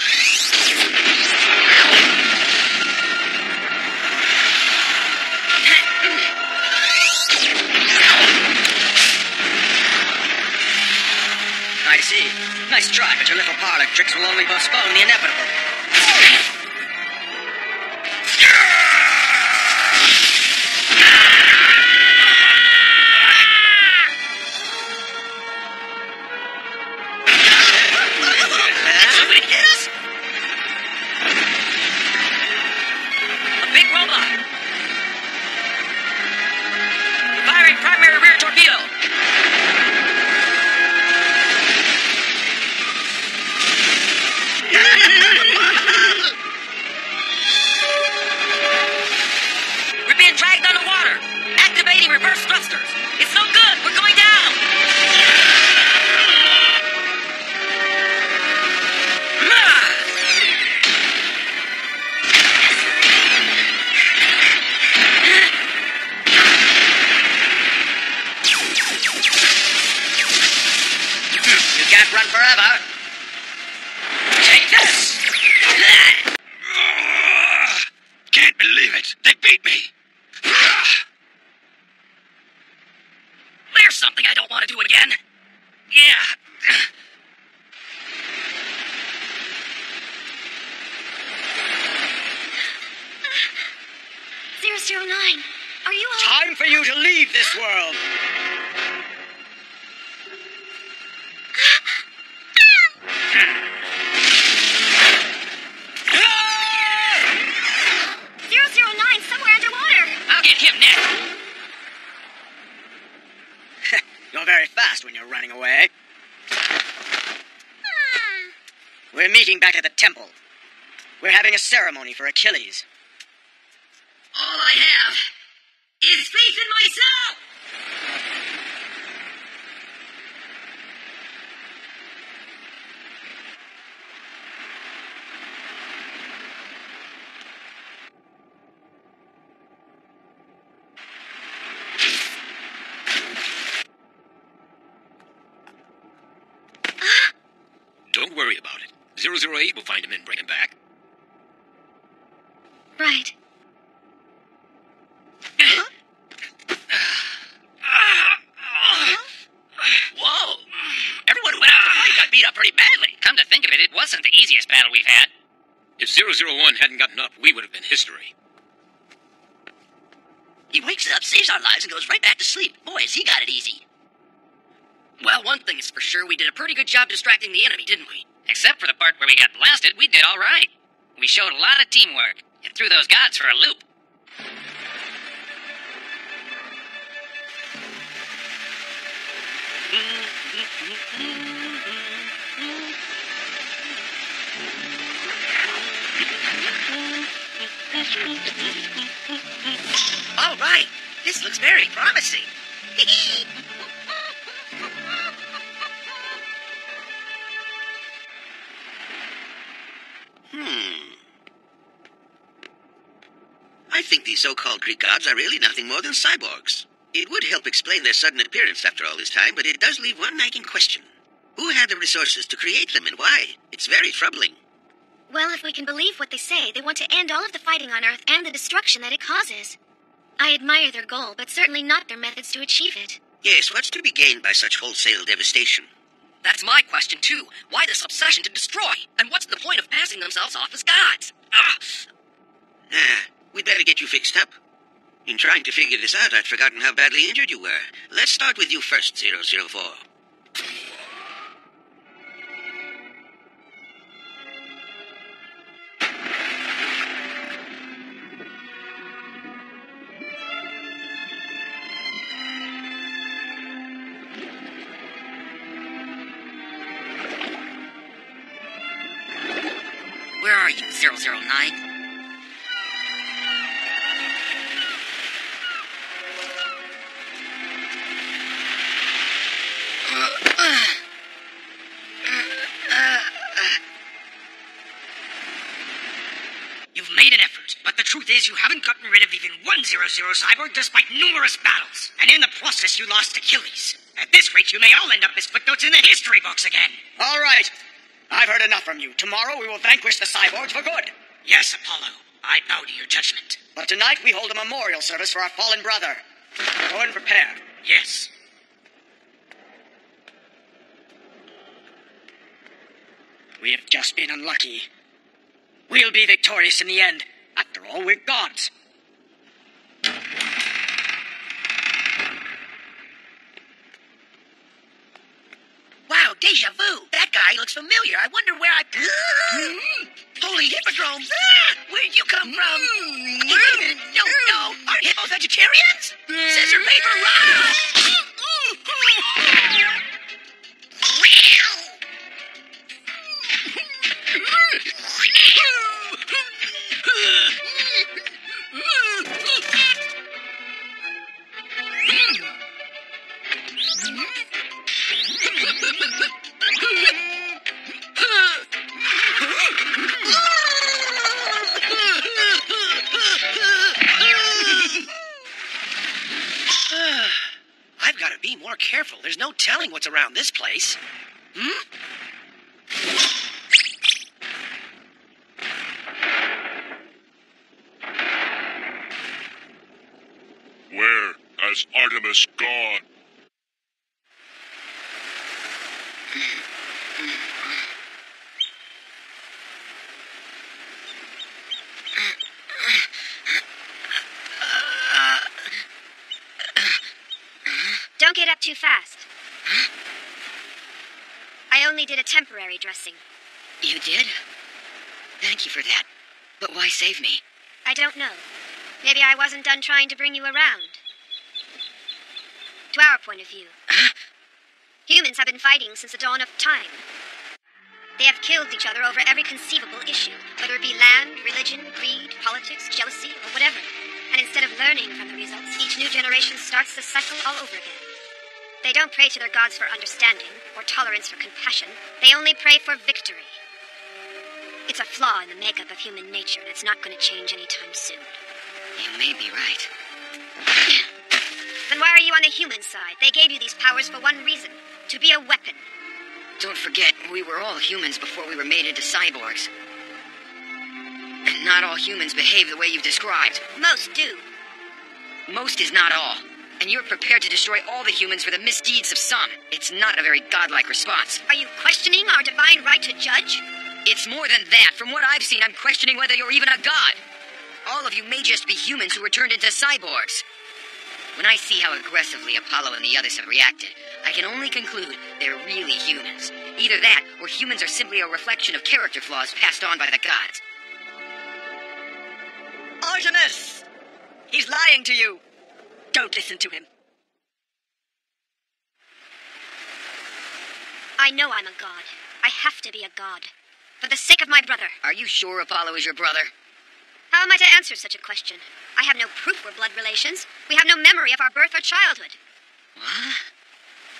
I see. Nice try, but your little parlor tricks will only postpone the inevitable. Somebody hit us? A big robot. Firing primary rear torpedo. We're being dragged underwater. Activating reverse thrusters. It's no good. We're going down. You can't run forever. Take this! Can't believe it. They beat me. There's something I don't want to do again. Yeah. 009, are you all... Time for you to leave this world. 009, somewhere underwater! I'll get him next. You're very fast when you're running away. We're meeting back at the temple. We're having a ceremony for Achilles. All I have is faith in myself. Don't worry about it. 008 will find him and bring him back. Right. Whoa! Everyone who went out to fight got beat up pretty badly. Come to think of it, it wasn't the easiest battle we've had. If 001 hadn't gotten up, we would have been history. He wakes up, saves our lives, and goes right back to sleep. Boys, he got it easy. Well, one thing is for sure, we did a pretty good job distracting the enemy, didn't we? Except for the part where we got blasted, we did all right. We showed a lot of teamwork. It threw those gods for a loop. All right. This looks very promising. I think these so-called Greek gods are really nothing more than cyborgs. It would help explain their sudden appearance after all this time, but it does leave one nagging question. Who had the resources to create them and why? It's very troubling. Well, if we can believe what they say, they want to end all of the fighting on Earth and the destruction that it causes. I admire their goal, but certainly not their methods to achieve it. Yes, what's to be gained by such wholesale devastation? That's my question, too. Why this obsession to destroy? And what's the point of passing themselves off as gods? We'd better get you fixed up. In trying to figure this out, I'd forgotten how badly injured you were. Let's start with you first, 004. Where are you, 009? You've made an effort, but the truth is you haven't gotten rid of even one 00 cyborg despite numerous battles. And in the process, you lost Achilles. At this rate, you may all end up as footnotes in the history books again. All right. I've heard enough from you. Tomorrow we will vanquish the cyborgs for good. Yes, Apollo. I bow to your judgment. But tonight we hold a memorial service for our fallen brother. Go and prepare. Yes. We have just been unlucky. We'll be victorious in the end. After all, we're gods. Wow, deja vu. That guy looks familiar. I wonder where I... Holy hippodrome. Where'd you come from? No. Aren't hippos vegetarians? Scissor, paper, rock! I've got to be more careful. There's no telling what's around this place. Where has Artemis gone? Don't get up too fast. I only did a temporary dressing. You did? Thank you for that. But why save me? I don't know. Maybe I wasn't done trying to bring you around. To our point of view. Humans have been fighting since the dawn of time. They have killed each other over every conceivable issue, whether it be land, religion, greed, politics, jealousy, or whatever. And instead of learning from the results, each new generation starts the cycle all over again. They don't pray to their gods for understanding or tolerance for compassion. They only pray for victory. It's a flaw in the makeup of human nature, and it's not going to change anytime soon. You may be right. Then why are you on the human side? They gave you these powers for one reason: to be a weapon. Don't forget, we were all humans before we were made into cyborgs. And not all humans behave the way you've described. Most do. Most is not all. And you're prepared to destroy all the humans for the misdeeds of some. It's not a very godlike response. Are you questioning our divine right to judge? It's more than that. From what I've seen, I'm questioning whether you're even a god. All of you may just be humans who were turned into cyborgs. When I see how aggressively Apollo and the others have reacted, I can only conclude they're really humans. Either that, or humans are simply a reflection of character flaws passed on by the gods. Artemis! He's lying to you. Don't listen to him. I know I'm a god. I have to be a god. For the sake of my brother. Are you sure Apollo is your brother? How am I to answer such a question? I have no proof we're blood relations. We have no memory of our birth or childhood. What?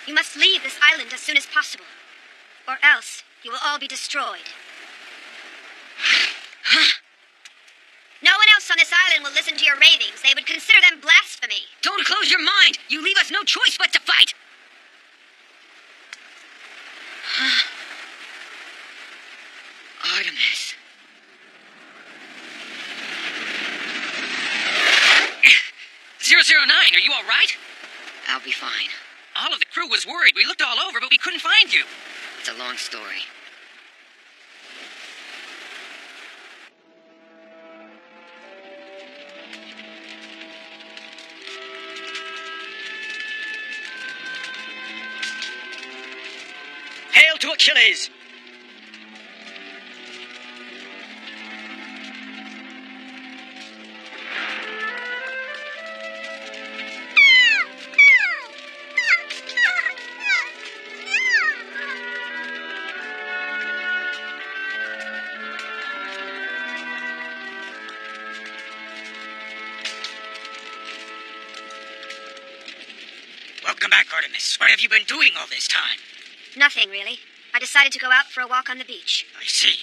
You must leave this island as soon as possible. Or else you will all be destroyed. No one else on this island will listen to your ravings. They would consider them blasphemy. Don't close your mind! You leave us no choice but to fight! Artemis. 009, are you all right? I'll be fine. All of the crew was worried. We looked all over, but we couldn't find you. It's a long story. Hail to Achilles! Welcome back, Artemis. What have you been doing all this time? Nothing, really. I decided to go out for a walk on the beach. I see.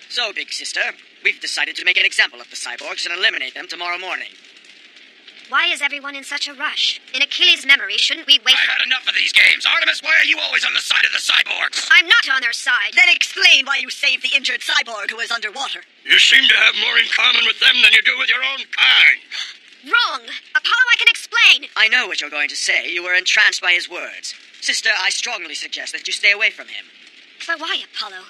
So, big sister, we've decided to make an example of the cyborgs and eliminate them tomorrow morning. Why is everyone in such a rush? In Achilles' memory, shouldn't we wait? I've had enough of these games. Artemis, why are you always on the side of the cyborgs? I'm not on their side. Then explain why you saved the injured cyborg who was underwater. You seem to have more in common with them than you do with your own kind. Wrong. Apollo, I can explain. I know what you're going to say. You were entranced by his words. Sister, I strongly suggest that you stay away from him. But why, Apollo?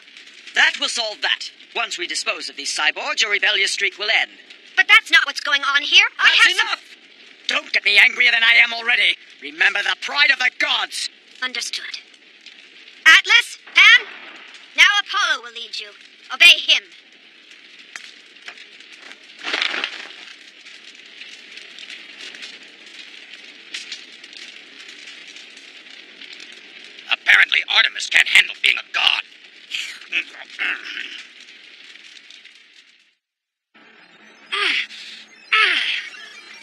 That will solve that. Once we dispose of these cyborgs, your rebellious streak will end. But that's not what's going on here. That's enough! Don't get me angrier than I am already. Remember the pride of the gods. Understood. Atlas, Pan, now Apollo will lead you. Obey him. Apparently Artemis can't handle being a god.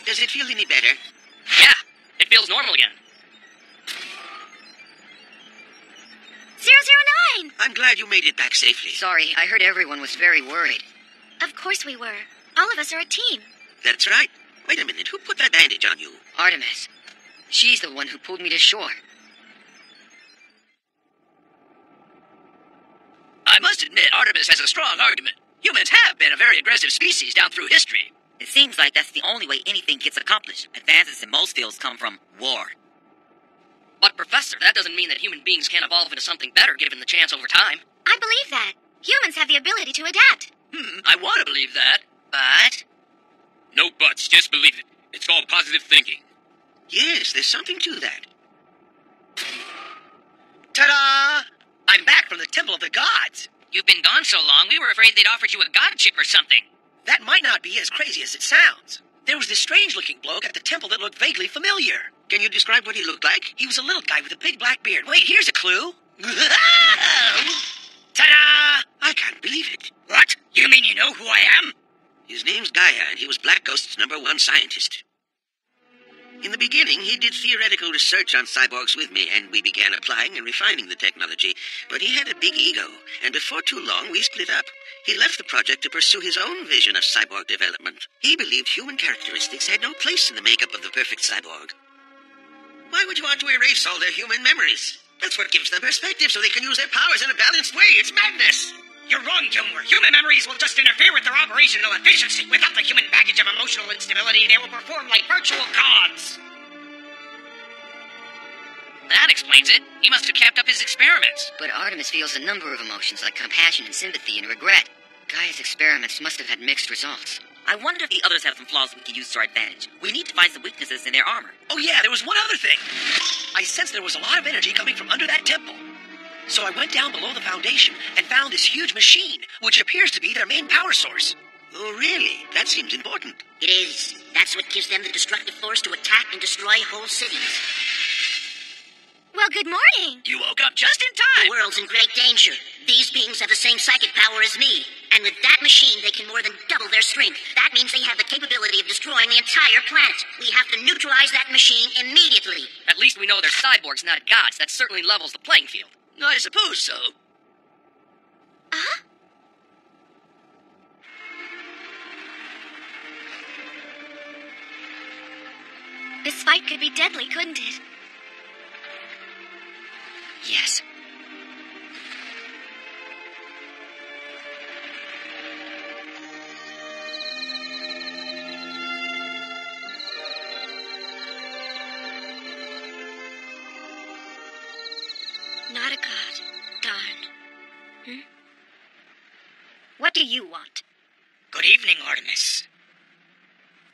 Does it feel any better? Yeah, it feels normal again. 009! I'm glad you made it back safely. Sorry, I heard everyone was very worried. Of course we were. All of us are a team. That's right. Wait a minute, who put that bandage on you? Artemis. She's the one who pulled me to shore. I must admit, Artemis has a strong argument. Humans have been a very aggressive species down through history. It seems like that's the only way anything gets accomplished. Advances in most fields come from war. But, Professor, that doesn't mean that human beings can't evolve into something better given the chance over time. I believe that. Humans have the ability to adapt. I want to believe that. But? No buts, just believe it. It's called positive thinking. Yes, there's something to that. Ta-da! I'm back from the Temple of the Gods. You've been gone so long, we were afraid they'd offered you a god chip or something. That might not be as crazy as it sounds. There was this strange-looking bloke at the temple that looked vaguely familiar. Can you describe what he looked like? He was a little guy with a big black beard. Wait, here's a clue. Ta-da! I can't believe it. What? You mean you know who I am? His name's Gaia, and he was Black Ghost's #1 scientist. In the beginning, he did theoretical research on cyborgs with me, and we began applying and refining the technology. But he had a big ego, and before too long, we split up. He left the project to pursue his own vision of cyborg development. He believed human characteristics had no place in the makeup of the perfect cyborg. Why would you want to erase all their human memories? That's what gives them perspective so they can use their powers in a balanced way. It's madness! You're wrong, Gilmore. Human memories will just interfere with their operational efficiency. Without the human baggage of emotional instability, they will perform like virtual gods. That explains it. He must have kept up his experiments. But Artemis feels a number of emotions like compassion and sympathy and regret. Gaia's experiments must have had mixed results. I wonder if the others have some flaws we can use to our advantage. We need to find some weaknesses in their armor. Oh yeah, there was one other thing. I sensed there was a lot of energy coming from under that temple. So I went down below the foundation and found this huge machine, which appears to be their main power source. Oh, really? That seems important. It is. That's what gives them the destructive force to attack and destroy whole cities. Well, good morning. You woke up just in time. The world's in great danger. These beings have the same psychic power as me. And with that machine, they can more than double their strength. That means they have the capability of destroying the entire planet. We have to neutralize that machine immediately. At least we know they're cyborgs, not gods. That certainly levels the playing field. I suppose so. Uh-huh. This fight could be deadly, couldn't it? Yes. Not a god. Darn. What do you want? Good evening, Artemis.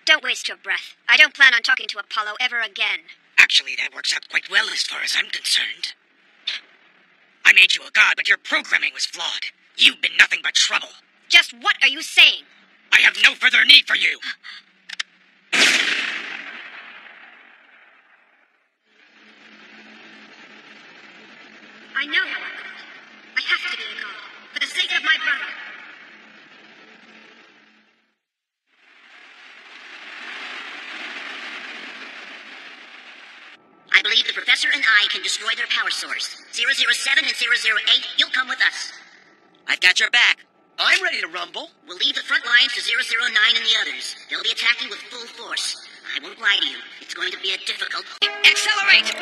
Don't waste your breath. I don't plan on talking to Apollo ever again. Actually, that works out quite well as far as I'm concerned. I made you a god, but your programming was flawed. You've been nothing but trouble. Just what are you saying? I have no further need for you. I know how I feel. I have to be a god. For the sake of my brother. I believe the professor and I can destroy their power source. 007 and 008, you'll come with us. I've got your back. I'm ready to rumble. We'll leave the front lines to 009 and the others. They'll be attacking with full force. I won't lie to you. It's going to be a difficult... Accelerate!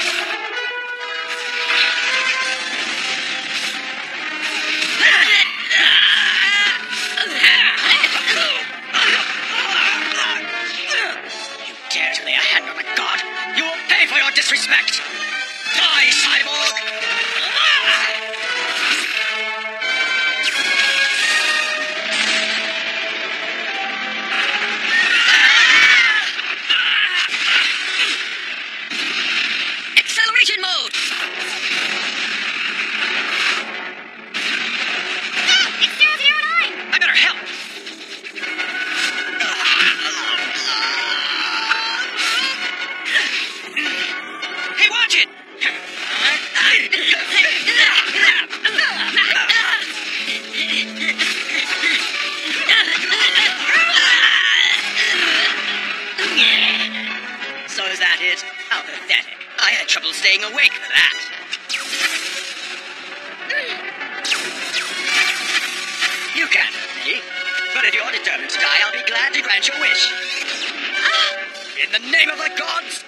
You dare to lay a hand on a god? You will pay for your disrespect! Die, Cyborg! Acceleration mode! It's 009! I better help! Hey, watch it! So is that it? How pathetic. I had trouble staying awake for that. You can't hurt me. But if you're determined to die, I'll be glad to grant your wish. In the name of the gods!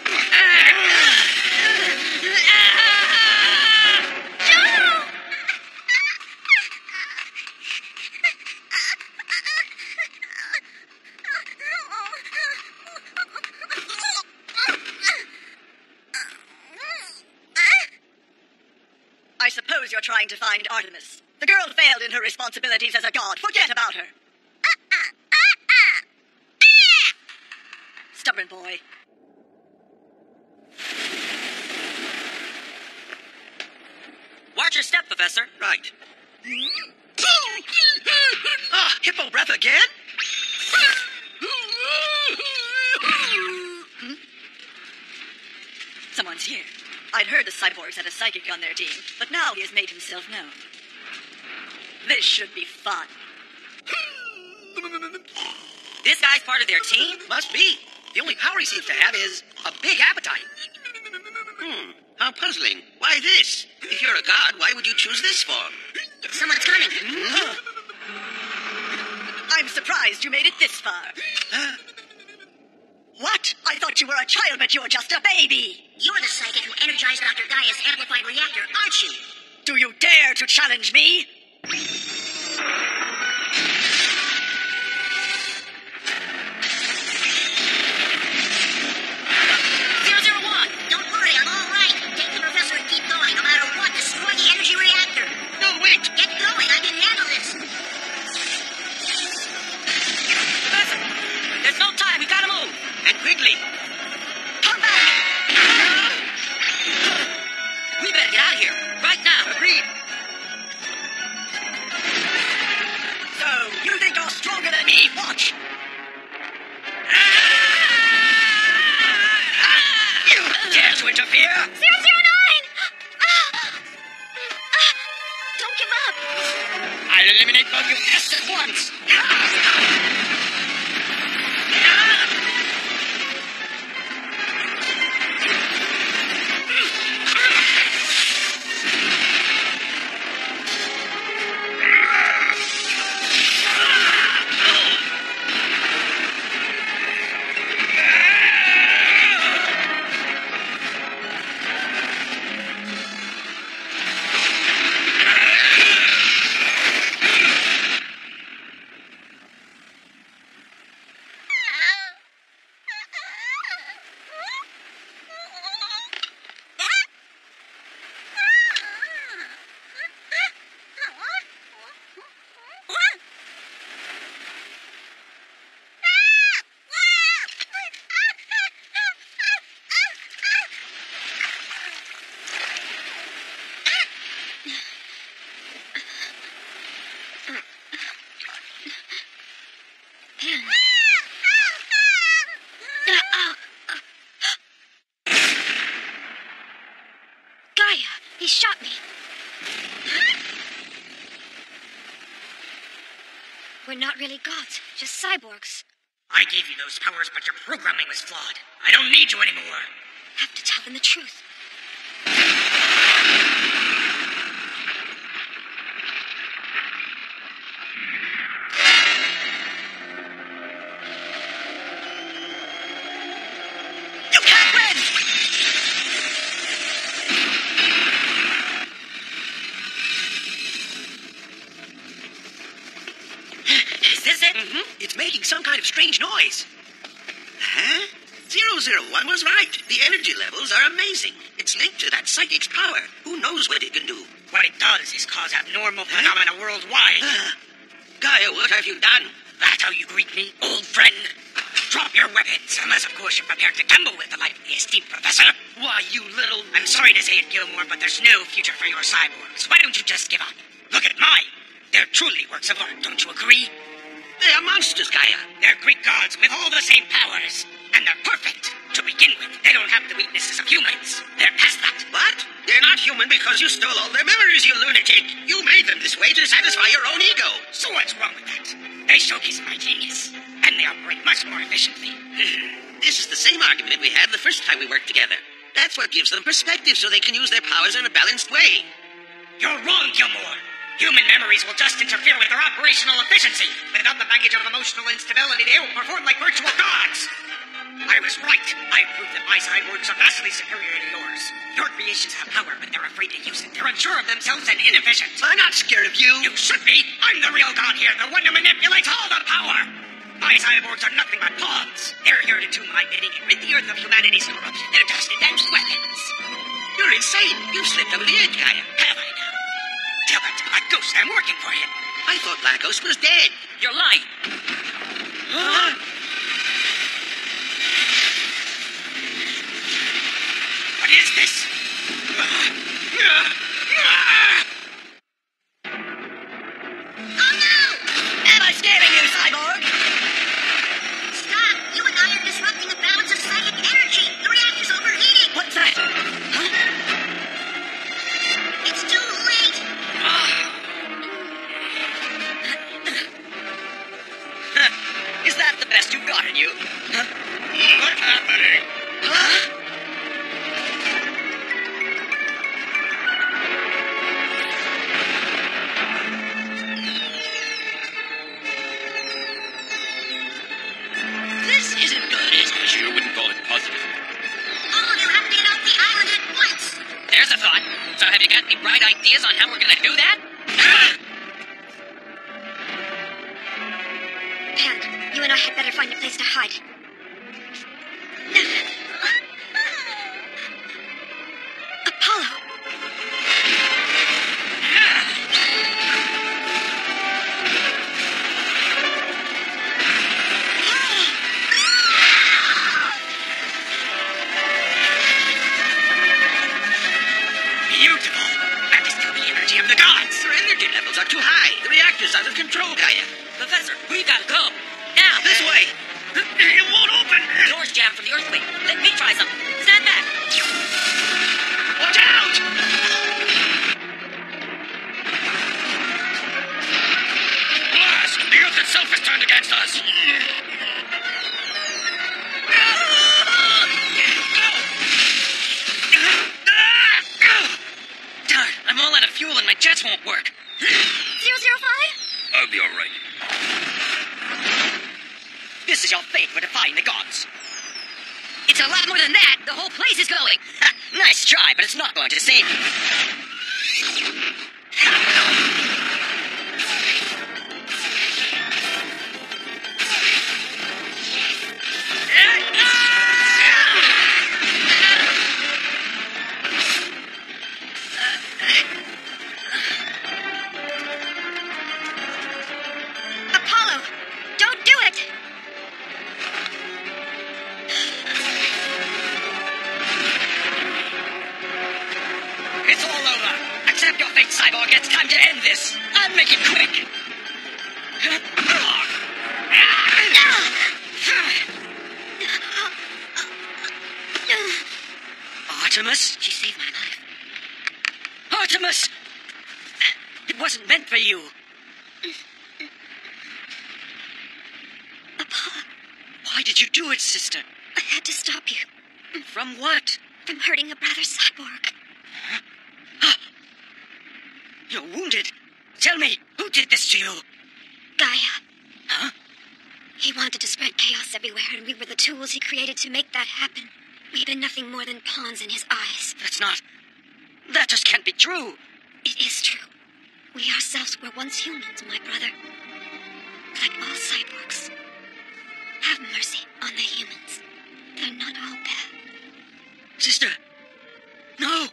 I suppose you're trying to find Artemis. The girl failed in her responsibilities as a god. Forget about her. Stubborn boy. Watch your step, Professor. Right. Ah, hippo breath again? Someone's here. I'd heard the cyborgs had a psychic on their team, but now he has made himself known. This should be fun. This guy's part of their team? Must be. The only power he seems to have is a big appetite. How puzzling. Why this? If you're a god, why would you choose this form? Someone's coming. I'm surprised you made it this far. What? I thought you were a child, but you're just a baby. You're the psychic who energized Dr. Gaia's amplified reactor, aren't you? Do you dare to challenge me? 001, don't worry, I'm all right. Take the professor and keep going. No matter what, destroy the energy reactor. No, wait! Get going, I can handle this. Professor, there's no time. We gotta move. And quickly! Come back! Agreed. So, you think you're stronger than me? Watch. You dare to interfere? 009! Don't give up. I'll eliminate both you pests at once. Gaia, he shot me. We're not really gods, just cyborgs. I gave you those powers, but your programming was flawed. I don't need you anymore. Have to tell them the truth. You can't win! Is this it? It's making some kind of strange noise. Huh? 001 was right. The energy levels are amazing. It's linked to that psychic's power. Who knows what it can do? What it does is cause abnormal phenomena worldwide. Gaia, what have you done? That's how you greet me, old friend? Drop your weapons, unless, of course, you're prepared to gamble with the life of the esteemed professor. Why, you little... I'm sorry to say it, Gilmore, but there's no future for your cyborgs. Why don't you just give up? Look at mine. They're truly works of art, don't you agree? They are monsters, Gaia. They're Greek gods with all the same powers. And they're perfect. To begin with, they don't have the weaknesses of humans. They're past that. What? They're not human because you stole all their memories, you lunatic. You made them this way to satisfy your own ego. So what's wrong with that? They showcase my genius. And they operate much more efficiently. This is the same argument we had the first time we worked together. That's what gives them perspective so they can use their powers in a balanced way. You're wrong, Gilmore. Human memories will just interfere with their operational efficiency. Without the baggage of emotional instability, they will perform like virtual gods. I was right. I proved that my cyborgs are vastly superior to yours. Your creations have power, but they're afraid to use it. They're unsure of themselves and inefficient. I'm not scared of you. You should be. I'm the real god here, the one who manipulates all the power. My cyborgs are nothing but pawns. They're here to do my bidding and rid the earth of humanity's corruption. They're just advanced weapons. You're insane. You've slipped over the edge, Gaia. Have I now? Tell that to Black Ghost I'm working for him. I thought Black Ghost was dead. You're lying. Huh? What is this? Oh no! Am I scaring you, Cyborg? Stop! You and I are disrupting the balance of psychic energy. The reactor's overheating. What's that? Huh? It's too late. Is that the best you've got in you? Huh? What's happening? Huh? This isn't good, is it? I sure wouldn't call it positive. All of you have to get off the island at once. There's a thought. So have you got any bright ideas on how we're gonna do that? Pan, you and I had better find a place to hide. Apollo! Beautiful. That is still the jam from the earthquake. Let me try some. Stand back. Watch out! Blast! The earth itself is turned against us. Darn, I'm all out of fuel and my jets won't work. 005? I'll be all right. This is your fate for defying the gods. It's a lot more than that. The whole place is glowing. Ha, nice try, but it's not going to save you. Apollo, don't do it! It's all over. Accept your fate, Cyborg. It's time to end this. And make it quick. Artemis? She saved my life. Artemis! It wasn't meant for you. Apollo, Why did you do it, sister? I had to stop you From what? from hurting a brother Cyborg. You're wounded. Tell me, who did this to you? Gaia. Huh? He wanted to spread chaos everywhere, and we were the tools he created to make that happen. We've been nothing more than pawns in his eyes. That's not... That just can't be true. It is true. We ourselves were once humans, my brother. Like all cyborgs. Have mercy on the humans. They're not all bad. Sister. No.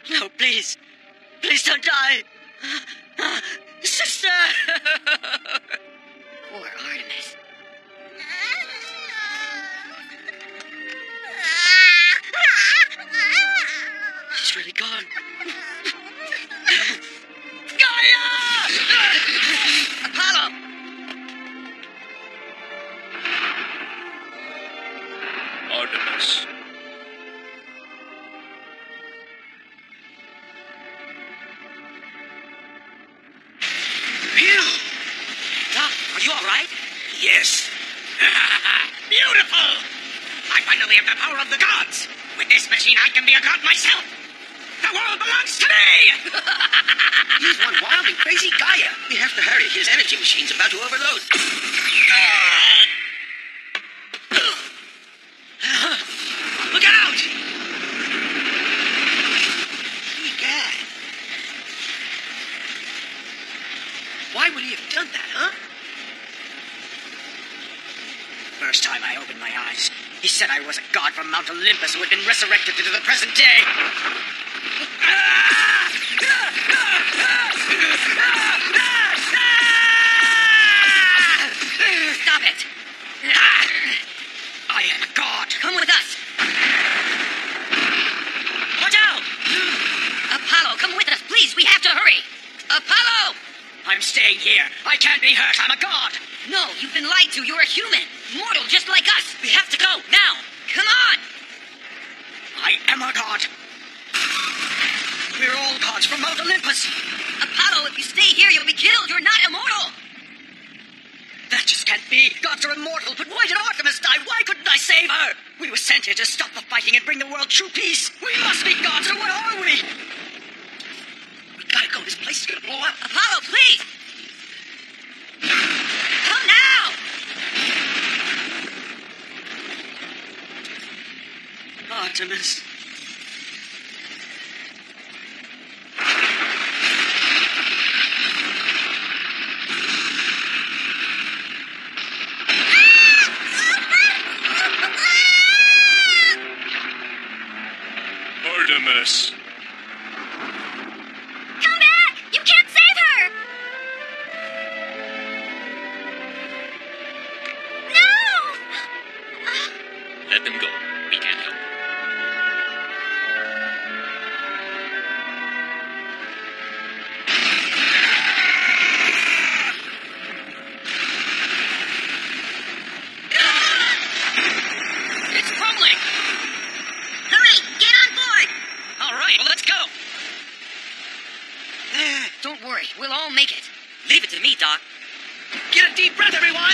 No, please. Please don't die. Sister! Poor Artemis. She's really gone. Gaia! Apollo! Artemis. Doc, are you all right? Yes. Beautiful! I finally have the power of the gods. With this machine, I can be a god myself. The world belongs to me! He's one wild and crazy Gaia. We have to hurry. His energy machine's about to overload. Look out! Egad. Why would he have done that, huh? First time I opened my eyes, he said I was a god from Mount Olympus who had been resurrected into the present day. Stop it! I am a god. Come with us! Watch out! Apollo, come with us, please. We have to hurry. Apollo! I'm staying here. I can't be hurt. I'm a god. No, you've been lied to. You're a human. Mortal, just like us. We have to go, now. Come on! I am a god. We're all gods from Mount Olympus. Apollo, if you stay here, you'll be killed. You're not immortal. That just can't be. Gods are immortal, but why did Artemis die? Why couldn't I save her? We were sent here to stop the fighting and bring the world true peace. We must be gods, or what are we? We gotta go. This place is gonna blow up. Apollo, please! Come now! Artemis. Artemis. Come back! You can't save her! No! Let them go. We can't help. Doc. Get a deep breath, everyone!